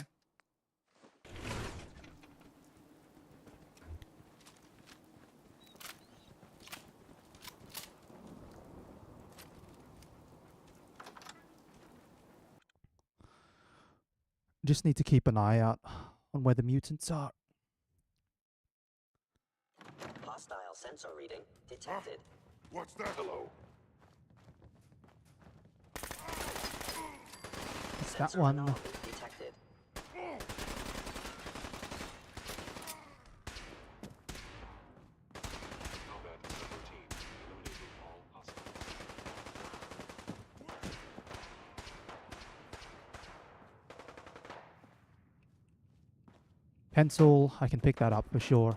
Just need to keep an eye out on where the mutants are. Hostile sensor reading detected. What's that? Hello. It's that one. Detected. Pencil, I can pick that up for sure.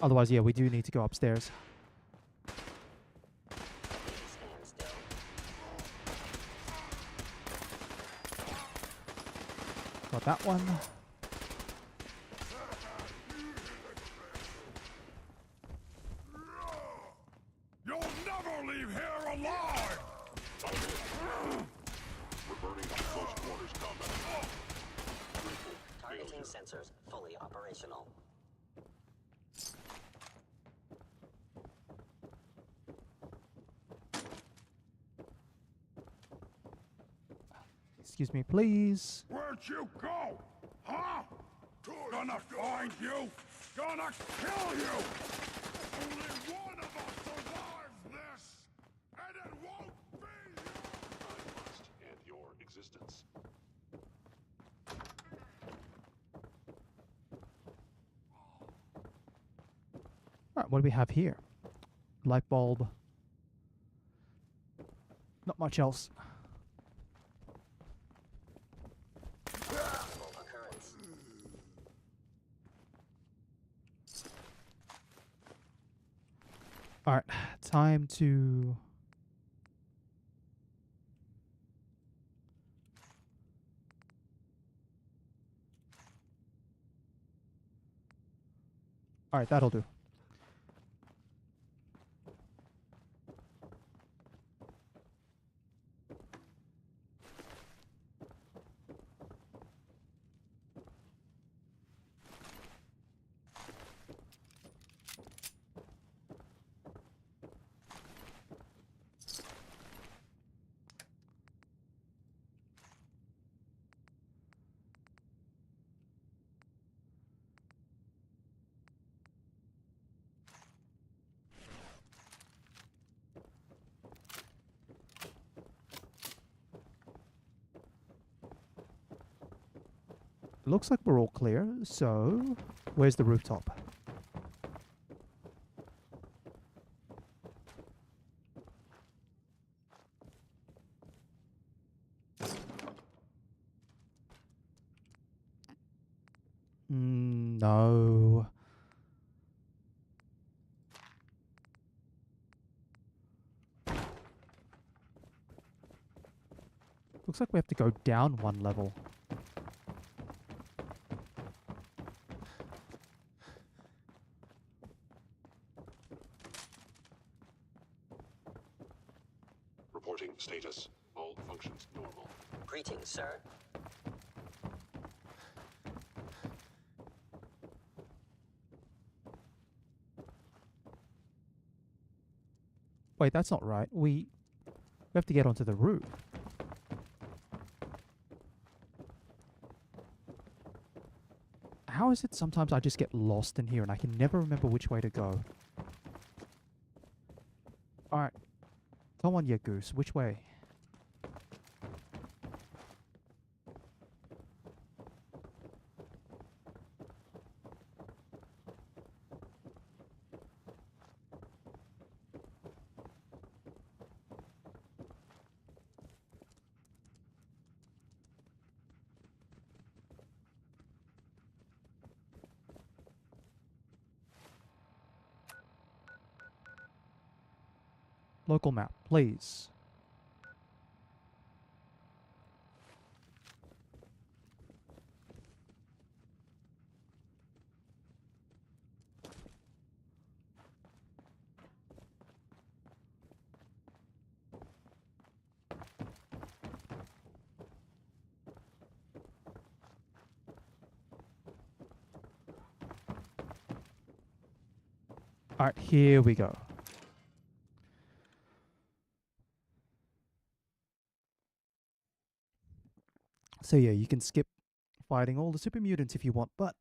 Otherwise, yeah, we do need to go upstairs. Got that one. You'll never leave here alive! Reverting to close quarters combat. Targeting sensors fully operational. Excuse me, please. Where'd you go? Huh? Gonna find you! Gonna kill you! Only one of us survives this! And it won't be you! I must end your existence. Alright, what do we have here? Light bulb. Not much else. Alright, time to... Alright, that'll do. Looks like we're all clear, so where's the rooftop? No. Looks like we have to go down one level. Reporting status. All functions normal. Greetings, sir. Wait, that's not right. We have to get onto the roof. How is it sometimes I just get lost in here and I can never remember which way to go? Alright. Come on, you goose. Which way? Local map, please. Alright, here we go. So yeah, you can skip fighting all the super mutants if you want, but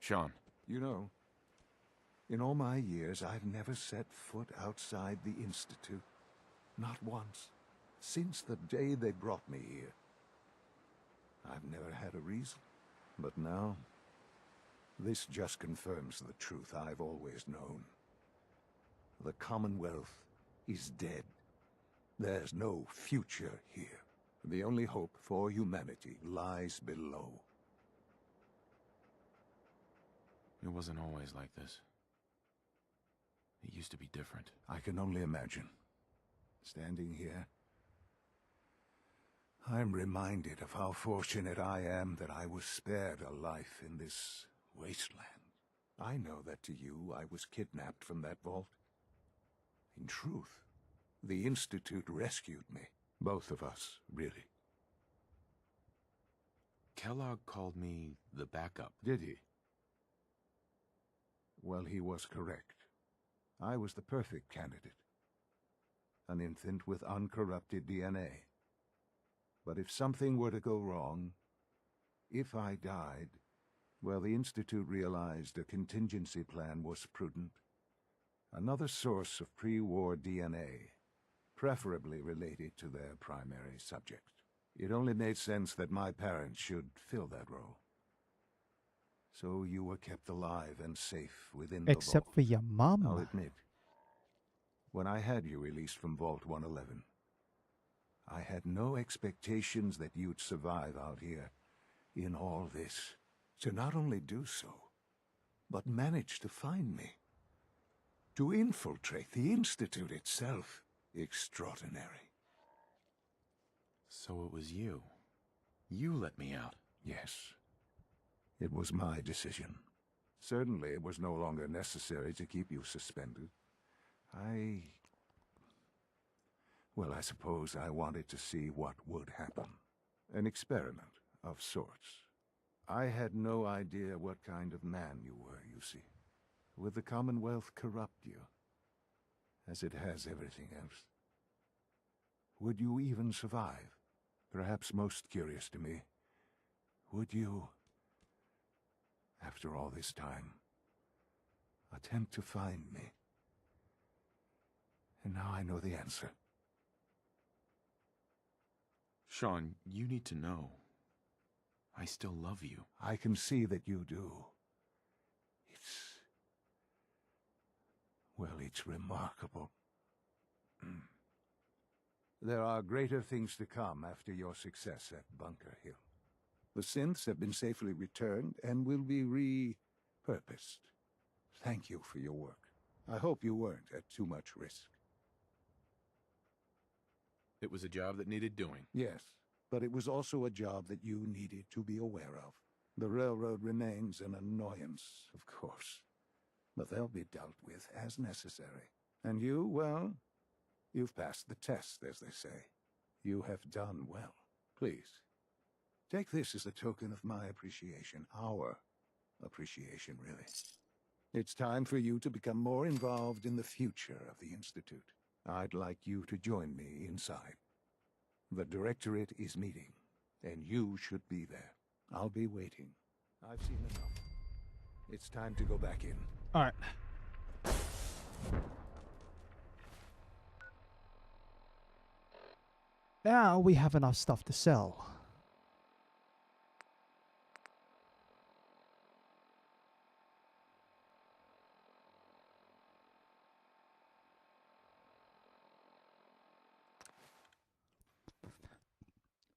Sean. You know, in all my years, I've never set foot outside the Institute. Not once. Since the day they brought me here. I've never had a reason. But now, this just confirms the truth I've always known. The Commonwealth is dead. There's no future here. The only hope for humanity lies below. It wasn't always like this. It used to be different. I can only imagine. Standing here, I'm reminded of how fortunate I am that I was spared a life in this wasteland. I know that to you, I was kidnapped from that vault. In truth, the Institute rescued me. Both of us, really. Kellogg called me the backup. Did he? Well, he was correct. I was the perfect candidate. An infant with uncorrupted DNA. But if something were to go wrong, if I died, well, the Institute realized a contingency plan was prudent. Another source of pre-war DNA, preferably related to their primary subject. It only made sense that my parents should fill that role. So you were kept alive and safe within the except vault. for your mum. I'll admit, when I had you released from Vault 111, I had no expectations that you'd survive out here in all this. To not only do so, but manage to find me. To infiltrate the Institute itself. Extraordinary. So it was you. You let me out. Yes. It was my decision. Certainly it was no longer necessary to keep you suspended. Well, I suppose I wanted to see what would happen. An experiment of sorts. I had no idea what kind of man you were, you see. Would the Commonwealth corrupt you, as it has everything else? Would you even survive? Perhaps most curious to me, would you, after all this time, attempt to find me? And now I know the answer. Sean, you need to know. I still love you. I can see that you do. It's remarkable. There are greater things to come after your success at Bunker Hill. The synths have been safely returned and will be repurposed. Thank you for your work. I hope you weren't at too much risk. It was a job that needed doing. Yes, but it was also a job that you needed to be aware of. The railroad remains an annoyance, of course, but they'll be dealt with as necessary. And you, well, you've passed the test, as they say. You have done well. Please, take this as a token of my appreciation. Our appreciation, really. It's time for you to become more involved in the future of the Institute. I'd like you to join me inside. The Directorate is meeting, and you should be there. I'll be waiting. I've seen enough. It's time to go back in. All right. Now we have enough stuff to sell.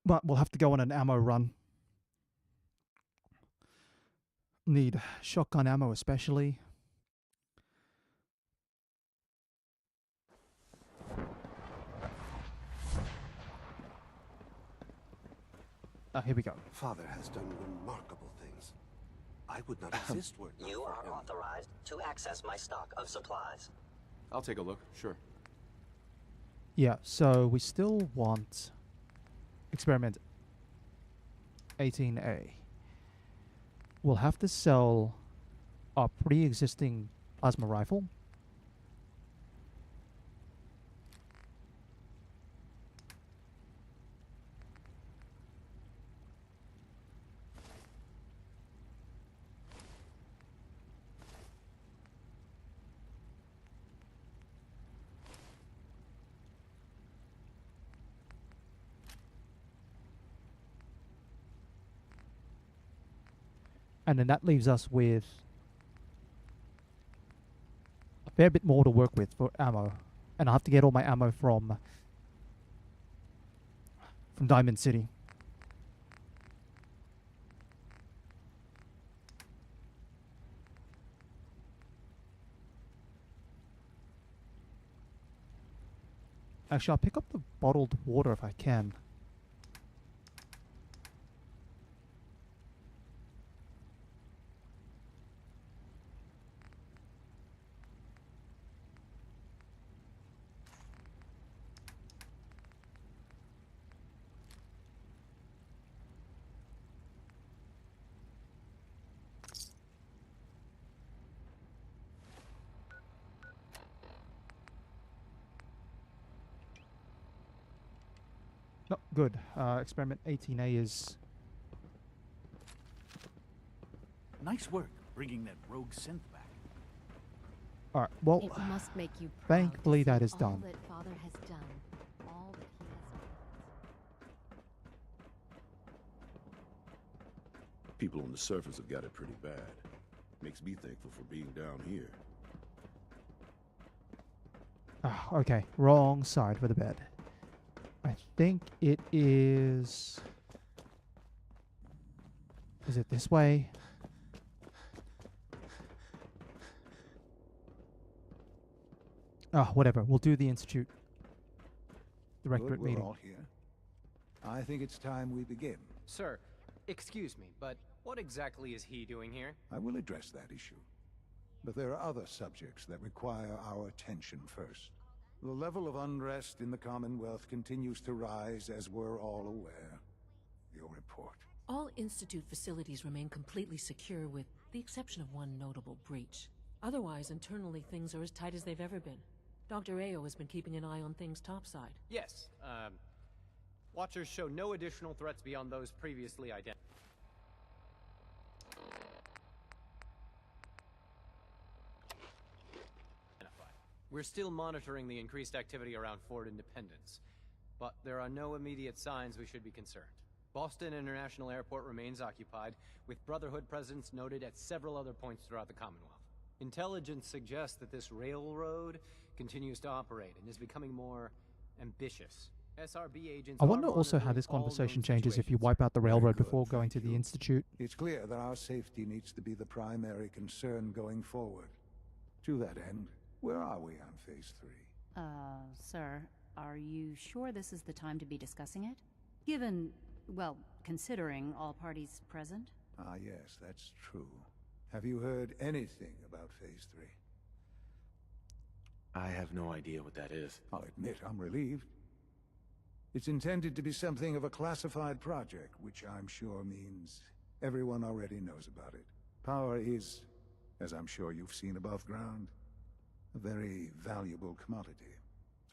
But we'll have to go on an ammo run. Need shotgun ammo especially. Here we go. Father has done remarkable things. I would not exist were it not You for are him. authorized to access my stock of supplies. I'll take a look, sure. Yeah, so we still want experiment 18A. We'll have to sell our pre-existing plasma rifle. And then that leaves us with a fair bit more to work with for ammo. And I'll have to get all my ammo from Diamond City. Actually, I'll pick up the bottled water if I can. No, good. Experiment 18A is... Nice work bringing that rogue synth back. Alright, well, It must make you proud thankfully to see that is all done. that Father has done, all that he has. People on the surface have got it pretty bad. Makes me thankful for being down here. Ah, okay, wrong side for the bed. I think it is... Is it this way? Ah, whatever. We'll do the Institute Directorate Good, we're meeting. all here. I think it's time we begin. Sir, excuse me, but what exactly is he doing here? I will address that issue. But there are other subjects that require our attention first. The level of unrest in the Commonwealth continues to rise, as we're all aware. Your report. All Institute facilities remain completely secure with the exception of one notable breach. Otherwise, internally things are as tight as they've ever been. Dr. Ayo has been keeping an eye on things topside. Yes, Watchers show no additional threats beyond those previously identified. We're still monitoring the increased activity around Fort Independence, but there are no immediate signs we should be concerned. Boston International Airport remains occupied, with Brotherhood presence noted at several other points throughout the Commonwealth. Intelligence suggests that this railroad continues to operate and is becoming more ambitious. SRB agents I wonder are also how monitoring this all known conversation changes if you situations. wipe out the railroad good, before going to the Institute. It's clear that our safety needs to be the primary concern going forward. To that end, where are we on Phase 3? Sir, are you sure this is the time to be discussing it? Given, well, considering all parties present? Ah, yes, that's true. Have you heard anything about Phase 3? I have no idea what that is. I'll admit I'm relieved. It's intended to be something of a classified project, which I'm sure means everyone already knows about it. Power is, as I'm sure you've seen above ground, a very valuable commodity.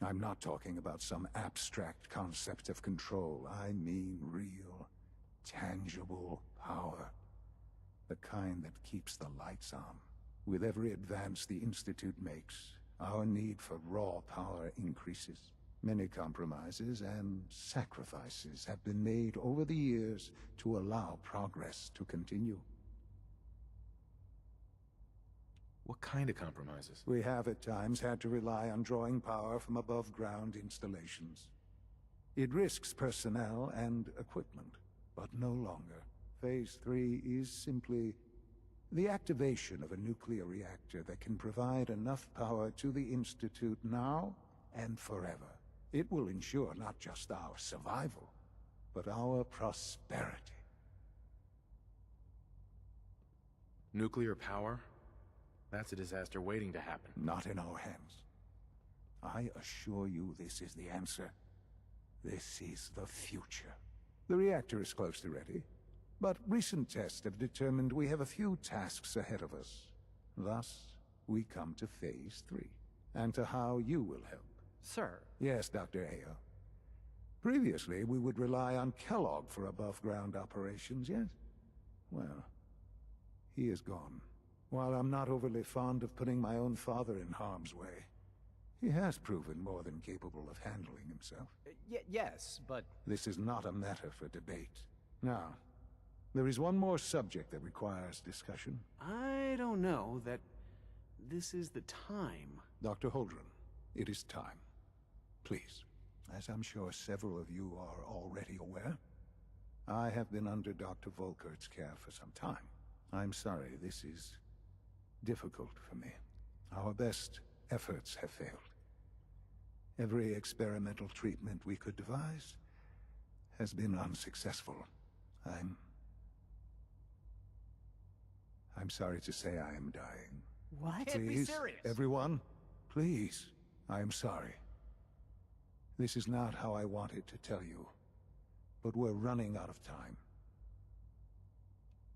I'm not talking about some abstract concept of control. I mean real, tangible power. The kind that keeps the lights on. With every advance the Institute makes, our need for raw power increases. Many compromises and sacrifices have been made over the years to allow progress to continue. What kind of compromises? We have at times had to rely on drawing power from above-ground installations. It risks personnel and equipment, but no longer. Phase 3 is simply the activation of a nuclear reactor that can provide enough power to the Institute now and forever. It will ensure not just our survival, but our prosperity. Nuclear power? That's a disaster waiting to happen. Not in our hands. I assure you this is the answer. This is the future. The reactor is close to ready, but recent tests have determined we have a few tasks ahead of us. Thus, we come to Phase 3, and to how you will help. Sir? Yes, Dr. Ayo. Previously, we would rely on Kellogg for above-ground operations, yes? Well, he is gone. While I'm not overly fond of putting my own father in harm's way, he has proven more than capable of handling himself. Yes, but... This is not a matter for debate. Now, there is one more subject that requires discussion. I don't know that this is the time. Dr. Holdren, it is time. Please, as I'm sure several of you are already aware, I have been under Dr. Volkert's care for some time. I'm sorry, this is difficult for me. Our best efforts have failed. Every experimental treatment we could devise has been unsuccessful. I'm sorry to say I am dying. What? Can't be serious. Everyone, please, I am sorry. This is not how I wanted to tell you, but we're running out of time.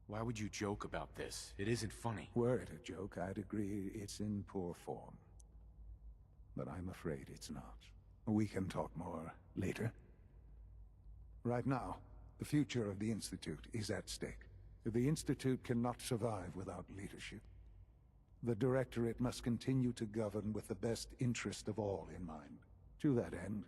Why would you joke about this? It isn't funny. Were it a joke, I'd agree it's in poor form. But I'm afraid it's not. We can talk more later. Right now, the future of the Institute is at stake. The Institute cannot survive without leadership. The Directorate must continue to govern with the best interest of all in mind. To that end,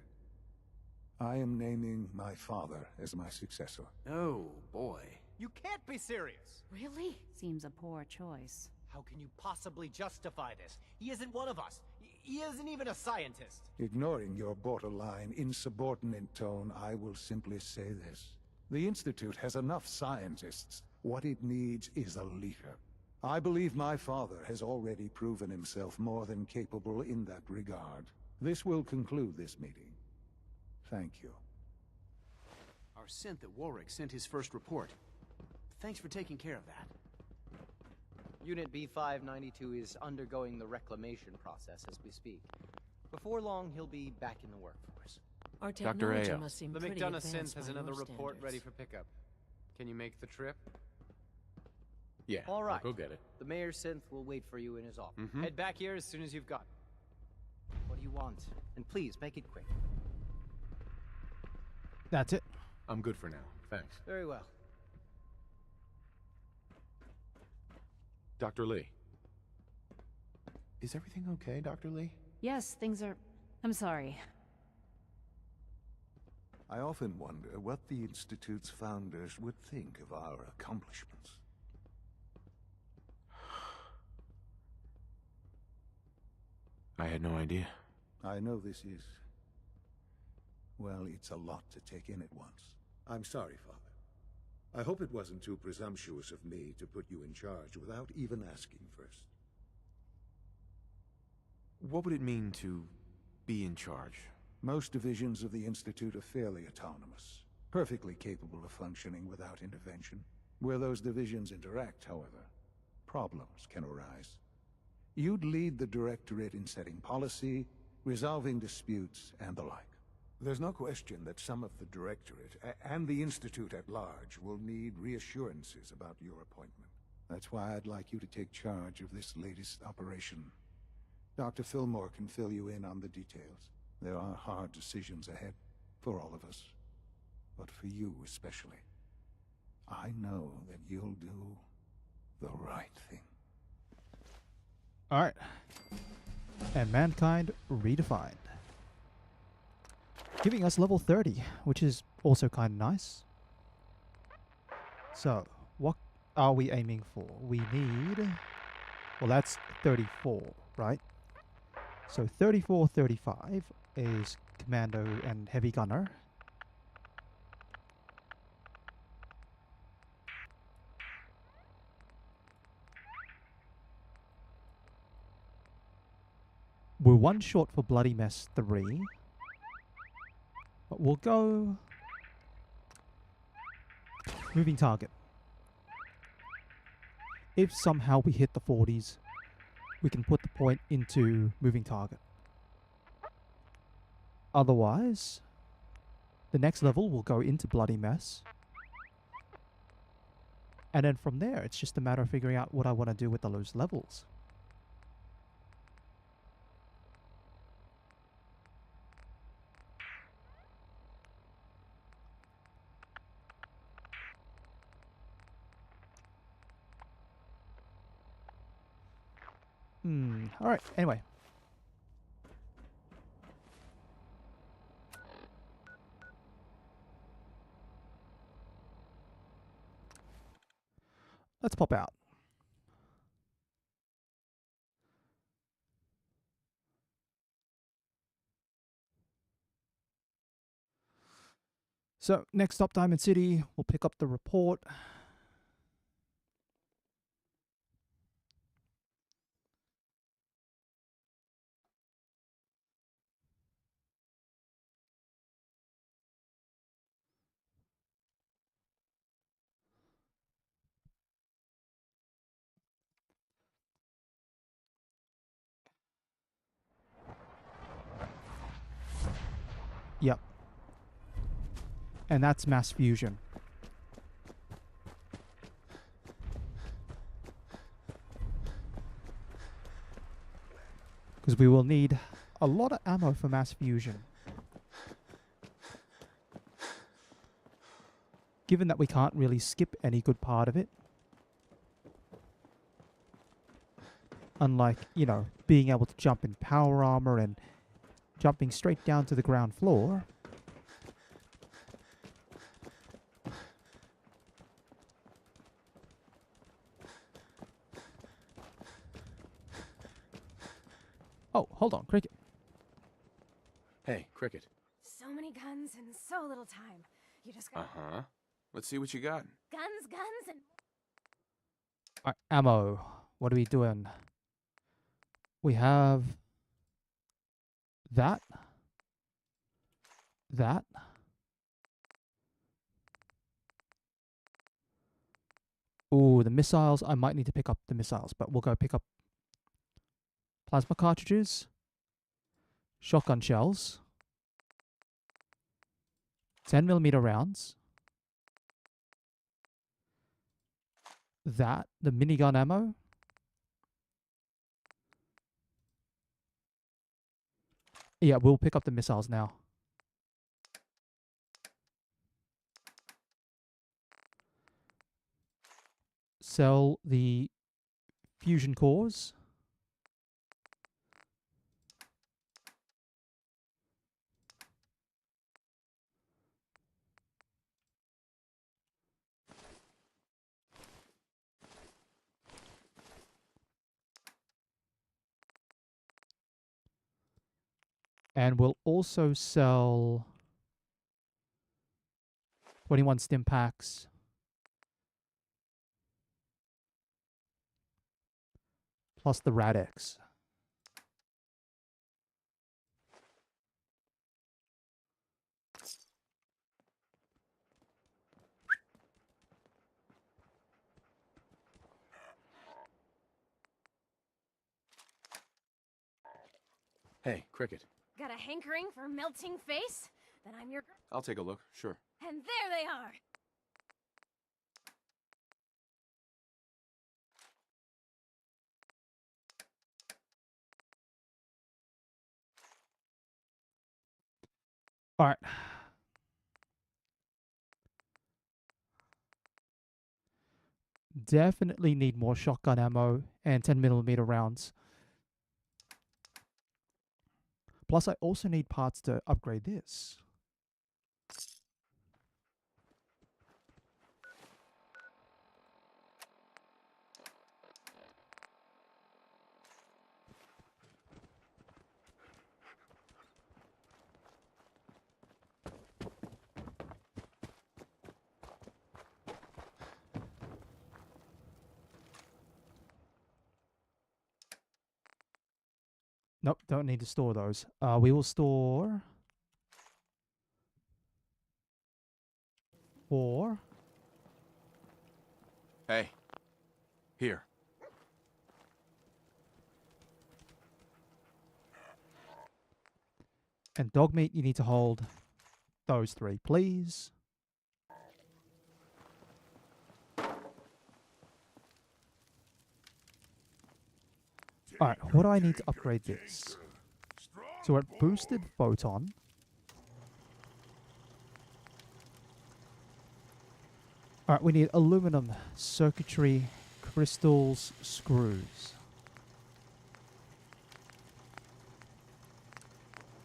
I am naming my father as my successor. Oh, boy. You can't be serious! Really? Seems a poor choice. How can you possibly justify this? He isn't one of us. He isn't even a scientist. Ignoring your borderline, insubordinate tone, I will simply say this. The Institute has enough scientists. What it needs is a leader. I believe my father has already proven himself more than capable in that regard. This will conclude this meeting. Thank you. Our synth at Warwick sent his first report. Thanks for taking care of that. Unit B592 is undergoing the reclamation process as we speak. Before long, he'll be back in the workforce. Our Dr. technology Ayo. must seem The pretty McDonough advanced synth has by another your report standards. ready for pickup. Can you make the trip? Yeah, All right. I'll go get it. The mayor's synth will wait for you in his office. Mhm. Head back here as soon as you've got it. What do you want? And please, make it quick. That's it. I'm good for now. Thanks. Very well. Dr. Lee. Is everything okay, Dr. Lee? Yes, things are... I'm sorry. I often wonder what the Institute's founders would think of our accomplishments. I had no idea. I know this is... well, it's a lot to take in at once. I'm sorry, Father. I hope it wasn't too presumptuous of me to put you in charge without even asking first. What would it mean to be in charge? Most divisions of the Institute are fairly autonomous, perfectly capable of functioning without intervention. Where those divisions interact, however, problems can arise. You'd lead the Directorate in setting policy, resolving disputes, and the like. There's no question that some of the Directorate, and the Institute at large, will need reassurances about your appointment. That's why I'd like you to take charge of this latest operation. Dr. Fillmore can fill you in on the details. There are hard decisions ahead, for all of us. But for you especially. I know that you'll do the right thing. Alright. And Mankind Redefined. Giving us level 30, which is also kind of nice. So, what are we aiming for? We need... well, that's 34, right? So 34, 35 is Commando and Heavy Gunner. We're one short for Bloody Mess 3. But we'll go... moving target. If somehow we hit the 40s, we can put the point into moving target. Otherwise, the next level will go into Bloody Mess. And then from there, it's just a matter of figuring out what I want to do with those levels. Alright, anyway. Let's pop out. So, next stop, Diamond City. We'll pick up the report. Yep. And that's mass fusion. Because we will need a lot of ammo for mass fusion. Given that we can't really skip any good part of it. Unlike, you know, being able to jump in power armor and jumping straight down to the ground floor. Oh, hold on, Cricket. Hey, Cricket. So many guns in so little time. You just got Uh-huh. Let's see what you got. guns, and... Alright, ammo. What are we doing? We have... that. That. Ooh, the missiles. I might need to pick up the missiles, but we'll go pick up plasma cartridges, shotgun shells, 10mm rounds, that, the minigun ammo, yeah, we'll pick up the missiles now. Sell the fusion cores. And we'll also sell 21 stim packs. Plus the Radex. Hey, Cricket. Got a hankering for melting face? Then I'm your... I'll take a look, sure. And there they are! All right. Definitely need more shotgun ammo and 10mm rounds. Plus, I also need parts to upgrade this. Nope, don't need to store those. We will store 4. Hey. Here. And dog meat, you need to hold those 3, please. Alright, what do I need to upgrade this? So we're at boosted photon. Alright, we need aluminum, circuitry, crystals, screws.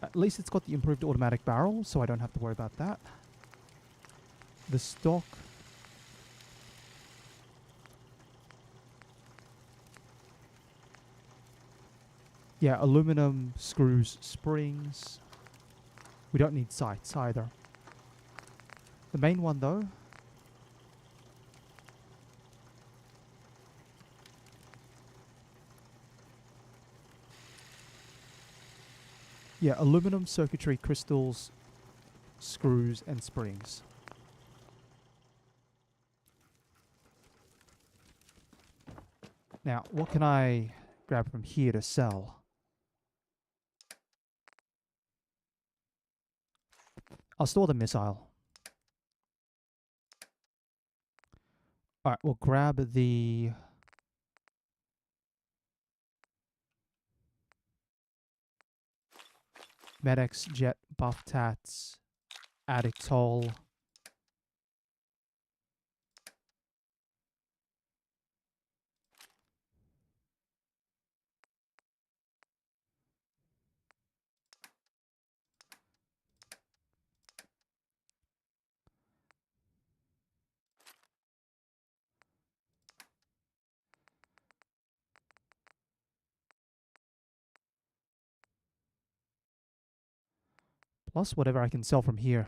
At least it's got the improved automatic barrel, so I don't have to worry about that. The stock. Yeah, aluminum, screws, springs. We don't need sights either. The main one though. Yeah, aluminum, circuitry, crystals, screws, and springs. Now, what can I grab from here to sell? I'll store the missile. Alright, we'll grab the... Medex, Jet, Buff Tats, Addict Toll. Plus whatever I can sell from here.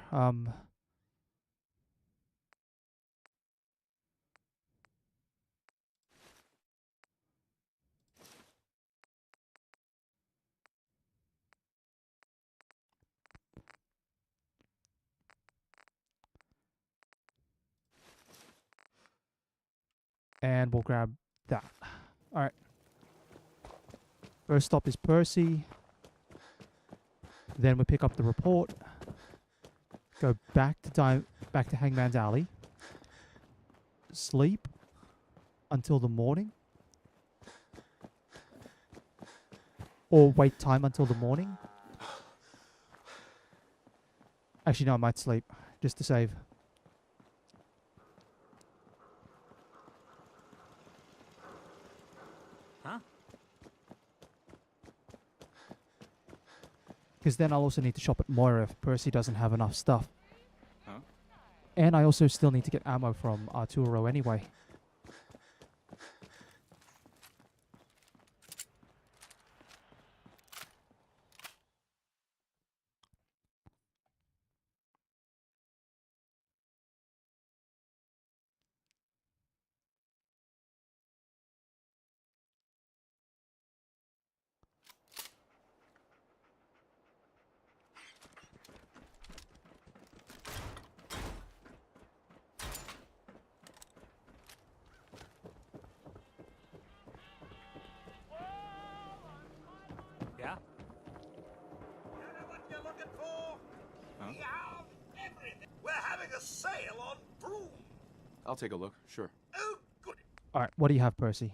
And we'll grab that. Alright. First stop is Percy. Then we pick up the report. Go back to Hangman's Alley. Sleep until the morning. Or wait time until the morning. Actually, no, I might sleep. Just to save. Huh? Because then I'll also need to shop at Moira if Percy doesn't have enough stuff. Huh? And I also still need to get ammo from Arturo anyway. I'll take a look, sure. Alright, what do you have, Percy?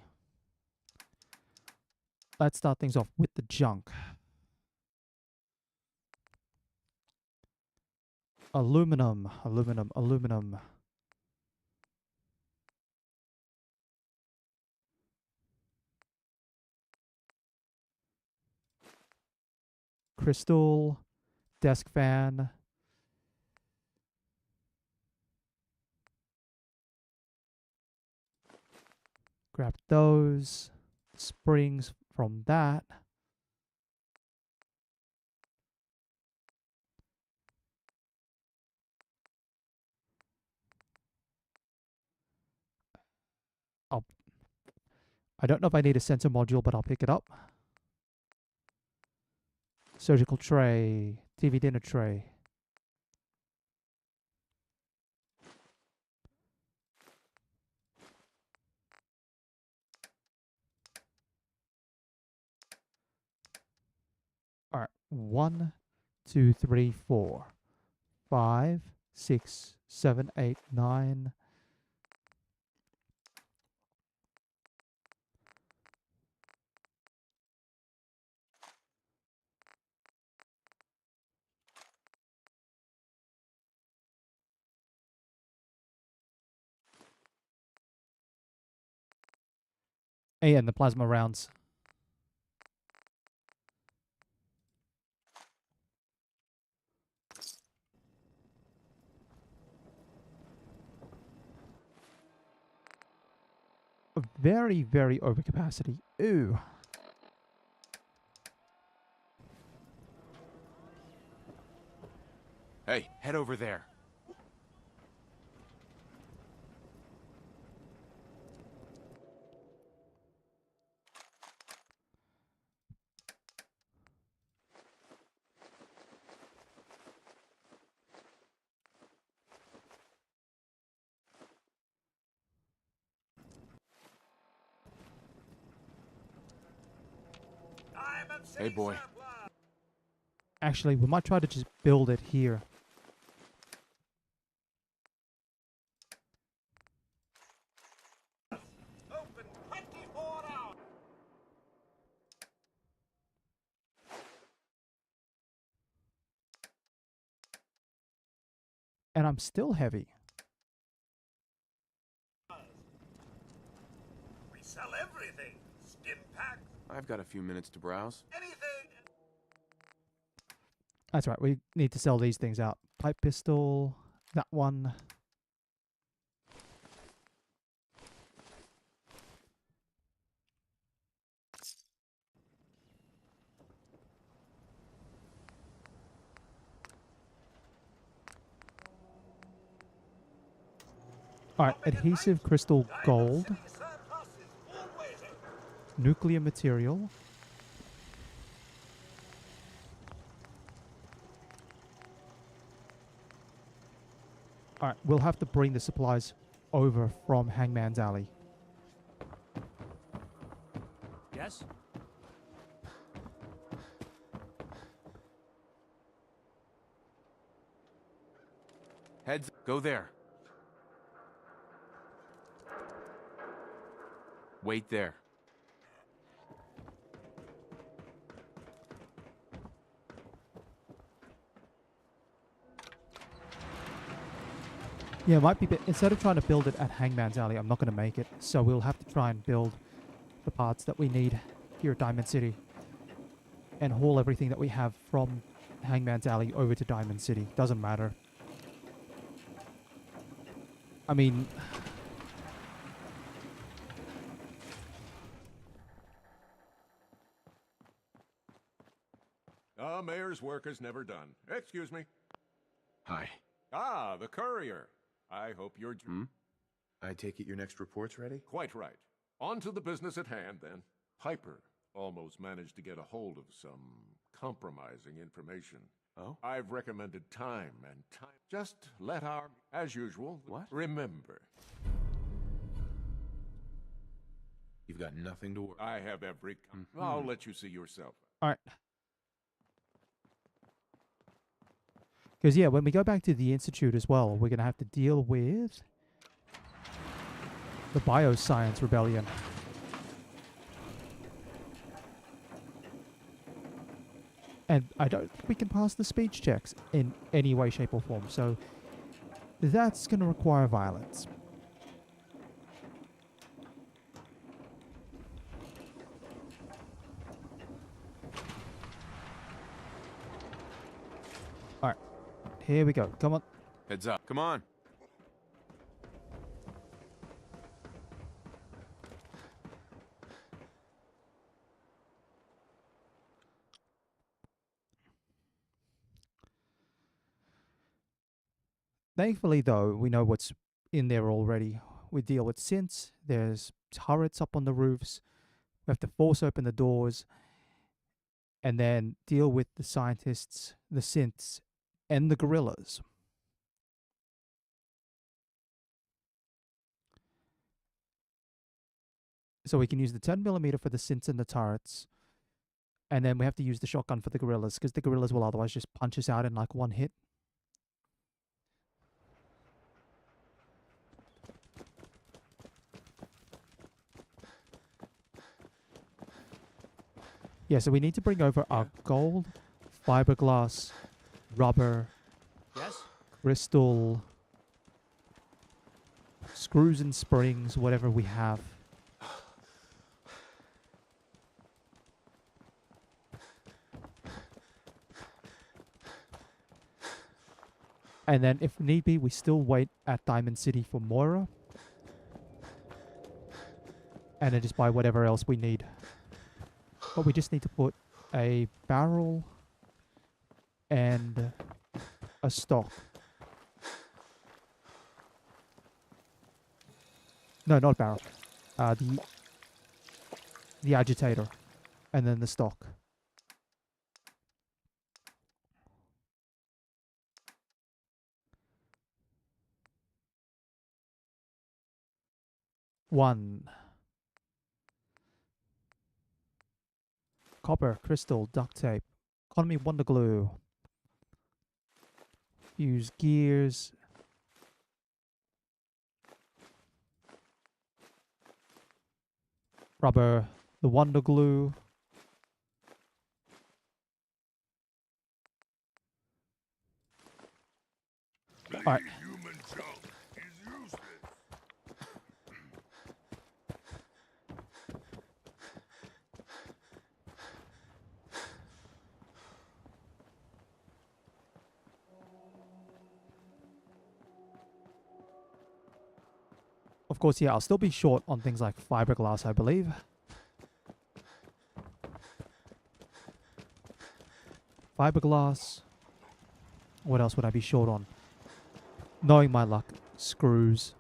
Let's start things off with the junk. Aluminum, aluminum, aluminum. Crystal, desk fan. Grab those. Springs from that. I don't know if I need a sensor module, but I'll pick it up. Surgical tray, TV dinner tray. All right, 1, 2, 3, 4, 5, 6, 7, 8, 9. And the plasma rounds. Very, very overcapacity. Ooh. Hey, head over there. Hey, boy. Actually, we might try to just build it here. And I'm still heavy. We sell everything. Stim packs. I've got a few minutes to browse. Anything. That's right, we need to sell these things out. Pipe pistol, that one. Alright, adhesive crystal gold. Nuclear material. Alright, we'll have to bring the supplies over from Hangman's Alley. Yes? Heads, go there. Wait there. Yeah, it might be, instead of trying to build it at Hangman's Alley, I'm not going to make it. So we'll have to try and build the parts that we need here at Diamond City. And haul everything that we have from Hangman's Alley over to Diamond City. Doesn't matter. I mean... Mayor's work is never done. Excuse me. Hi. Ah, the courier. I hope you're... I take it your next report's ready? Quite right. On to the business at hand, then. Piper almost managed to get a hold of some compromising information. Oh? I've recommended time and time. Just let our... As usual. What? Remember. You've got nothing to worry. I have every... I'll let you see yourself. Alright. Because, yeah, when we go back to the Institute as well, we're going to have to deal with the Bioscience Rebellion. And I don't think we can pass the speech checks in any way, shape, or form. So that's going to require violence. Alright. Here we go. Come on. Heads up. Come on. Thankfully, though, we know what's in there already. We deal with synths. There's turrets up on the roofs. We have to force open the doors. And then deal with the scientists, the synths, and the gorillas. So we can use the 10mm for the synths and the turrets. And then we have to use the shotgun for the gorillas, because the gorillas will otherwise just punch us out in like one hit. Yeah, so we need to bring over our gold, fiberglass, rubber, crystal, screws and springs, whatever we have. And then if need be, we still wait at Diamond City for Moira. And then just buy whatever else we need. But we just need to put a barrel and a stock. No, not barrel. The agitator. And then the stock. One. Copper, crystal, duct tape. Economy wonder glue. Use gears. Rubber, the wonder glue. Alright. Of course, yeah, I'll still be short on things like fiberglass, I believe. Fiberglass. What else would I be short on? Knowing my luck, screws.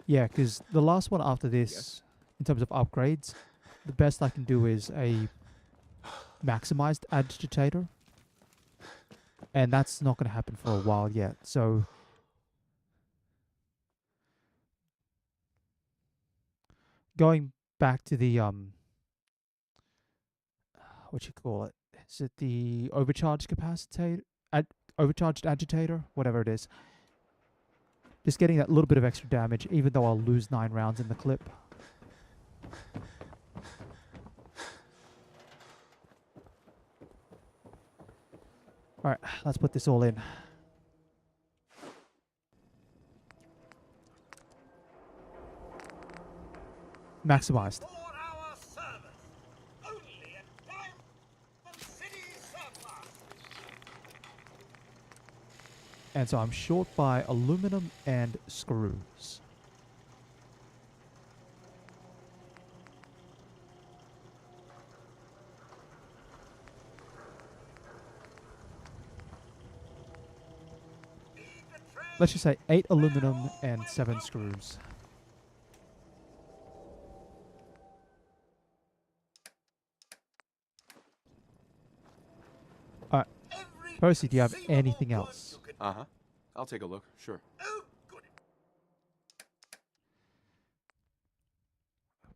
Yeah, because the last one after this, in terms of upgrades, the best I can do is a maximized agitator. And that's not going to happen for a while yet, so... Going back to the, what you call it? Is it the overcharged capacitor? Overcharged agitator? Whatever it is. Just getting that little bit of extra damage, even though I'll lose 9 rounds in the clip. Alright, let's put this all in. Maximized. And so I'm short by aluminum and screws. Let's just say 8 aluminum and 7 screws. Alright. Percy, do you have anything else? Uh-huh. I'll take a look, sure.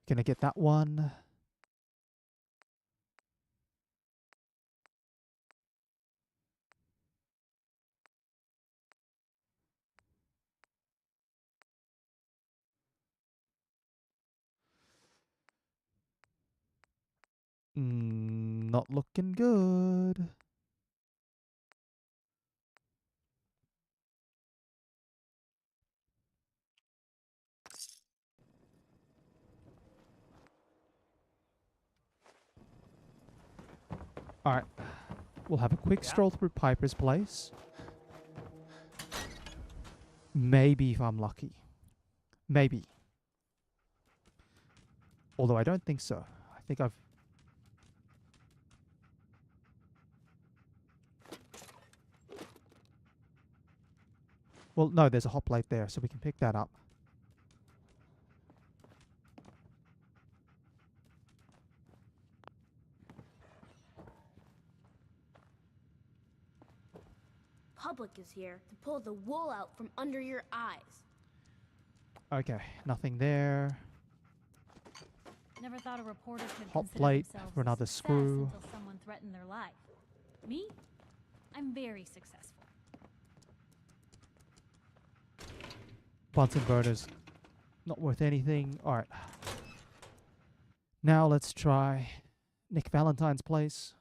Gonna get that one. Not looking good. Alright. We'll have a quick stroll through Piper's place. Maybe if I'm lucky. Maybe. Although I don't think so. I think I've... Well, no, there's a hot plate there, so we can pick that up. Public is here to pull the wool out from under your eyes. Okay, nothing there. Never thought a reporter could Hot consider plate themselves for a another success screw. until someone threatened their life. Me? I'm very successful. Bunsen burners. Not worth anything. Alright. Now let's try Nick Valentine's place.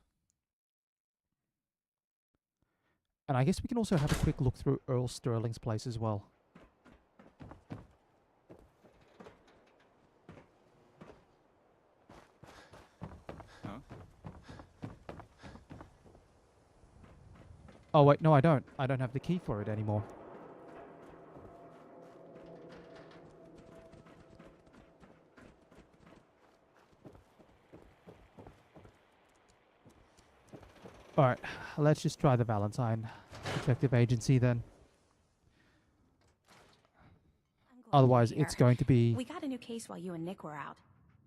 And I guess we can also have a quick look through Earl Sterling's place as well. Oh wait, no I don't. I don't have the key for it anymore. Alright, let's just try the Valentine Detective Agency then. Otherwise, it's going to be... We got a new case while you and Nick were out.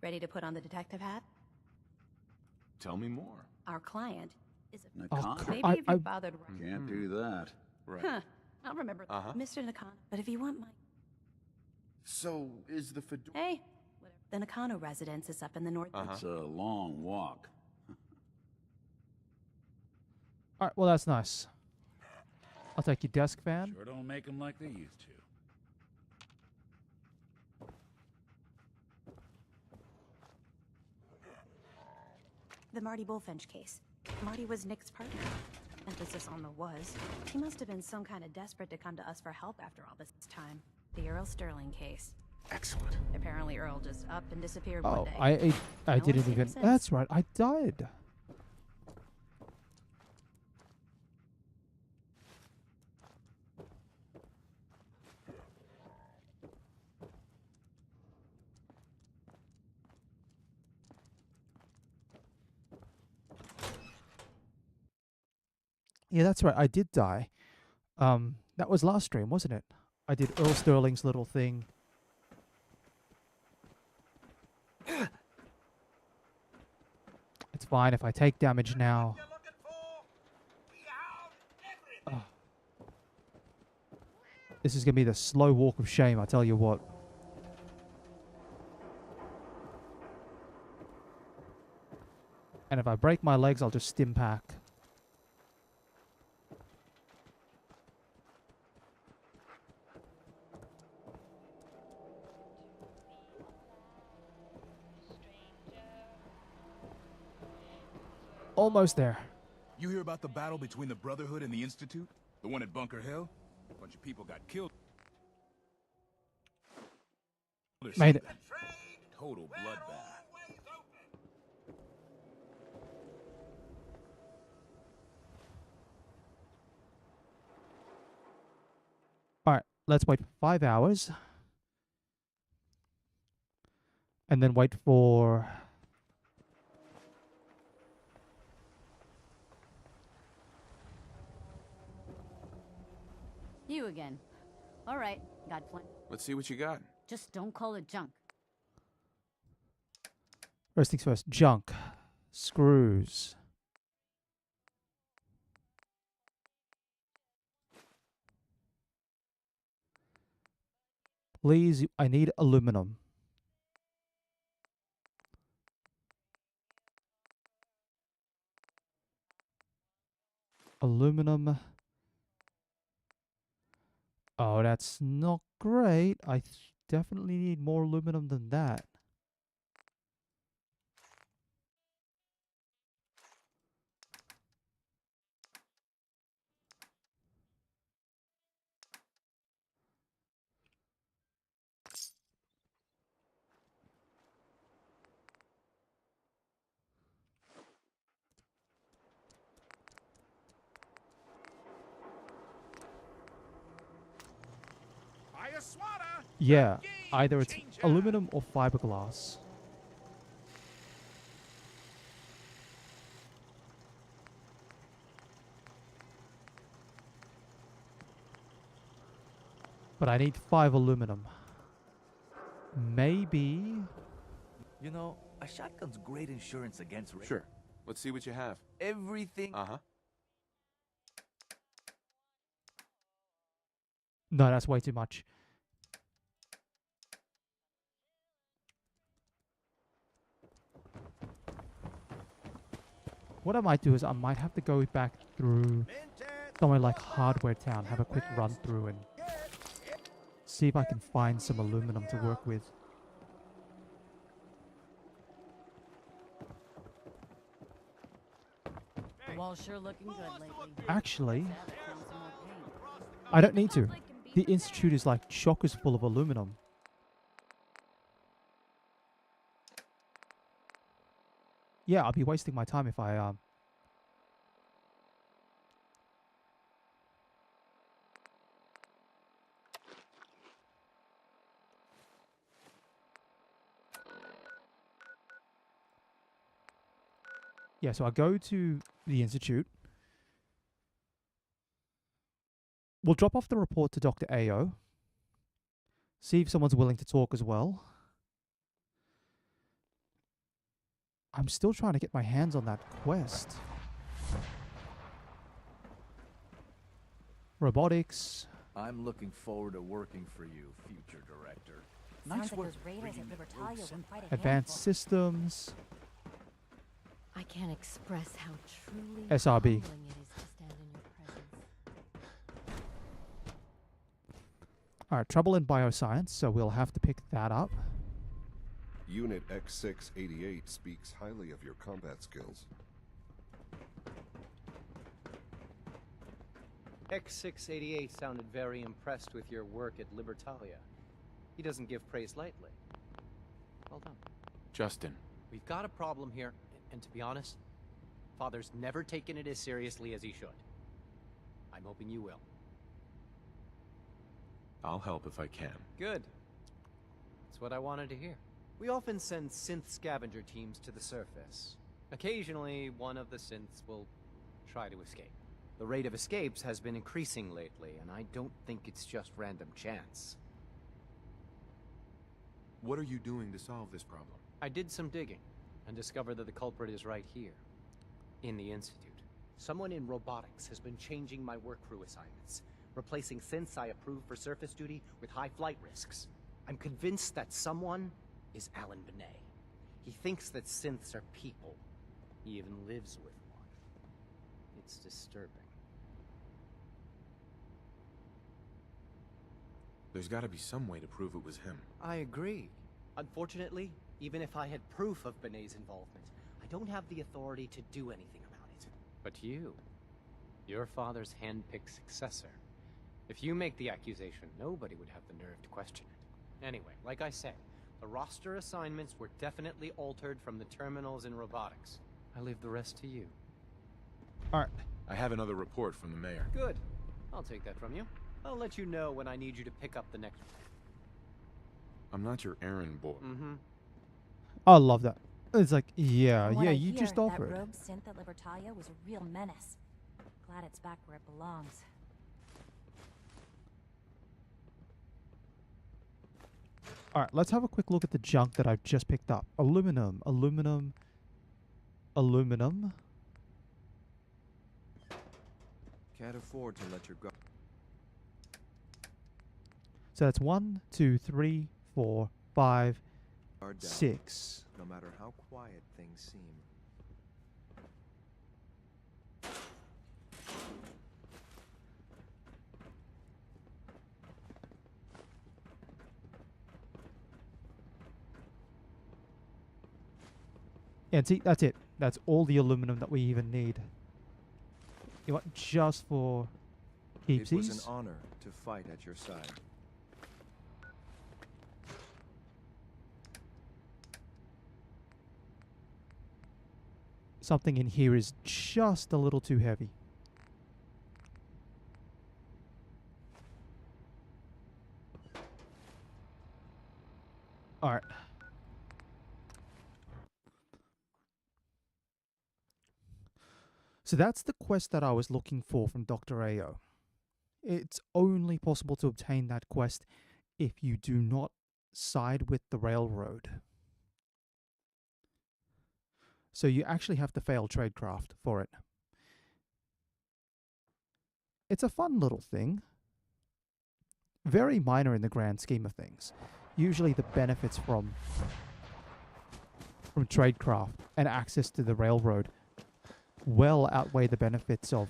Ready to put on the detective hat? Tell me more. Our client is a... Oh, Maybe if you bothered... Can't do that. Right. Huh. I'll remember that. Mr. Nakano. But if you want my... So, is the Fedora... Hey, whatever. The Nakano residence is up in the north... It's a long walk. Alright, well that's nice. I'll take your desk fan. Sure don't make them like they used to. The Marty Bullfinch case. Marty was Nick's partner. Emphasis on the was. He must have been some kind of desperate to come to us for help after all this time. The Earl Sterling case. Excellent. Apparently Earl just up and disappeared one Oh, day. I No didn't one's seen even... him since. That's right, I died. Yeah, that's right. I did die. That was last stream, wasn't it? I did Earl Sterling's little thing. It's fine if I take damage now. Ugh. This is going to be the slow walk of shame, I tell you what. And if I break my legs, I'll just stim pack. Almost there. You hear about the battle between the Brotherhood and the Institute? The one at Bunker Hill? A bunch of people got killed. Made it. Total bloodbath. Alright, let's wait for 5 hours. And then wait for... You again. All right, got plenty. Let's see what you got. Just don't call it junk. First things first, junk. Screws. Please, I need aluminum. Aluminum. Oh, that's not great. I definitely need more aluminum than that. Yeah, either it's aluminum or fiberglass. But I need 5 aluminum. Maybe... You know, a shotgun's great insurance against... Sure. Let's see what you have. Everything... Uh-huh. No, that's way too much. What I might do is I might have to go back through somewhere like Hardware Town, have a quick run through and see if I can find some aluminum to work with. The wall's sure looking good lately. Actually, I don't need to. The Institute is like chockers full of aluminum. Yeah, I'll be wasting my time if I Yeah, so I go to the Institute. We'll drop off the report to Dr. Ao. See if someone's willing to talk as well. I'm still trying to get my hands on that quest. Robotics. I'm looking forward to working for you, future director. Sounds like those raiders at Libertalia were quite a Advanced Systems. I can't express how truly SRB. humbling it is to stand in your presence. Alright, trouble in bioscience, so we'll have to pick that up. Unit X688 speaks highly of your combat skills. X688 sounded very impressed with your work at Libertalia. He doesn't give praise lightly. Well done. Justin. We've got a problem here, and to be honest, Father's never taken it as seriously as he should. I'm hoping you will. I'll help if I can. Good. That's what I wanted to hear. We often send synth scavenger teams to the surface. Occasionally, one of the synths will try to escape. The rate of escapes has been increasing lately, and I don't think it's just random chance. What are you doing to solve this problem? I did some digging, and discovered that the culprit is right here, in the Institute. Someone in robotics has been changing my work crew assignments, replacing synths I approve for surface duty with high flight risks. I'm convinced that someone is Alan Benet. He thinks that synths are people. He even lives with one. It's disturbing. There's got to be some way to prove it was him. I agree. Unfortunately, even if I had proof of Benet's involvement, I don't have the authority to do anything about it. But you, your father's hand-picked successor. If you make the accusation, nobody would have the nerve to question it. Anyway, like I said, the roster assignments were definitely altered from the terminals in robotics. I leave the rest to you. Alright. I have another report from the mayor. Good. I'll take that from you. I'll let you know when I need you to pick up the next one. I'm not your errand boy. Mm-hmm. I love that. It's like, yeah, From what yeah, I you hear, just offered. That rogue synth at Libertalia was a real menace. Glad it's back where it belongs. Alright, let's have a quick look at the junk that I've just picked up. Aluminum, aluminum, aluminum. Can't afford to let your go. So that's 1, 2, 3, 4, 5, 6. No matter how quiet things seem. And see, that's it. That's all the aluminum that we even need. You want just for keepsies? It was an honor to fight at your side. Something in here is just a little too heavy. Alright. So that's the quest that I was looking for from Dr. Ao. It's only possible to obtain that quest if you do not side with the railroad. So you actually have to fail tradecraft for it. It's a fun little thing. Very minor in the grand scheme of things. Usually the benefits from tradecraft and access to the railroad well outweigh the benefits of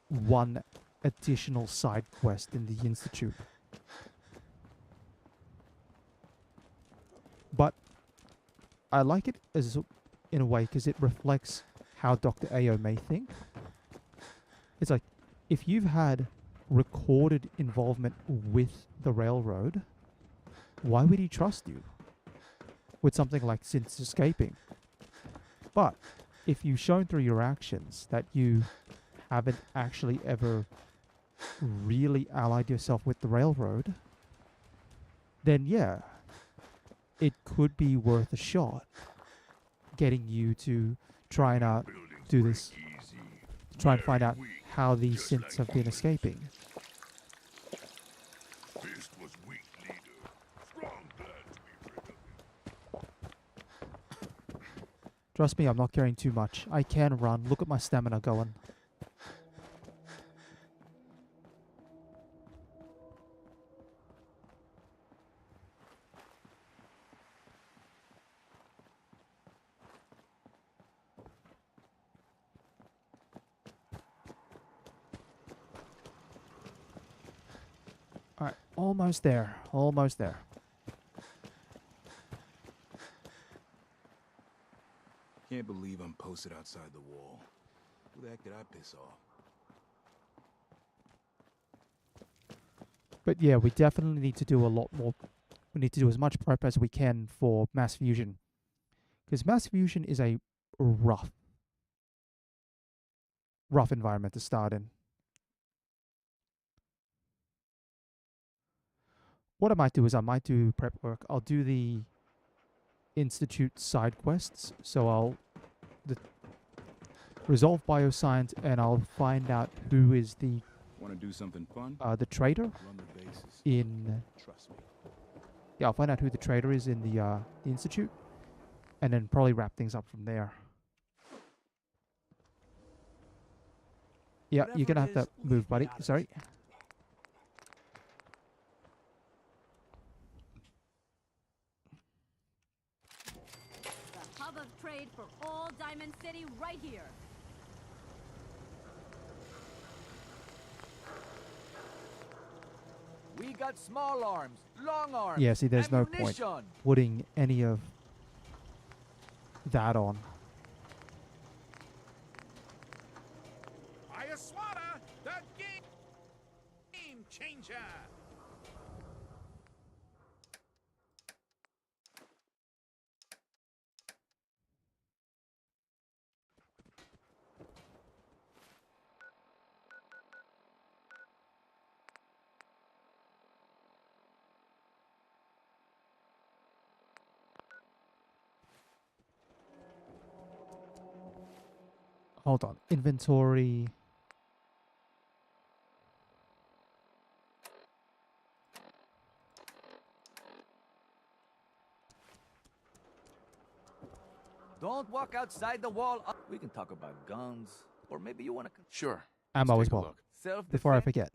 one additional side quest in the Institute. But I like it as in a way because it reflects how Dr. Ao may think. It's like, if you've had recorded involvement with the railroad, why would he trust you with something like since escaping? But if you've shown through your actions that you haven't actually ever really allied yourself with the railroad, then yeah, it could be worth a shot getting you to try and do this, to try and find out how these synths have been escaping. Fist was weak, leader. Strong glad to be rid of him. Trust me, I'm not carrying too much. I can run. Look at my stamina going. Alright, almost there. Almost there. Can't believe I'm posted outside the wall. Who the heck did I piss off? But yeah, we definitely need to do a lot more. We need to do as much prep as we can for mass fusion. Because mass fusion is a rough environment to start in. What I might do is I might do prep work. I'll do the Institute side quests. So I'll resolve bioscience and I'll find out who is the Want to do something fun? The traitor Run the bases. in. Trust me. Yeah, I'll find out who the traitor is in the Institute, and then probably wrap things up from there. Yeah, you're gonna have to move, buddy. Sorry. The hub of trade for all Diamond City right here. We got small arms, long arms. Yeah, see, there's no point putting any of that on. Ayaswara, the game changer. Hold on. Inventory. Don't walk outside the wall. We can talk about guns, or maybe you want to. Sure. Ammo Let's as take a well. look. Before I forget.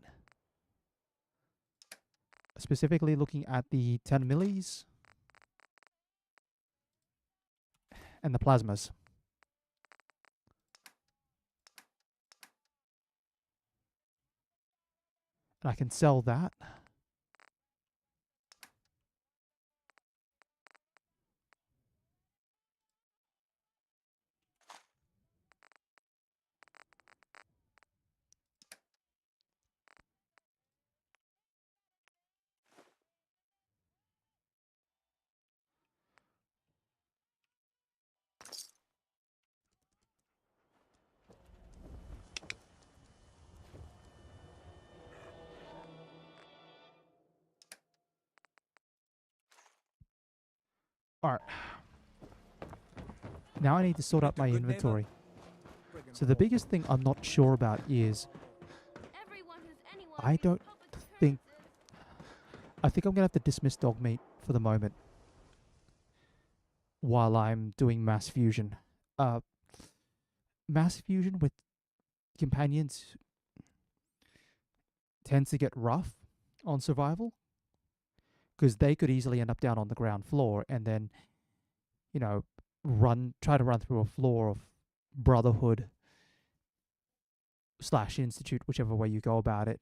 Specifically looking at the 10 millis and the plasmas. And I can sell that. Alright. Now I need to sort out my inventory. So the biggest thing I'm not sure about is I don't think... I think I'm going to have to dismiss dog meat for the moment while I'm doing mass fusion. Mass fusion with companions tends to get rough on survival because they could easily end up down on the ground floor and then, you know, try to run through a floor of Brotherhood / Institute, whichever way you go about it.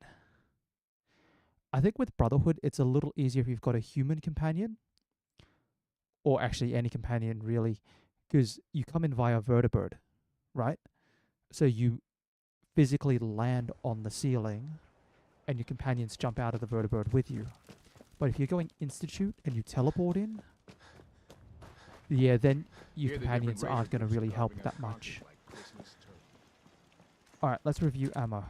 I think with Brotherhood, it's a little easier if you've got a human companion, or actually any companion really, because you come in via Vertibird, right? So you physically land on the ceiling and your companions jump out of the Vertibird with you. But if you're going Institute and you teleport in, yeah, then your companions aren't going to really help that much. Alright, let's review ammo.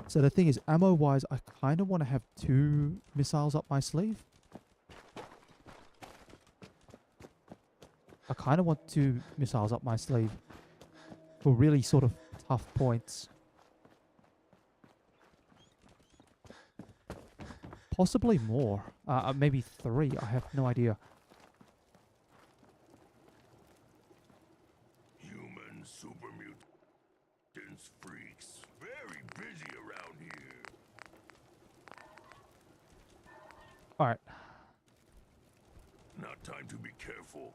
So the thing is, ammo-wise, I kind of want to have 2 missiles up my sleeve. I kind of want 2 missiles up my sleeve for really sort of tough points. Possibly more. Maybe 3. I have no idea. Human super mutants freaks. Very busy around here. Alright. Now time to be careful.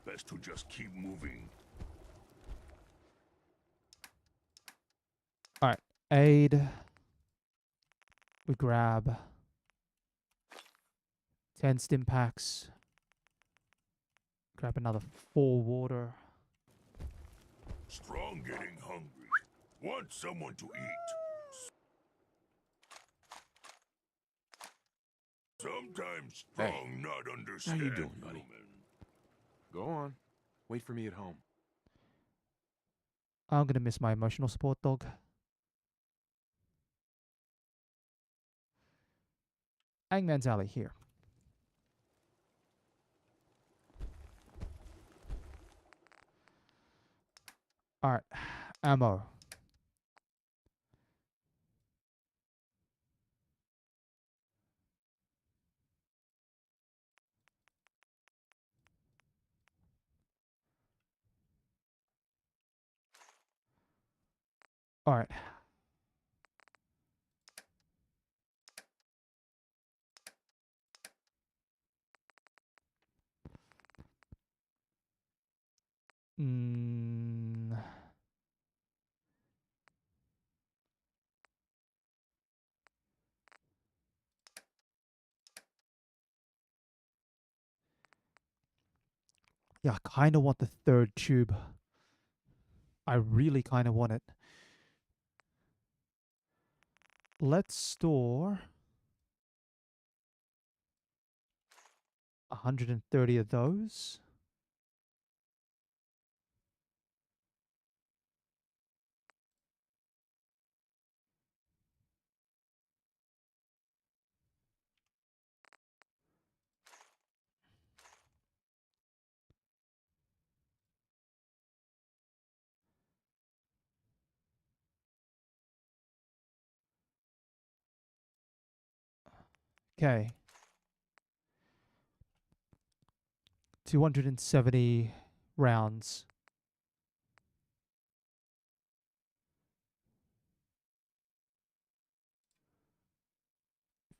Best to just keep moving. Alright. Aid. We grab 10 stim packs. Grab another 4 water. Strong getting hungry. Want someone to eat. Sometimes strong not understand. How you doing, buddy? Go on. Wait for me at home. I'm going to miss my emotional support dog. Hangman's Alley here. Alright. Ammo. Alright. Yeah, I kind of want the 3rd tube. I really kind of want it. Let's store 130 of those. Okay. 270 rounds.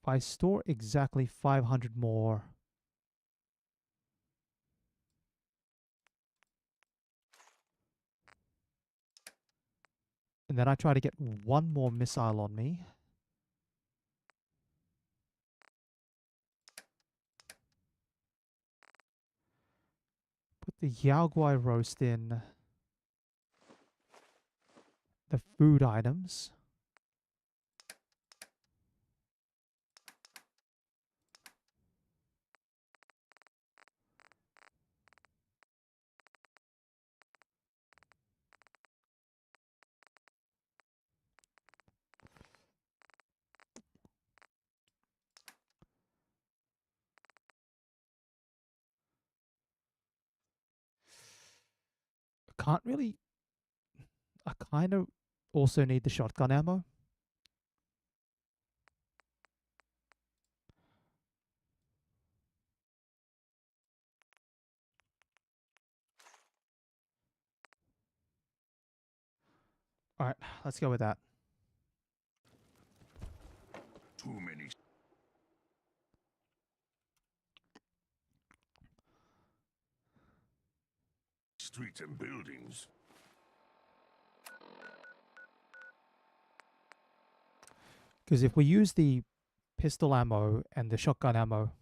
If I store exactly 500 more, and then I try to get 1 more missile on me, put the Yaoguai roast in, the food items, can't really... I kind of also need the shotgun ammo. Alright, let's go with that. Too many. Streets and buildings. Because if we use the pistol ammo and the shotgun ammo,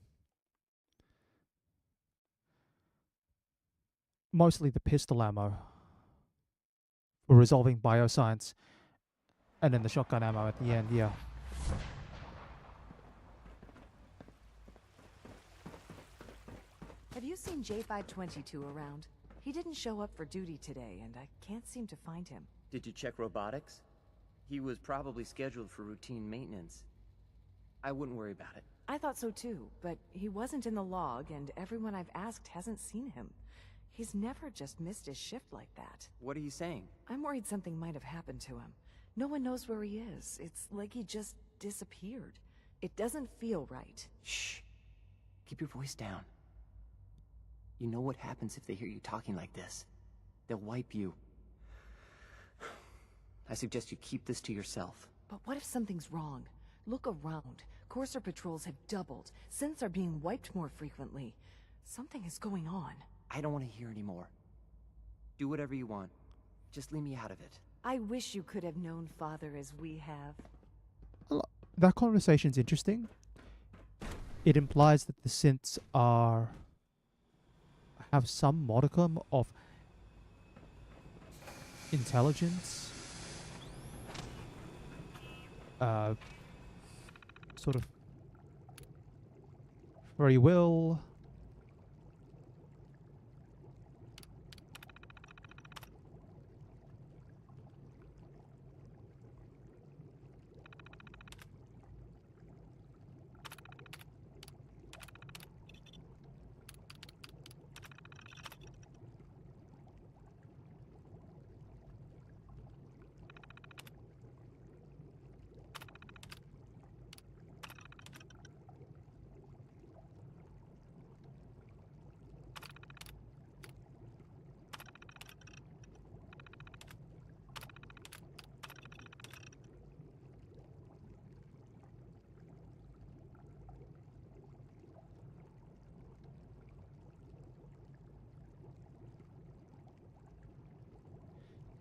mostly the pistol ammo, for resolving bioscience, and then the shotgun ammo at the end, yeah. Have you seen J522 around? He didn't show up for duty today, and I can't seem to find him. Did you check robotics? He was probably scheduled for routine maintenance. I wouldn't worry about it. I thought so too, but he wasn't in the log, and everyone I've asked hasn't seen him. He's never just missed his shift like that. What are you saying? I'm worried something might have happened to him. No one knows where he is. It's like he just disappeared. It doesn't feel right. Shh. Keep your voice down. You know what happens if they hear you talking like this? They'll wipe you. I suggest you keep this to yourself. But what if something's wrong? Look around. Courser patrols have doubled. Synths are being wiped more frequently. Something is going on. I don't want to hear anymore. Do whatever you want. Just leave me out of it. I wish you could have known Father as we have. That conversation's interesting. It implies that the synths have some modicum of intelligence, sort of free will.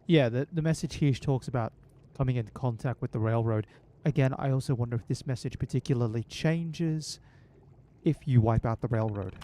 Yeah, the message here talks about coming into contact with the railroad. Again, I also wonder if this message particularly changes if you wipe out the railroad.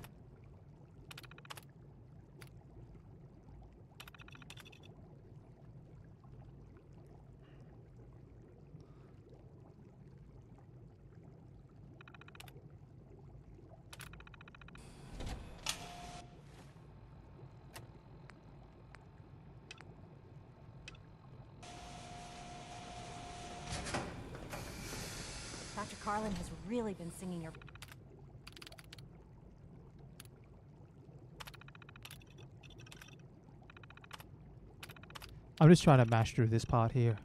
Dr. Carlin has really been singing your... I'm just trying to mash through this part here.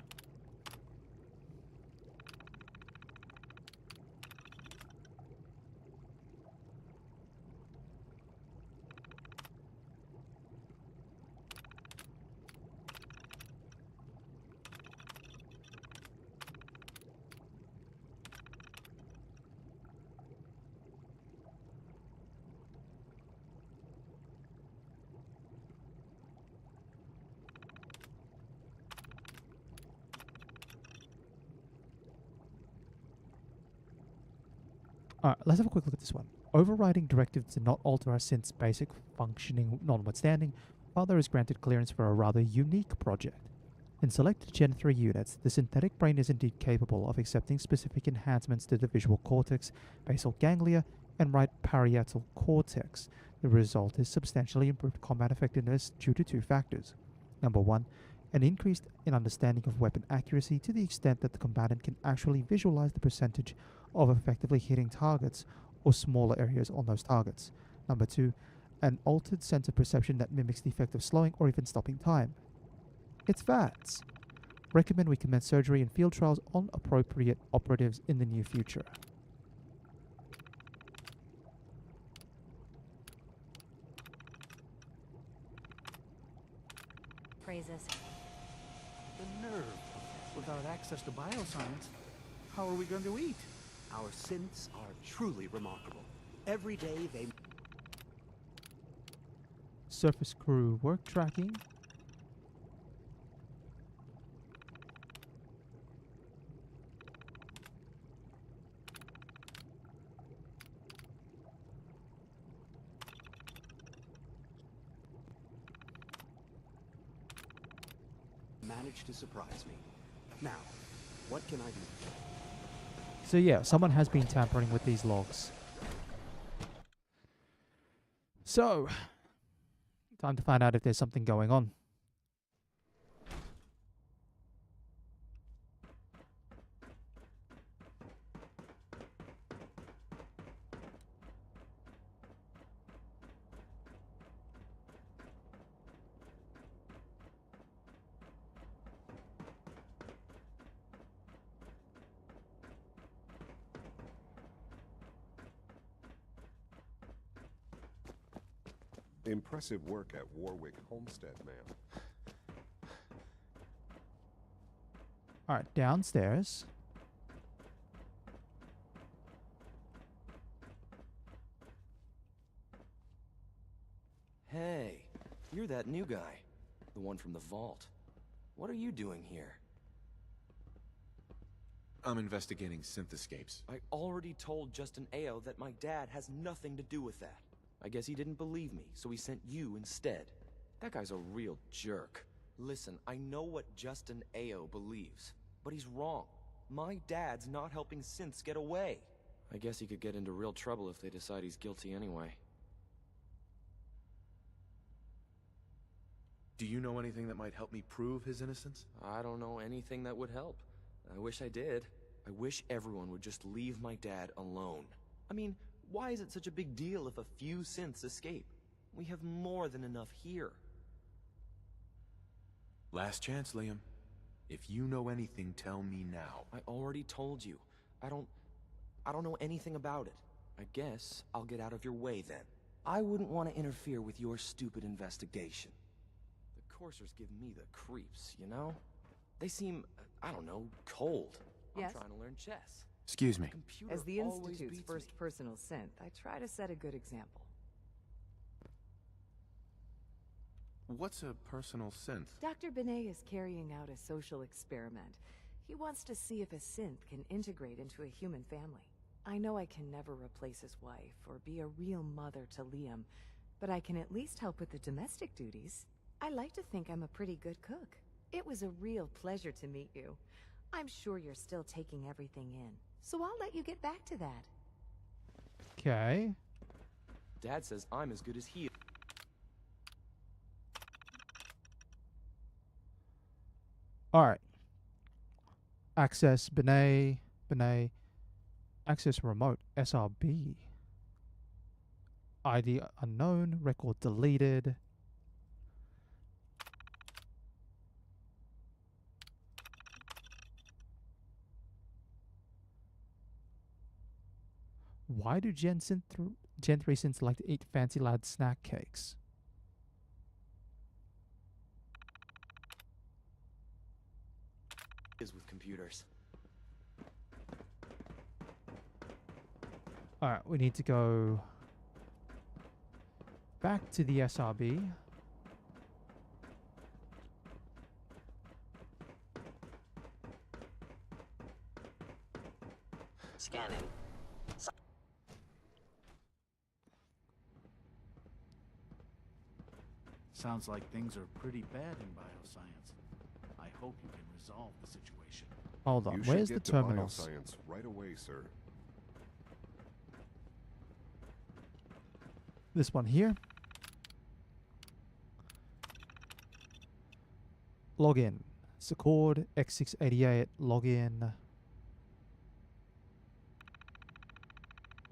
Alright, let's have a quick look at this one. Overriding directives to not alter our synth's basic functioning notwithstanding, Father is granted clearance for a rather unique project. In selected Gen 3 units, the synthetic brain is indeed capable of accepting specific enhancements to the visual cortex, basal ganglia, and right parietal cortex. The result is substantially improved combat effectiveness due to two factors. Number one, an increase in understanding of weapon accuracy to the extent that the combatant can actually visualize the percentage of effectively hitting targets or smaller areas on those targets. Number two, an altered sense of perception that mimics the effect of slowing or even stopping time. It's VATS. Recommend we commence surgery and field trials on appropriate operatives in the near future. Praises. The nerve. Without access to bioscience, how are we going to eat? Our synths are truly remarkable. Every day they... Surface crew work tracking. managed to surprise me. Now, what can I do? So yeah, someone has been tampering with these logs. So, time to find out if there's something going on. Impressive work at Warwick Homestead, ma'am. Alright, downstairs. Hey, you're that new guy. The one from the vault. What are you doing here? I'm investigating synth escapes. I already told Justin Ao that my dad has nothing to do with that. I guess he didn't believe me, so he sent you instead. That guy's a real jerk. Listen, I know what Justin Ao believes, but he's wrong. My dad's not helping synths get away. I guess he could get into real trouble if they decide he's guilty anyway. Do you know anything that might help me prove his innocence? I don't know anything that would help. I wish I did. I wish everyone would just leave my dad alone. I mean, why is it such a big deal if a few synths escape? We have more than enough here. Last chance, Liam. If you know anything, tell me now. I already told you. I don't know anything about it. I guess I'll get out of your way then. I wouldn't want to interfere with your stupid investigation. The coursers give me the creeps, you know? They seem, I don't know, cold. Yes? I'm trying to learn chess. Excuse me. As the Institute's first personal synth, I try to set a good example. What's a personal synth? Dr. Benet is carrying out a social experiment. He wants to see if a synth can integrate into a human family. I know I can never replace his wife or be a real mother to Liam, but I can at least help with the domestic duties. I like to think I'm a pretty good cook. It was a real pleasure to meet you. I'm sure you're still taking everything in, so I'll let you get back to that. Okay. Dad says I'm as good as he is. Alright. Access Benet. Access remote. SRB. ID unknown. Record deleted. Why do Gen 3 synths like to eat fancy lad snack cakes? Is with computers. Alright, we need to go back to the SRB. Scanning. Sounds like things are pretty bad in bioscience. I hope you can resolve the situation. Hold on, You where's should the get to terminals? bioscience right away, sir. This one here. Login. Secord X688. Login.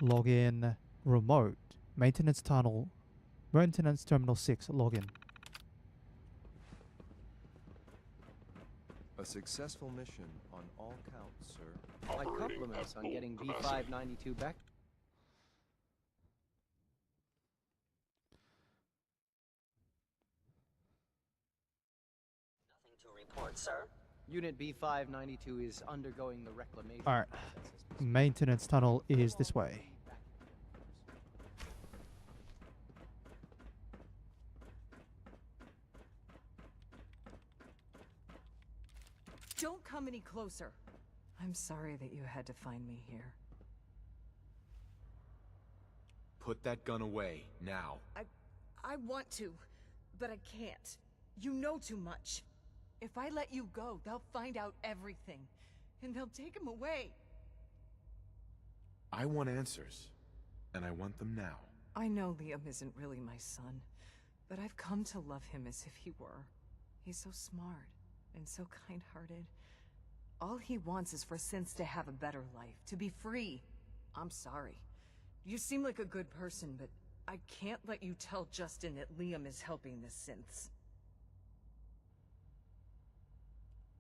Login. Remote. Maintenance tunnel. Maintenance Terminal 6, login. A successful mission on all counts, sir. My compliments on getting B592 back. Nothing to report, sir. Unit B592 is undergoing the reclamation. Alright. Maintenance tunnel is this way. Don't come any closer. I'm sorry that you had to find me here. Put that gun away, now. I want to, but I can't. You know too much. If I let you go, they'll find out everything. And they'll take him away. I want answers, and I want them now. I know Liam isn't really my son, but I've come to love him as if he were. He's so smart, and so kind-hearted. All he wants is for Synths to have a better life, to be free. I'm sorry. You seem like a good person, but I can't let you tell Justin that Liam is helping the Synths.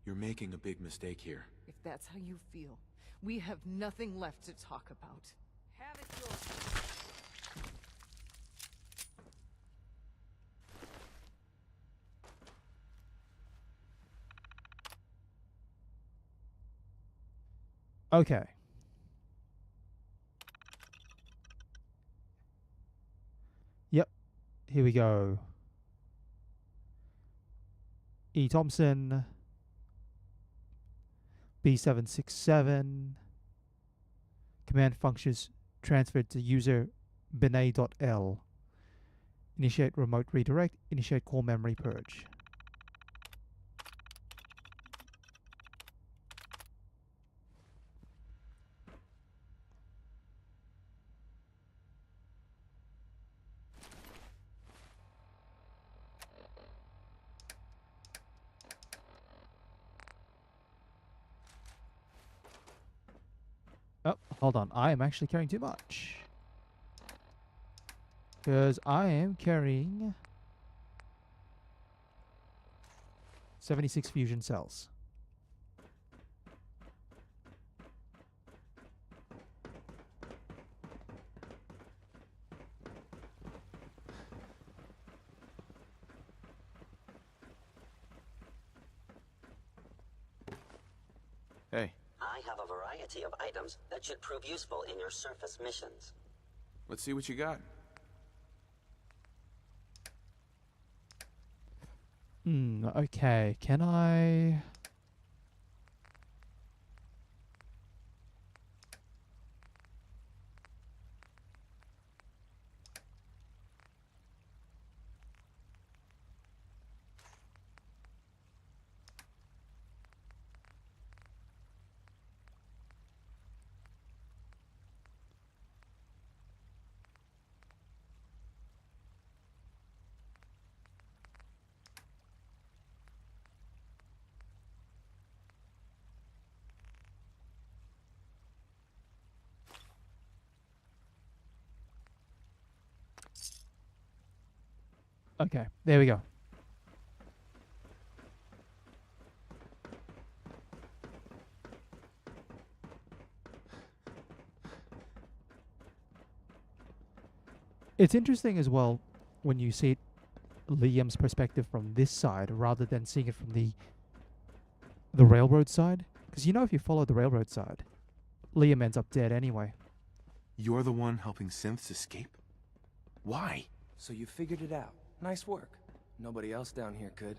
You're making a big mistake here. If that's how you feel, we have nothing left to talk about. Have it your way. Okay. Yep. Here we go. E. Thompson. B767. Command functions transferred to user Binay.L. Initiate remote redirect. Initiate core memory purge. Oh, hold on. I am actually carrying too much. Because I am carrying 76 fusion cells. Hey. I have a variety of items that should prove useful in your surface missions. Let's see what you got. Okay. Can I... Okay, there we go. It's interesting as well when you see Liam's perspective from this side rather than seeing it from the railroad side. Because you know if you follow the railroad side, Liam ends up dead anyway. You're the one helping Synths escape? Why? So you figured it out. Nice work. Nobody else down here could.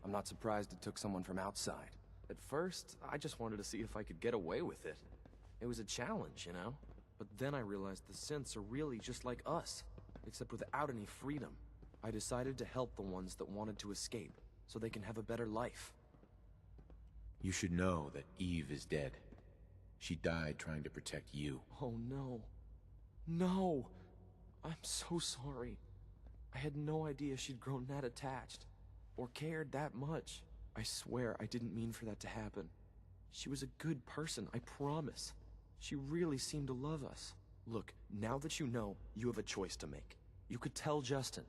I'm not surprised it took someone from outside. At first, I just wanted to see if I could get away with it. It was a challenge, you know? But then I realized the Synths are really just like us, except without any freedom. I decided to help the ones that wanted to escape, so they can have a better life. You should know that Eve is dead. She died trying to protect you. Oh no. No! I'm so sorry. I had no idea she'd grown that attached, or cared that much. I swear I didn't mean for that to happen. She was a good person, I promise. She really seemed to love us. Look, now that you know, you have a choice to make. You could tell Justin.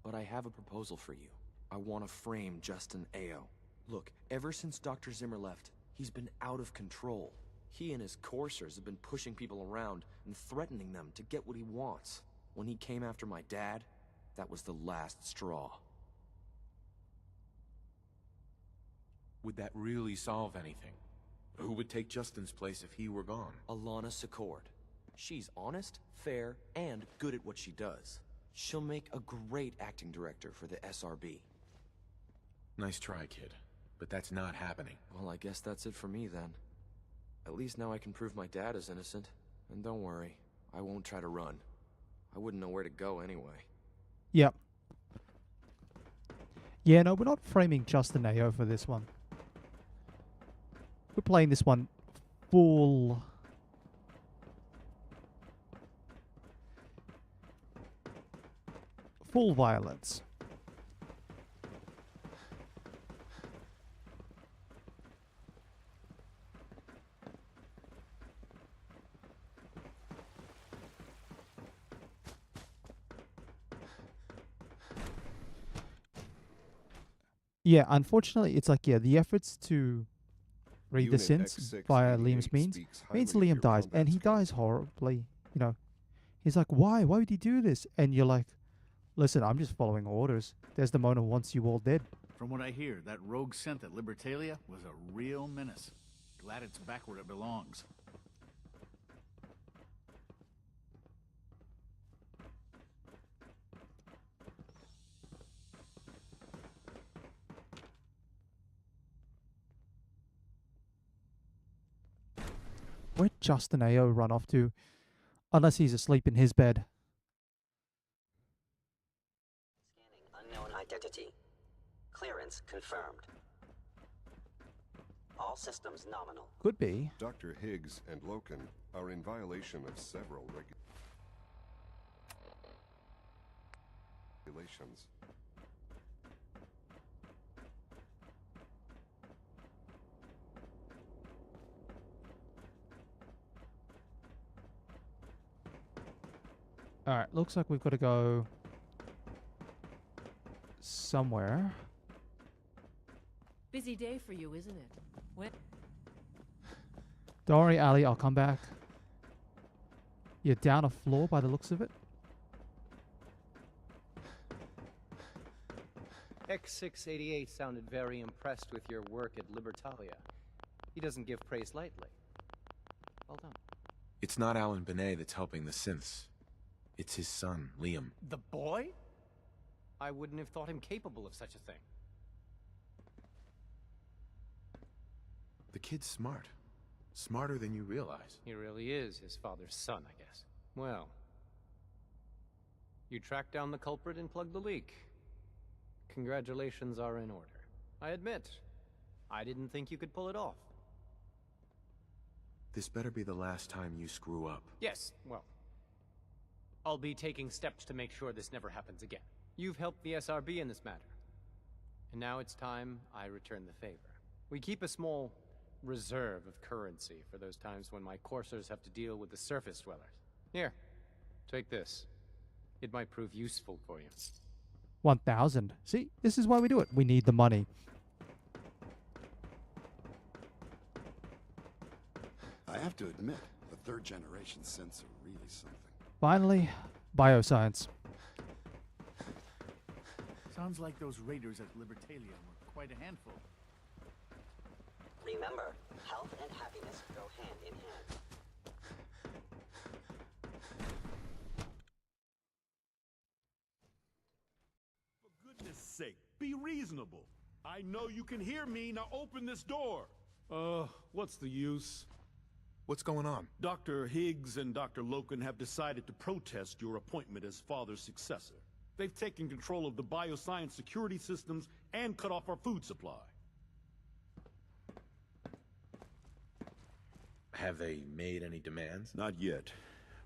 But I have a proposal for you. I want to frame Justin Ao. Look, ever since Dr. Zimmer left, he's been out of control. He and his coursers have been pushing people around and threatening them to get what he wants. When he came after my dad, that was the last straw. Would that really solve anything? Who would take Justin's place if he were gone? Alana Secord. She's honest, fair, and good at what she does. She'll make a great acting director for the SRB. Nice try, kid. But that's not happening. Well, I guess that's it for me then. At least now I can prove my dad is innocent. And don't worry, I won't try to run. I wouldn't know where to go anyway. Yep. Yeah, no, we're not framing Justin Ao for this one. We're playing this one full violence. Yeah, unfortunately, it's like, yeah, the efforts to read the synths via Liam's means Liam dies, and he dies horribly. You know, he's like, why? Why would he do this? And you're like, listen, I'm just following orders. Desdemona wants you all dead. From what I hear, that rogue synth at Libertalia was a real menace. Glad it's back where it belongs. Where'd Justin Ao run off to? Unless he's asleep in his bed. Scanning unknown identity. Clearance confirmed. All systems nominal. Could be. Dr. Higgs and Loken are in violation of several regulations. Alright, looks like we've got to go somewhere. Busy day for you, isn't it? When Don't worry, Ali, I'll come back. You're down a floor by the looks of it. X688 sounded very impressed with your work at Libertalia. He doesn't give praise lightly. Well done. It's not Alan Benet that's helping the synths. It's his son, Liam. The boy? I wouldn't have thought him capable of such a thing. The kid's smart. Smarter than you realize. He really is his father's son, I guess. Well, you tracked down the culprit and plugged the leak. Congratulations are in order. I admit, I didn't think you could pull it off. This better be the last time you screw up. Yes, well, I'll be taking steps to make sure this never happens again. You've helped the SRB in this matter. And now it's time I return the favor. We keep a small reserve of currency for those times when my coursers have to deal with the surface dwellers. Here, take this. It might prove useful for you. 1,000. See, this is why we do it. We need the money. I have to admit, the third generation synths are really something. Finally, bioscience. Sounds like those raiders at Libertalia were quite a handful. Remember, health and happiness go hand in hand. For goodness sake, be reasonable. I know you can hear me, now open this door. What's the use? What's going on? Dr. Higgs and Dr. Loken have decided to protest your appointment as father's successor. They've taken control of the bioscience security systems and cut off our food supply. Have they made any demands? Not yet,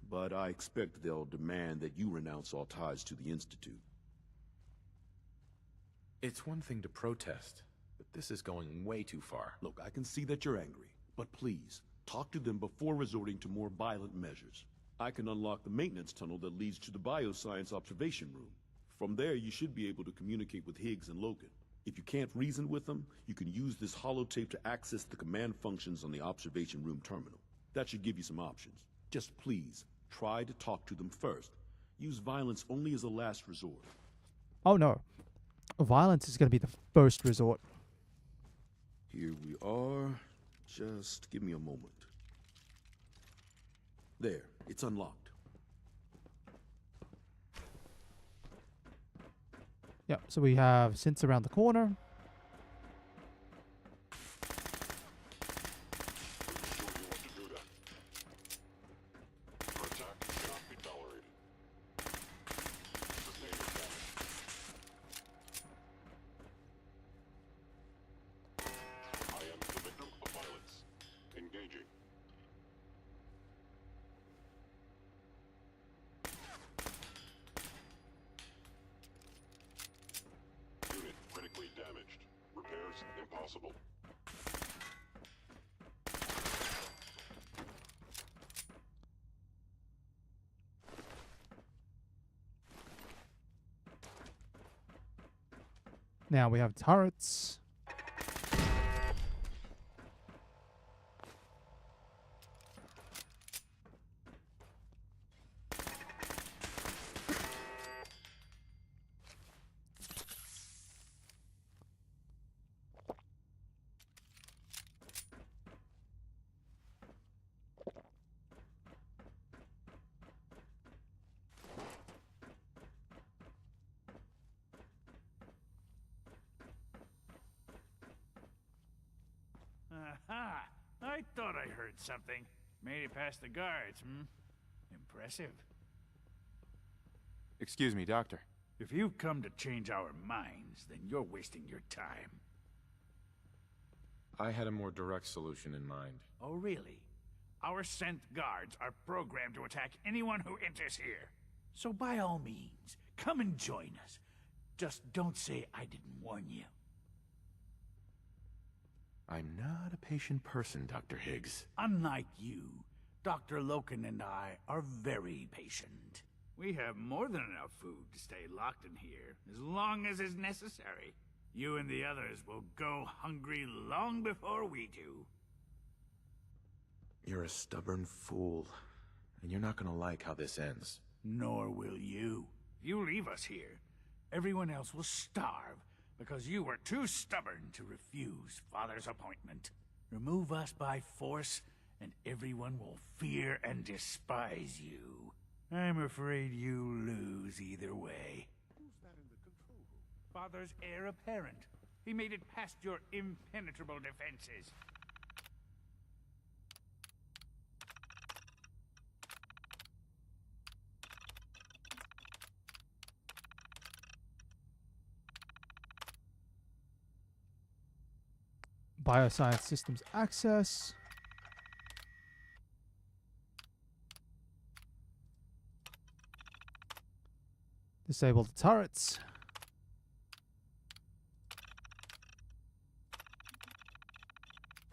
but I expect they'll demand that you renounce all ties to the Institute. It's one thing to protest, but this is going way too far. Look, I can see that you're angry, but please, talk to them before resorting to more violent measures. I can unlock the maintenance tunnel that leads to the bioscience observation room. From there, you should be able to communicate with Higgs and Logan. If you can't reason with them, you can use this holotape to access the command functions on the observation room terminal. That should give you some options. Just please, try to talk to them first. Use violence only as a last resort. Oh no. Violence is going to be the first resort. Here we are. Just give me a moment. There, it's unlocked. Yep, so we have synths around the corner. Now we have turrets. Aha! I thought I heard something. Made it past the guards, Impressive. Excuse me, Doctor. If you've come to change our minds, then you're wasting your time. I had a more direct solution in mind. Oh, really? Our sent guards are programmed to attack anyone who enters here. So by all means, come and join us. Just don't say I didn't warn you. I'm not a patient person, Dr. Higgs. Unlike you, Dr. Loken and I are very patient. We have more than enough food to stay locked in here, as long as is necessary. You and the others will go hungry long before we do. You're a stubborn fool, and you're not gonna like how this ends. Nor will you. If you leave us here, everyone else will starve, because you were too stubborn to refuse Father's appointment. Remove us by force, and everyone will fear and despise you. I'm afraid you lose either way. Who's that in the control room? Father's heir apparent. He made it past your impenetrable defenses. Bioscience systems access. Disable the turrets.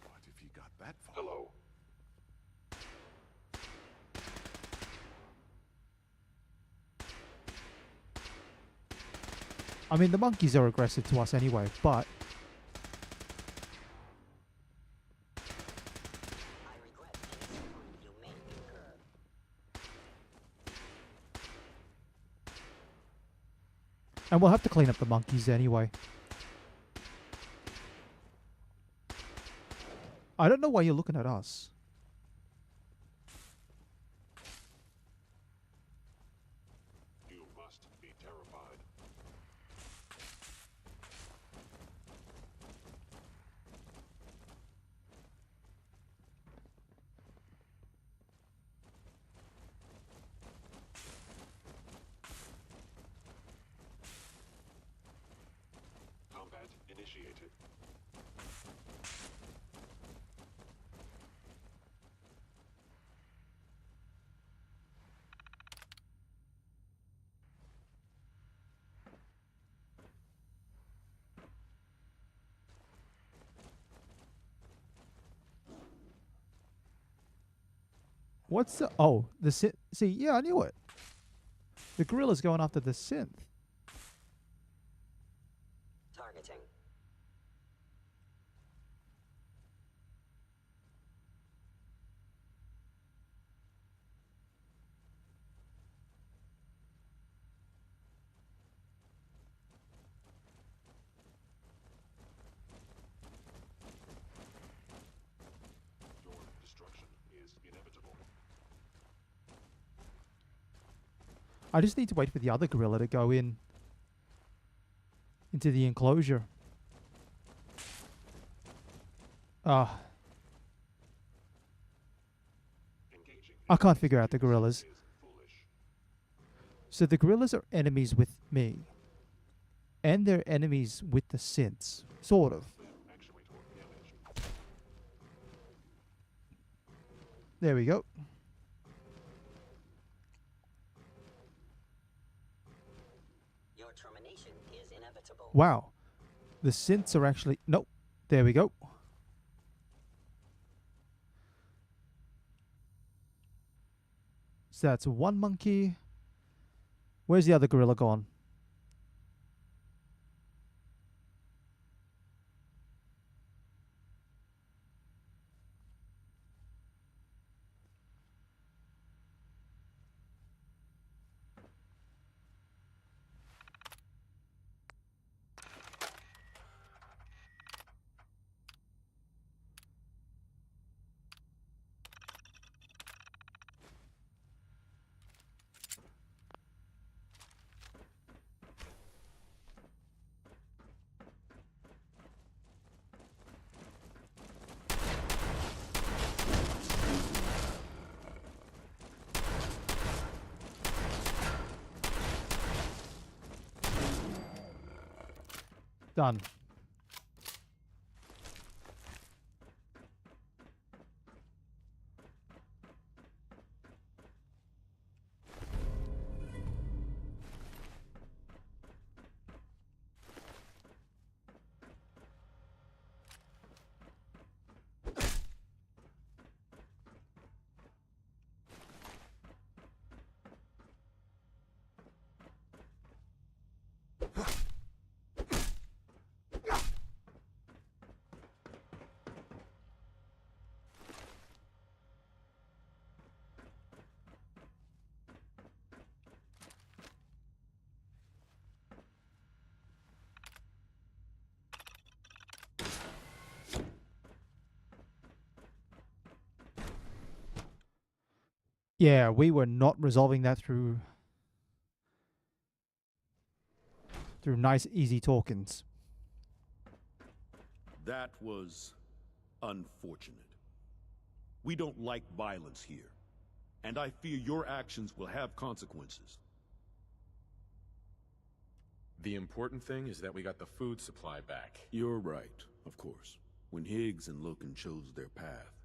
What if he got that far? Hello. I mean, the monkeys are aggressive to us anyway, but and we'll have to clean up the monkeys anyway. I don't know why you're looking at us. You must be terrified. Combat initiated. What's the... Oh, the synth... See, yeah, I knew it. The gorilla's going after the synth. Targeting. Your destruction is inevitable. I just need to wait for the other gorilla to go in. Into the enclosure. Ah. I can't figure out the gorillas. So the gorillas are enemies with me. And they're enemies with the synths. Sort of. There we go. Your termination is inevitable. Wow. The synths are actually... Nope. There we go. So that's one monkey. Where's the other gorilla gone? Done. Yeah, we were not resolving that through nice, easy tokens. That was unfortunate. We don't like violence here, and I fear your actions will have consequences. The important thing is that we got the food supply back. You're right, of course. When Higgs and Loken chose their path,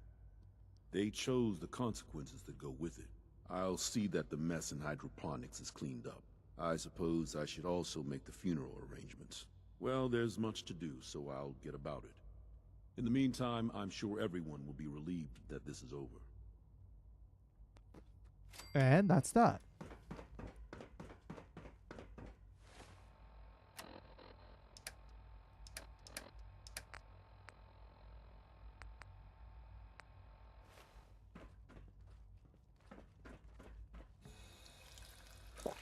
they chose the consequences that go with it. I'll see that the mess in hydroponics is cleaned up. I suppose I should also make the funeral arrangements. Well, there's much to do, so I'll get about it. In the meantime, I'm sure everyone will be relieved that this is over. And that's that.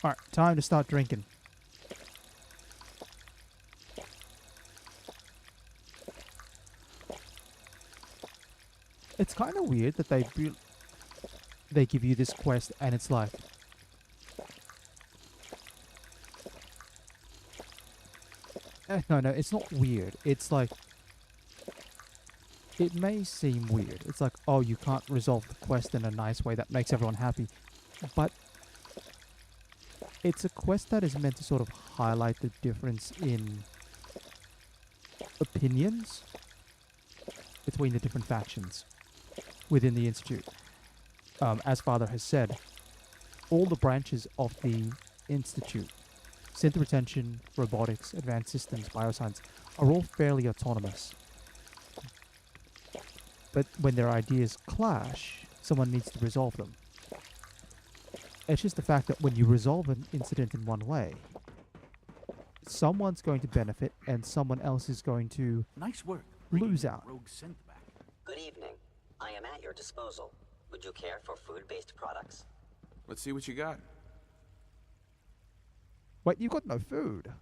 Alright, time to start drinking. It's kind of weird that they give you this quest and it's like... No, it's not weird. It's like... It may seem weird. It's like, oh, you can't resolve the quest in a nice way that makes everyone happy. But... it's a quest that is meant to sort of highlight the difference in opinions between the different factions within the Institute. As Father has said, all the branches of the Institute, synth retention, robotics, advanced systems, bioscience, are all fairly autonomous. But when their ideas clash, someone needs to resolve them. It's just the fact that when you resolve an incident in one way, someone's going to benefit and someone else is going to Nice work. lose out. Rogue synth back. Good evening. I am at your disposal. Would you care for food-based products? Let's see what you got. Wait, you've got no food.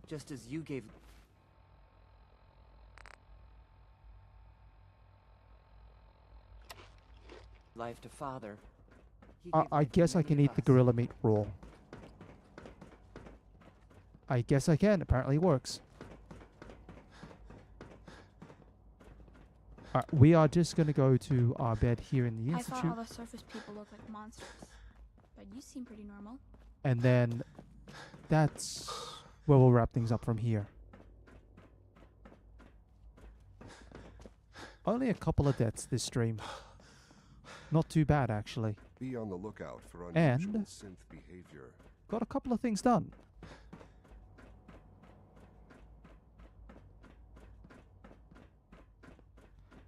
Just as you gave... life to father. I guess I can eat the gorilla meat raw. I guess I can. Apparently it works. We are just going to go to our bed here in the I Institute. thought all the surface people look like monsters, but you seem pretty normal. And then that's where we'll wrap things up from here. Only a couple of deaths this stream. Not too bad, actually. Be on the lookout for And unusual synth behavior. got a couple of things done.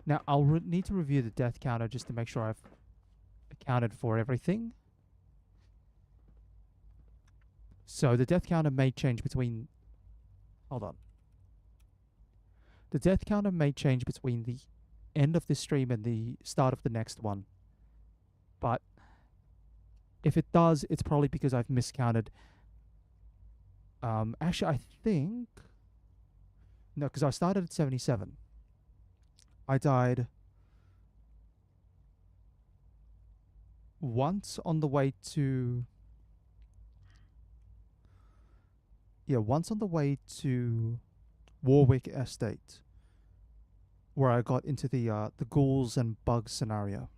Now, I'll need to review the death counter just to make sure I've accounted for everything. So the death counter may change between... Hold on. The death counter may change between the end of this stream and the start of the next one. But if it does, it's probably because I've miscounted. Actually, I think... No, because I started at 77. I died once on the way to... Yeah, once on the way to Warwick Estate, where I got into the ghouls and bugs scenario.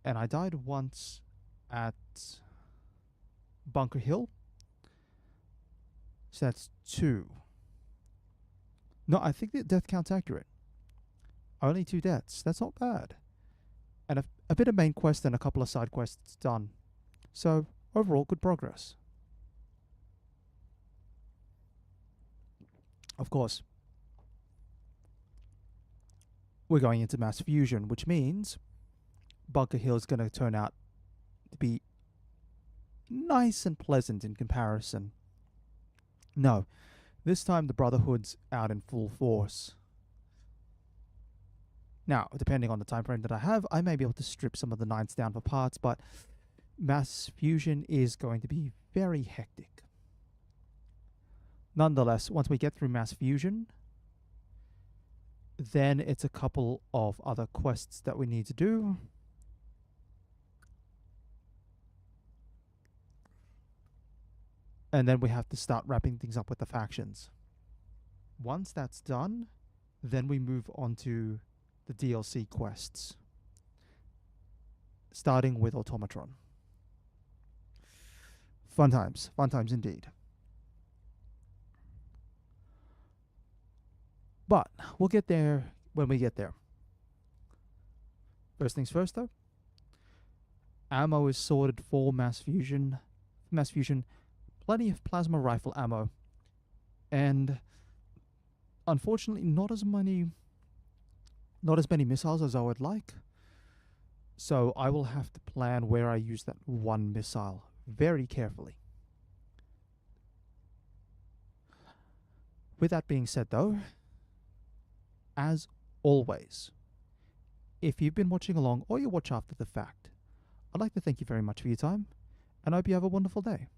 And I died once at Bunker Hill. So that's 2. No, I think the death count's accurate. Only 2 deaths. That's not bad. And a bit of main quest and a couple of side quests done. So, overall, good progress. Of course, we're going into mass fusion, which means Bunker Hill is going to turn out to be nice and pleasant in comparison. No, this time the Brotherhood's out in full force. Now, depending on the time frame that I have, I may be able to strip some of the Knights down for parts, but mass fusion is going to be very hectic. Nonetheless, once we get through mass fusion, then it's a couple of other quests that we need to do. And then we have to start wrapping things up with the factions. Once that's done, then we move on to the DLC quests. Starting with Automatron. Fun times indeed. But we'll get there when we get there. First things first, though. Ammo is sorted for mass fusion. Plenty of plasma rifle ammo. And unfortunately, not as many missiles as I would like. So I will have to plan where I use that one missile very carefully. With that being said, though, as always, if you've been watching along or you watch after the fact, I'd like to thank you very much for your time, and I hope you have a wonderful day.